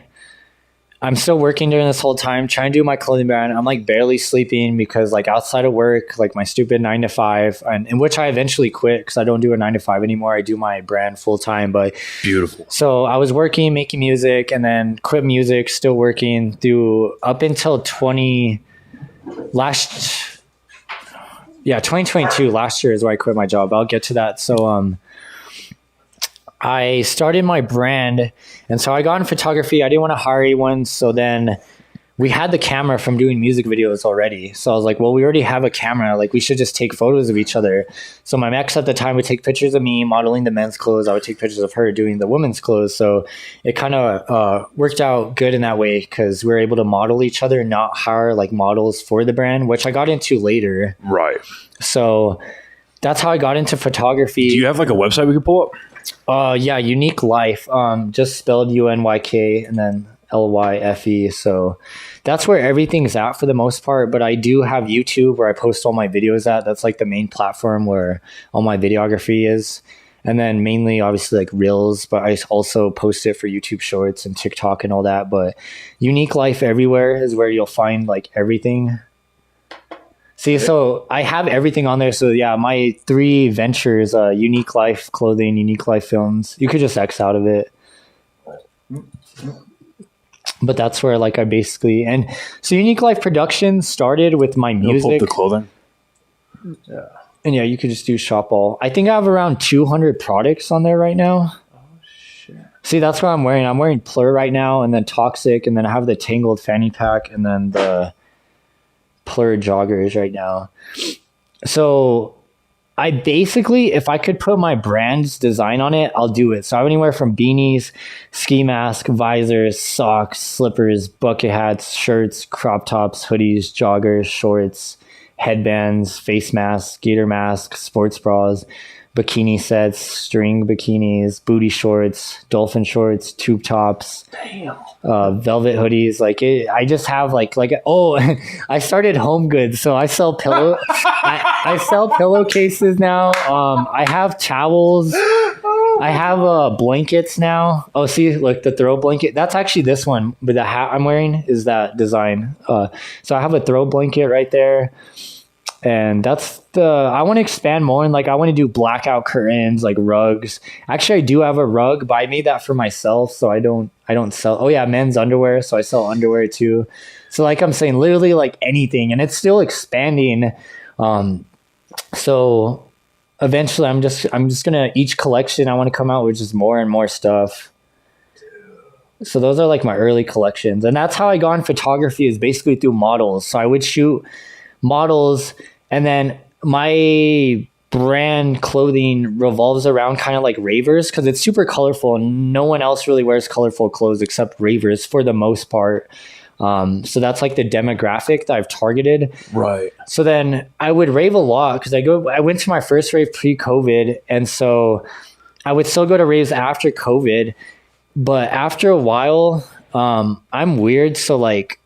S2: I'm still working during this whole time, trying to do my clothing brand. I'm like barely sleeping because like outside of work, like my stupid 9 to 5, and which I eventually quit because I don't do a 9 to 5 anymore. I do my brand full time. But
S3: Beautiful.
S2: so I was working, making music, and then quit music, still working through up until 2022. Last year is where I quit my job. I'll get to that. So I started my brand, and so I got in photography. I didn't want to hire anyone, so then we had the camera from doing music videos already. So I was like, well, we already have a camera. Like, we should just take photos of each other. So my ex at the time would take pictures of me modeling the men's clothes. I would take pictures of her doing the women's clothes. So it kind of worked out good in that way because we were able to model each other, not hire like models for the brand, which I got into later.
S3: Right.
S2: So that's how I got into photography.
S3: Do you have like a website we could pull up?
S2: Yeah, Unyk Life. Just spelled UNYK and then LYFE. So that's where everything's at for the most part. But I do have YouTube where I post all my videos at. That's like the main platform where all my videography is. And then mainly obviously like Reels, but I also post it for YouTube Shorts and TikTok and all that. But Unyk Life everywhere is where you'll find like everything. See, so I have everything on there. So yeah, my 3 ventures, Unyk Life Clothing, Unyk Life Films. You could just X out of it. But that's where like I basically, and so Unyk Life Production started with my
S3: You'll pull
S2: music.
S3: up the clothing.
S2: And yeah, you could just do shop all. I think I have around 200 products on there right now. See, that's what I'm wearing. I'm wearing Plur right now, and then Toxic, and then I have the Tangled fanny pack, and then the Plur joggers right now. So I basically, if I could put my brand's design on it, I'll do it. So I have anywhere from beanies, ski mask, visors, socks, slippers, bucket hats, shirts, crop tops, hoodies, joggers, shorts, headbands, face masks, gator masks, sports bras, bikini sets, string bikinis, booty shorts, dolphin shorts, tube tops, velvet hoodies. Like I just have like I started Home Goods, so I sell pillow. I sell pillowcases now. I have towels. I have blankets now. Oh, see, look, the throw blanket. That's actually this one, but the hat I'm wearing is that design. So I have a throw blanket right there. And that's I want to expand more, and like I want to do blackout curtains, like rugs. Actually, I do have a rug, but I made that for myself, so I don't sell. Oh yeah, men's underwear, so I sell underwear too. So like I'm saying, literally like anything, and it's still expanding. So eventually, I'm just gonna, each collection I want to come out with just more and more stuff. So those are like my early collections, and that's how I got in photography, is basically through models. So I would shoot models, and then my brand clothing revolves around kind of like ravers, because it's super colorful and no one else really wears colorful clothes except ravers for the most part. So that's like the demographic that I've targeted.
S3: Right.
S2: So then I would rave a lot, because I went to my first rave pre-COVID, and so I would still go to raves after COVID, but after a while, I'm weird. So like,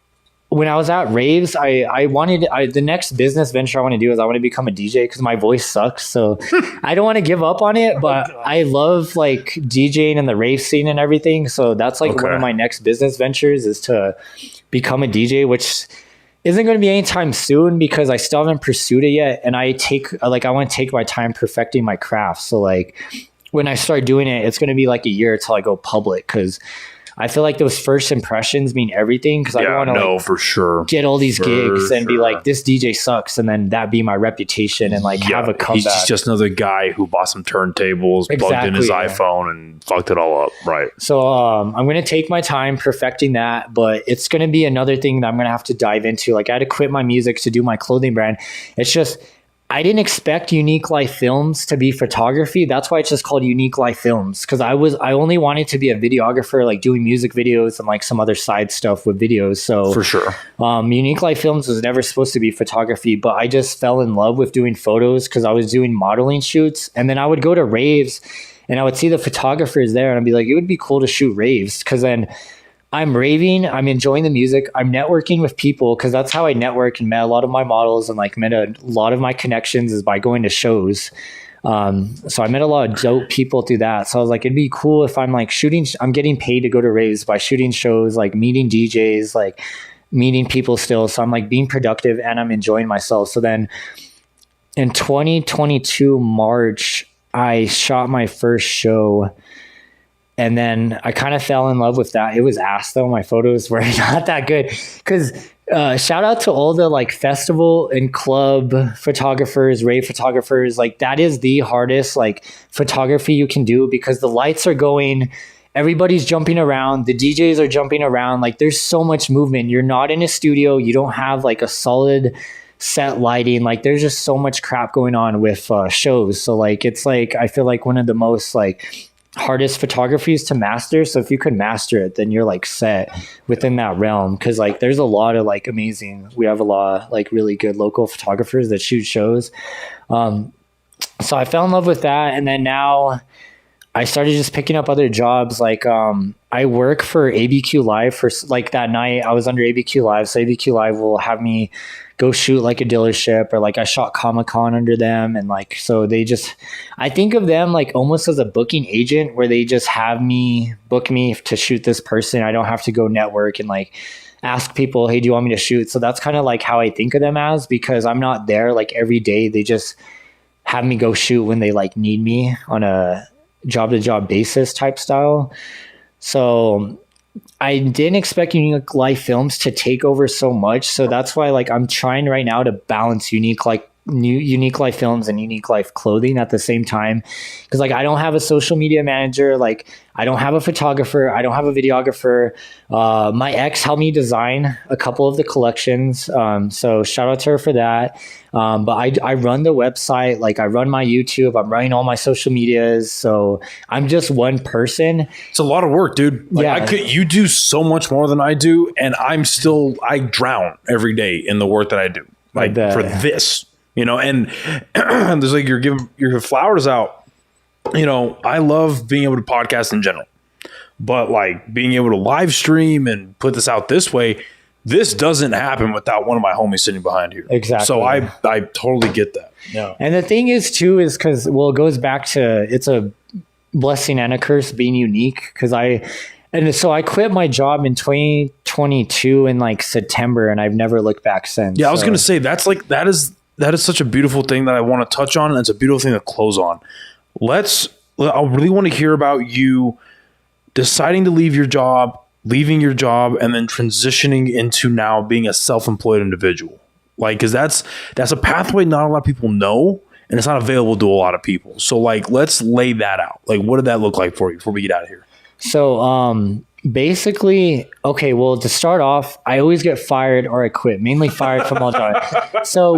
S2: when I was at raves, the next business venture I want to do is I want to become a DJ, because my voice sucks. So I don't want to give up on it, but I love like DJing and the rave scene and everything. So that's like one of my next business ventures, is to become a DJ, which isn't going to be anytime soon because I still haven't pursued it yet. And I want to take my time perfecting my craft. So like when I start doing it, it's going to be like a year till I go public, because I feel like those first impressions mean everything, because I don't want to
S3: for sure
S2: get all these gigs and be like, this DJ sucks, and then that be my reputation and like have a comeback.
S3: He's just another guy who bought some turntables, plugged in his iPhone, and fucked it all up. Right.
S2: So I'm going to take my time perfecting that, but it's going to be another thing that I'm going to have to dive into. Like I had to quit my music to do my clothing brand. It's just, I didn't expect Unyk Life Films to be photography. That's why it's just called Unyk Life Films, because I only wanted to be a videographer, like doing music videos and like some other side stuff with videos. So
S3: for sure,
S2: Unyk Life Films was never supposed to be photography, but I just fell in love with doing photos because I was doing modeling shoots, and then I would go to raves and I would see the photographers there, and I'd be like, it would be cool to shoot raves, because then I'm raving, I'm enjoying the music, I'm networking with people, because that's how I network and met a lot of my models, and like met a lot of my connections is by going to shows. So I met a lot of dope people through that. So I was like, it'd be cool if I'm like shooting, I'm getting paid to go to raves by shooting shows, like meeting DJs, like meeting people still. So I'm like being productive and I'm enjoying myself. So then in 2022 March, I shot my first show. And then I kind of fell in love with that. It was ass though. My photos were not that good, because shout out to all the like festival and club photographers, rave photographers. Like that is the hardest like photography you can do, because the lights are going, everybody's jumping around, the DJs are jumping around. Like there's so much movement. You're not in a studio. You don't have like a solid set lighting. Like there's just so much crap going on with shows. So like, it's like, I feel like one of the most like hardest photography to master. So if you could master it, then you're like set within that realm, because like there's a lot of like we have a lot of like really good local photographers that shoot shows. So I fell in love with that, and then now I started just picking up other jobs. Like I work for ABQ Live for like that night I was under ABQ Live, so ABQ Live will have me go shoot like a dealership, or like I shot Comic-Con under them. And like, so I think of them like almost as a booking agent, where they just have me book me to shoot this person. I don't have to go network and like ask people, hey, do you want me to shoot? So that's kind of like how I think of them as, because I'm not there like every day. They just have me go shoot when they like need me on a job to job basis type style. So I didn't expect Unyk Life Films to take over so much. So that's why like I'm trying right now to balance Unyk Unique Life Films and Unique Life Clothing at the same time, because like I don't have a social media manager, like I don't have a photographer, I don't have a videographer. My ex helped me design a couple of the collections, so shout out to her for that. But I run the website, like I run my YouTube, I'm running all my social medias, so I'm just one person.
S3: It's a lot of work, dude. Like,
S2: Yeah.
S3: you do so much more than I do, and I drown every day in the work that I do. Like
S2: bet.
S3: for this, you know, and there's like you're giving your flowers out. You know, I love being able to podcast in general, but like being able to live stream and put this out this way, this doesn't happen without one of my homies sitting behind here.
S2: Exactly.
S3: So I totally get that. Yeah.
S2: And the thing is too, is because, well, it goes back to, it's a blessing and a curse being unique. So I quit my job in 2022 in like September, and I've never looked back since.
S3: Yeah, I was going to say that is such a beautiful thing that I want to touch on, and it's a beautiful thing to close on. I really want to hear about you deciding to leave your job, leaving your job, and then transitioning into now being a self-employed individual. Like, because that's a pathway not a lot of people know, and it's not available to a lot of people. So like, let's lay that out. Like, what did that look like for you before we get out of here?
S2: So basically, okay, well, to start off, I always get fired or I quit, mainly fired from all jobs. So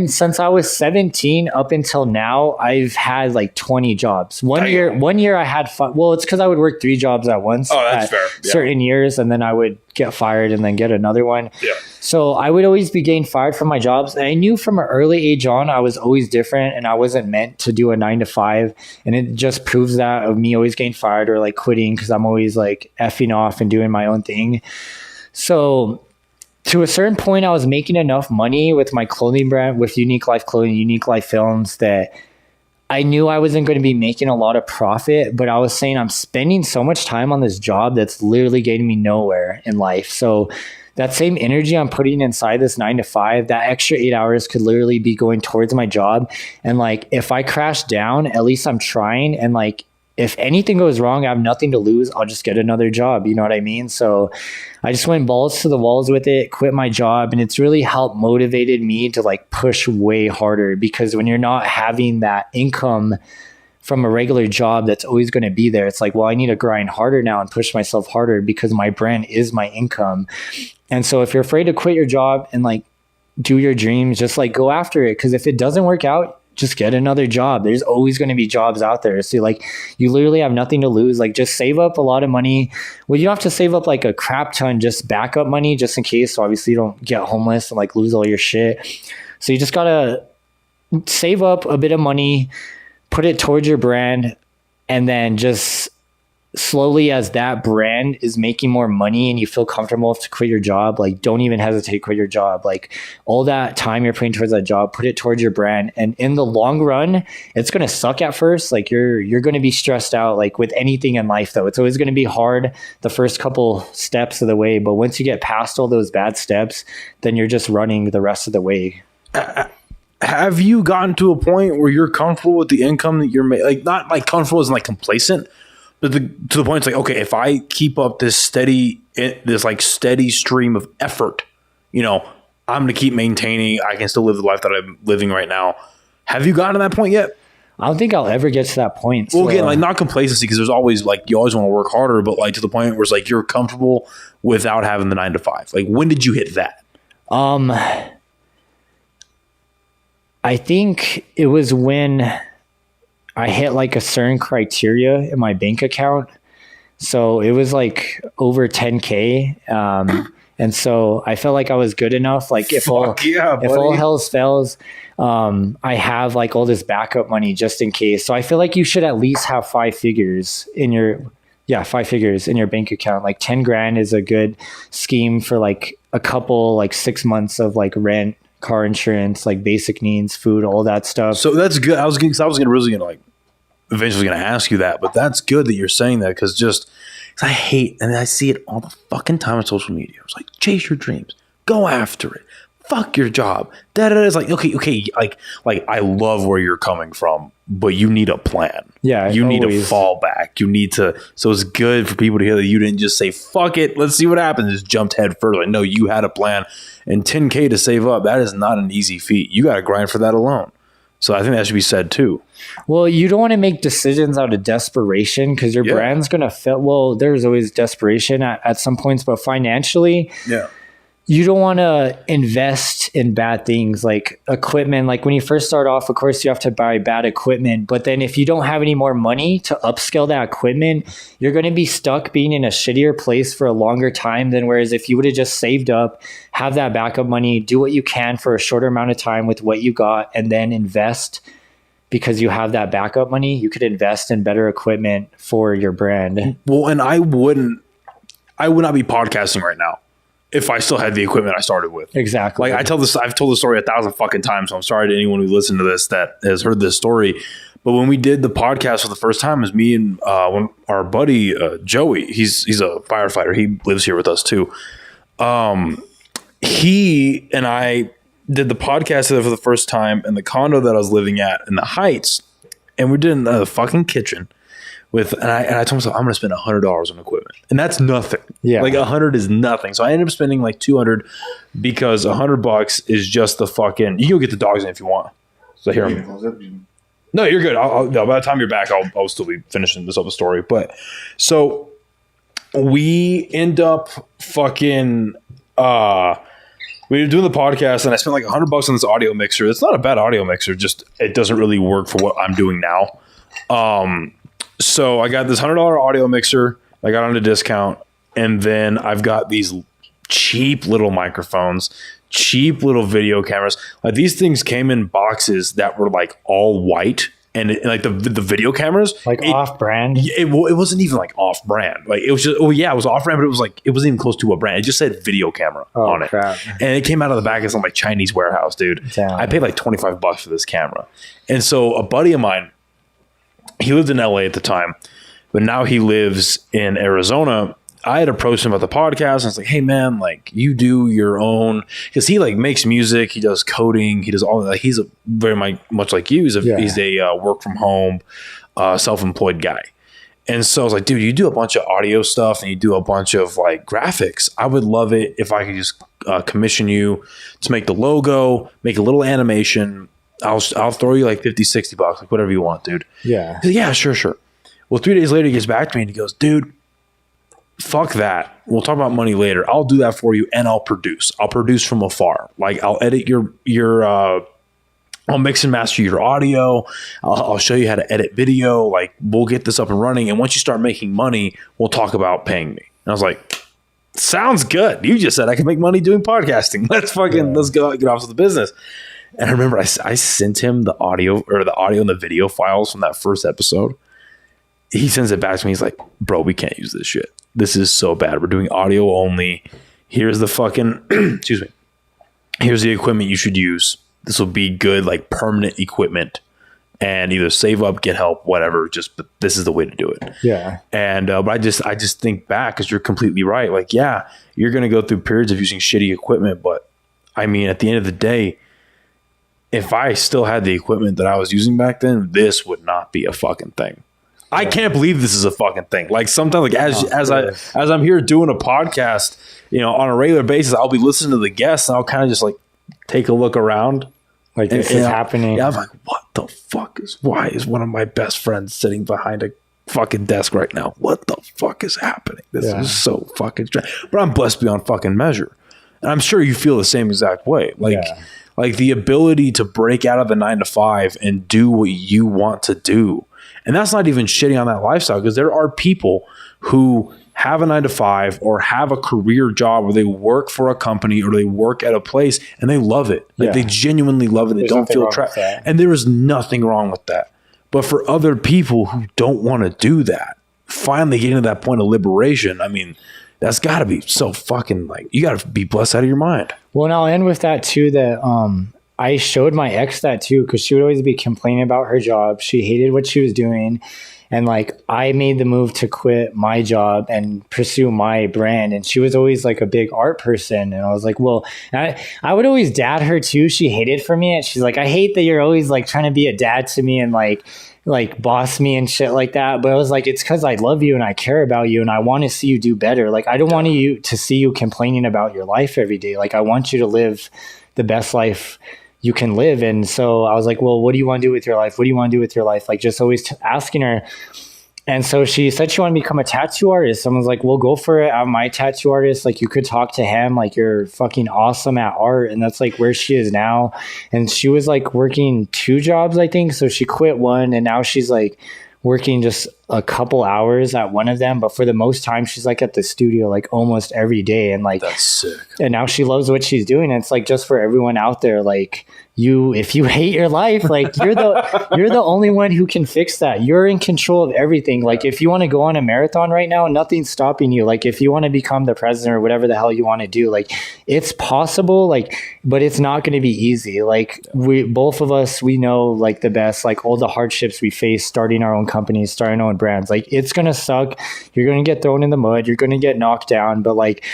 S2: since I was 17 up until now, I've had like 20 jobs. One year I had well, it's because I would work 3 jobs at once.
S3: Oh, that's
S2: at
S3: fair. Yeah.
S2: Certain years, and then I would get fired and then get another one.
S3: Yeah.
S2: So I would always be getting fired from my jobs. And I knew from an early age on, I was always different and I wasn't meant to do a 9 to 5. And it just proves that of me always getting fired or like quitting, because I'm always like effing off and doing my own thing. So to a certain point, I was making enough money with my clothing brand, with Unique Life Clothing, Unique Life Films, that I knew I wasn't going to be making a lot of profit, but I was saying I'm spending so much time on this job that's literally getting me nowhere in life. So that same energy I'm putting inside this 9 to 5, that extra 8 hours could literally be going towards my job. And like, if I crash down, at least I'm trying. And like, if anything goes wrong, I have nothing to lose. I'll just get another job. You know what I mean? So I just went balls to the walls with it, quit my job. And it's really helped motivated me to like push way harder, because when you're not having that income from a regular job that's always going to be there, it's like, well, I need to grind harder now and push myself harder, because my brand is my income. And so if you're afraid to quit your job and like do your dreams, just like go after it. Because if it doesn't work out, just get another job. There's always going to be jobs out there. So like, you literally have nothing to lose. Like, just save up a lot of money. Well, you don't have to save up like a crap ton, just backup money, just in case. So obviously you don't get homeless and like lose all your shit. So you just got to save up a bit of money, put it towards your brand, and then just slowly, as that brand is making more money and you feel comfortable to quit your job, like don't even hesitate to quit your job. Like all that time you're putting towards that job, put it towards your brand. And in the long run, it's going to suck at first. Like you're going to be stressed out. Like with anything in life though, it's always going to be hard the first couple steps of the way. But once you get past all those bad steps, then you're just running the rest of the way.
S3: Have you gotten to a point where you're comfortable with the income that you're making? Like, not like comfortable as in like complacent, but to the point it's like, okay, if I keep up this steady stream of effort, you know, I'm going to keep maintaining, I can still live the life that I'm living right now. Have you gotten to that point yet?
S2: I don't think I'll ever get to that point.
S3: Well, again, like not complacency, because there's always like, you always want to work harder, but like to the point where it's like, you're comfortable without having the 9 to 5. Like, when did you hit that?
S2: I think it was when I hit like a certain criteria in my bank account. So it was like over 10K. And so I felt like I was good enough. Like if all else fails, I have like all this backup money just in case. So I feel like you should at least have 5 figures in your, 5 figures in your bank account. Like 10 grand is a good scheme for like a couple, like 6 months of like rent, car insurance, like basic needs, food, all that stuff.
S3: So that's good. I was eventually going to ask you that, but that's good that you're saying that, because I hate, and I see it all the fucking time on social media. It's like, chase your dreams, go after it, fuck your job. That is like, okay, like I love where you're coming from, but you need a plan.
S2: Yeah,
S3: you need a
S2: always.
S3: fallback. You need to. So it's good for people to hear that you didn't just say fuck it, let's see what happens. Just jumped head first. Like, no, you had a plan, and $10K to save up. That is not an easy feat. You got to grind for that alone. So I think that should be said too.
S2: Well, you don't want to make decisions out of desperation because your brand's going to fail. Well, there's always desperation at some points, but financially, you don't want to invest in bad things like equipment. Like when you first start off, of course, you have to buy bad equipment. But then if you don't have any more money to upscale that equipment, you're going to be stuck being in a shittier place for a longer time than whereas if you would have just saved up, have that backup money, do what you can for a shorter amount of time with what you got, and then invest because you have that backup money, you could invest in better equipment for your brand.
S3: Well, and I would not be podcasting right now if I still had the equipment I started with.
S2: Exactly.
S3: Like I've told the story 1,000 fucking times, so I'm sorry to anyone who listened to this that has heard this story. But when we did the podcast for the first time, it was me and our buddy Joey. He's a firefighter. He lives here with us too. He and I did the podcast together for the first time in the condo that I was living at in the Heights, and we did in the fucking kitchen. And I told myself I'm going to spend $100 on equipment, and that's nothing.
S2: Yeah,
S3: like 100 is nothing. So I ended up spending like 200 because $100 is just the fucking. You can go get the dogs in if you want. So here No, you're good. No, by the time you're back, I'll still be finishing this other story. But so we end up fucking. We were doing the podcast, and I spent like $100 on this audio mixer. It's not a bad audio mixer, just it doesn't really work for what I'm doing now. So I got this $100 audio mixer. I got on a discount, and then I've got these cheap little microphones, cheap little video cameras. Like these things came in boxes that were like all white, and like the video cameras,
S2: like off brand.
S3: It wasn't even like off brand. Like it was just it was off brand, but it was like it wasn't even close to a brand. It just said video camera on it,
S2: crap.
S3: and it came out of the back of some like Chinese warehouse, dude.
S2: Damn.
S3: I paid like $25 for this camera, and so a buddy of mine. He lived in LA at the time, but now he lives in Arizona. I had approached him about the podcast, and I was like, hey man, like you do your own, because he like makes music, he does coding, he does all that. Like he's very much like you. He's a work from home, self-employed guy. And so I was like, dude, you do a bunch of audio stuff and you do a bunch of like graphics. I would love it if I could just commission you to make the logo, make a little animation. I'll throw you like $50-$60, like whatever you want, dude.
S2: Yeah.
S3: He's like, yeah, sure. Well, 3 days later, he gets back to me and he goes, dude, fuck that. We'll talk about money later. I'll do that for you, and I'll produce. I'll produce from afar. Like I'll edit your I'll mix and master your audio. I'll show you how to edit video. Like we'll get this up and running. And once you start making money, we'll talk about paying me. And I was like, sounds good. You just said I can make money doing podcasting. Let's go get off to the business. And I remember I sent him the audio and the video files from that first episode. He sends it back to me. He's like, bro, we can't use this shit. This is so bad. We're doing audio only. Here's the fucking, excuse me. Here's the equipment you should use. This will be good, like permanent equipment. And either save up, get help, whatever. But this is the way to do it.
S2: Yeah.
S3: And but I just think back because you're completely right. Like, yeah, you're going to go through periods of using shitty equipment. But I mean, at the end of the day, if I still had the equipment that I was using back then, this would not be a fucking thing. I can't believe this is a fucking thing. Like sometimes, like as I'm here doing a podcast, on a regular basis, I'll be listening to the guests and I'll kind of just like take a look around,
S2: like this is happening.
S3: Yeah, I'm like, what the fuck why is one of my best friends sitting behind a fucking desk right now? What the fuck is happening? This is so fucking strange. But I'm blessed beyond fucking measure, and I'm sure you feel the same exact way. Like the ability to break out of the 9-to-5 and do what you want to do. And that's not even shitting on that lifestyle, because there are people who have a 9-to-5 or have a career job where they work for a company or they work at a place and they love it. Like they genuinely love it. They don't feel trapped. And there is nothing wrong with that. But for other people who don't want to do that, finally getting to that point of liberation, I mean, that's got to be so fucking like, you got to be blessed out of your mind.
S2: Well, and I'll end with that too, that I showed my ex that too, because she would always be complaining about her job. She hated what she was doing. And like I made the move to quit my job and pursue my brand. And she was always like a big art person. And I was like, well, I would always dad her too. She hated for me. And she's like, I hate that you're always like trying to be a dad to me and like boss me and shit like that. But I was like, it's because I love you and I care about you and I want to see you do better. Like I don't want you to see you complaining about your life every day. Like I want you to live the best life you can live. And so I was like, well, what do you want to do with your life? What do you want to do with your life? Like just always asking her. And so she said she wanted to become a tattoo artist. Someone's like, well, go for it. I'm my tattoo artist. Like you could talk to him. Like you're fucking awesome at art. And that's like where she is now. And she was like working 2 jobs, I think. So she quit one and now she's like working just a couple hours at one of them. But for the most time, she's like at the studio like almost every day. And like,
S3: That's sick.
S2: And now she loves what she's doing. And it's like, just for everyone out there, like if you hate your life, like you're the only one who can fix that. You're in control of everything. Like if you want to go on a marathon right now, nothing's stopping you. Like if you want to become the president or whatever the hell you want to do, like it's possible, like, but it's not going to be easy. Like both of us, we know like the best, like all the hardships we face starting our own companies, starting our own brands. Like it's going to suck. You're going to get thrown in the mud. You're going to get knocked down, but like,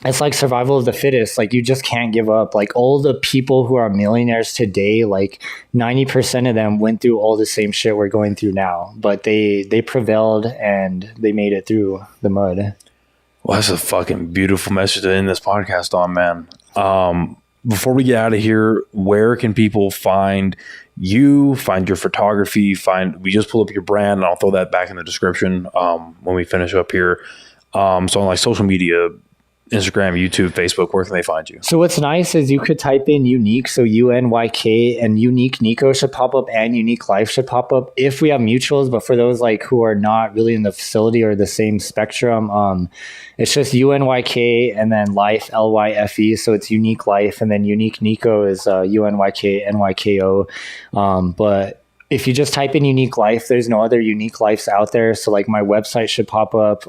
S2: it's like survival of the fittest. Like you just can't give up. Like all the people who are millionaires today, like 90% of them went through all the same shit we're going through now, but they prevailed and they made it through the mud.
S3: Well, that's a fucking beautiful message to end this podcast on, man. Before we get out of here, where can people find you, find your photography, we just pull up your brand, and I'll throw that back in the description when we finish up here. So on like social media, Instagram, YouTube, Facebook, where can they find you?
S2: So what's nice is you could type in Unyk, so UNYK, and Unyk Nyko should pop up and Unyk Life should pop up if we have mutuals. But for those like who are not really in the facility or the same spectrum, it's just UNYK and then Life, LYFE. So it's Unyk Life, and then Unyk Nyko is UNYK NYKO. But if you just type in Unyk Life, there's no other Unyk Lives out there. So like my website should pop up,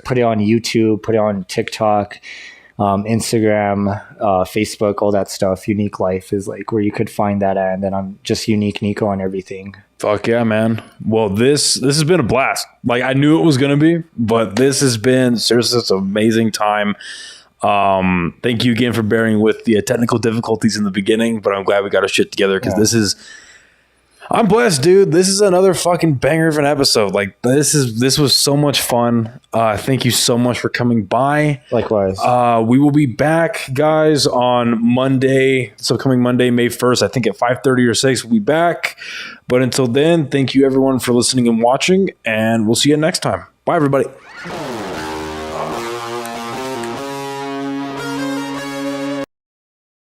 S2: put it on YouTube, put it on TikTok, Instagram, Facebook, all that stuff. Unyk Life is like where you could find that at. And then I'm just Unyk Nyko on everything.
S3: Fuck yeah, man. Well, this has been a blast. Like I knew it was going to be, but this has been seriously such an amazing time. Thank you again for bearing with the technical difficulties in the beginning, but I'm glad we got our shit together because I'm blessed, dude. This is another fucking banger of an episode. Like this was so much fun. Thank you so much for coming by.
S2: Likewise.
S3: We will be back, guys, on Monday. It's upcoming Monday, May 1st. I think at 5:30 or 6 we'll be back. But until then, thank you everyone for listening and watching, and we'll see you next time. Bye, everybody.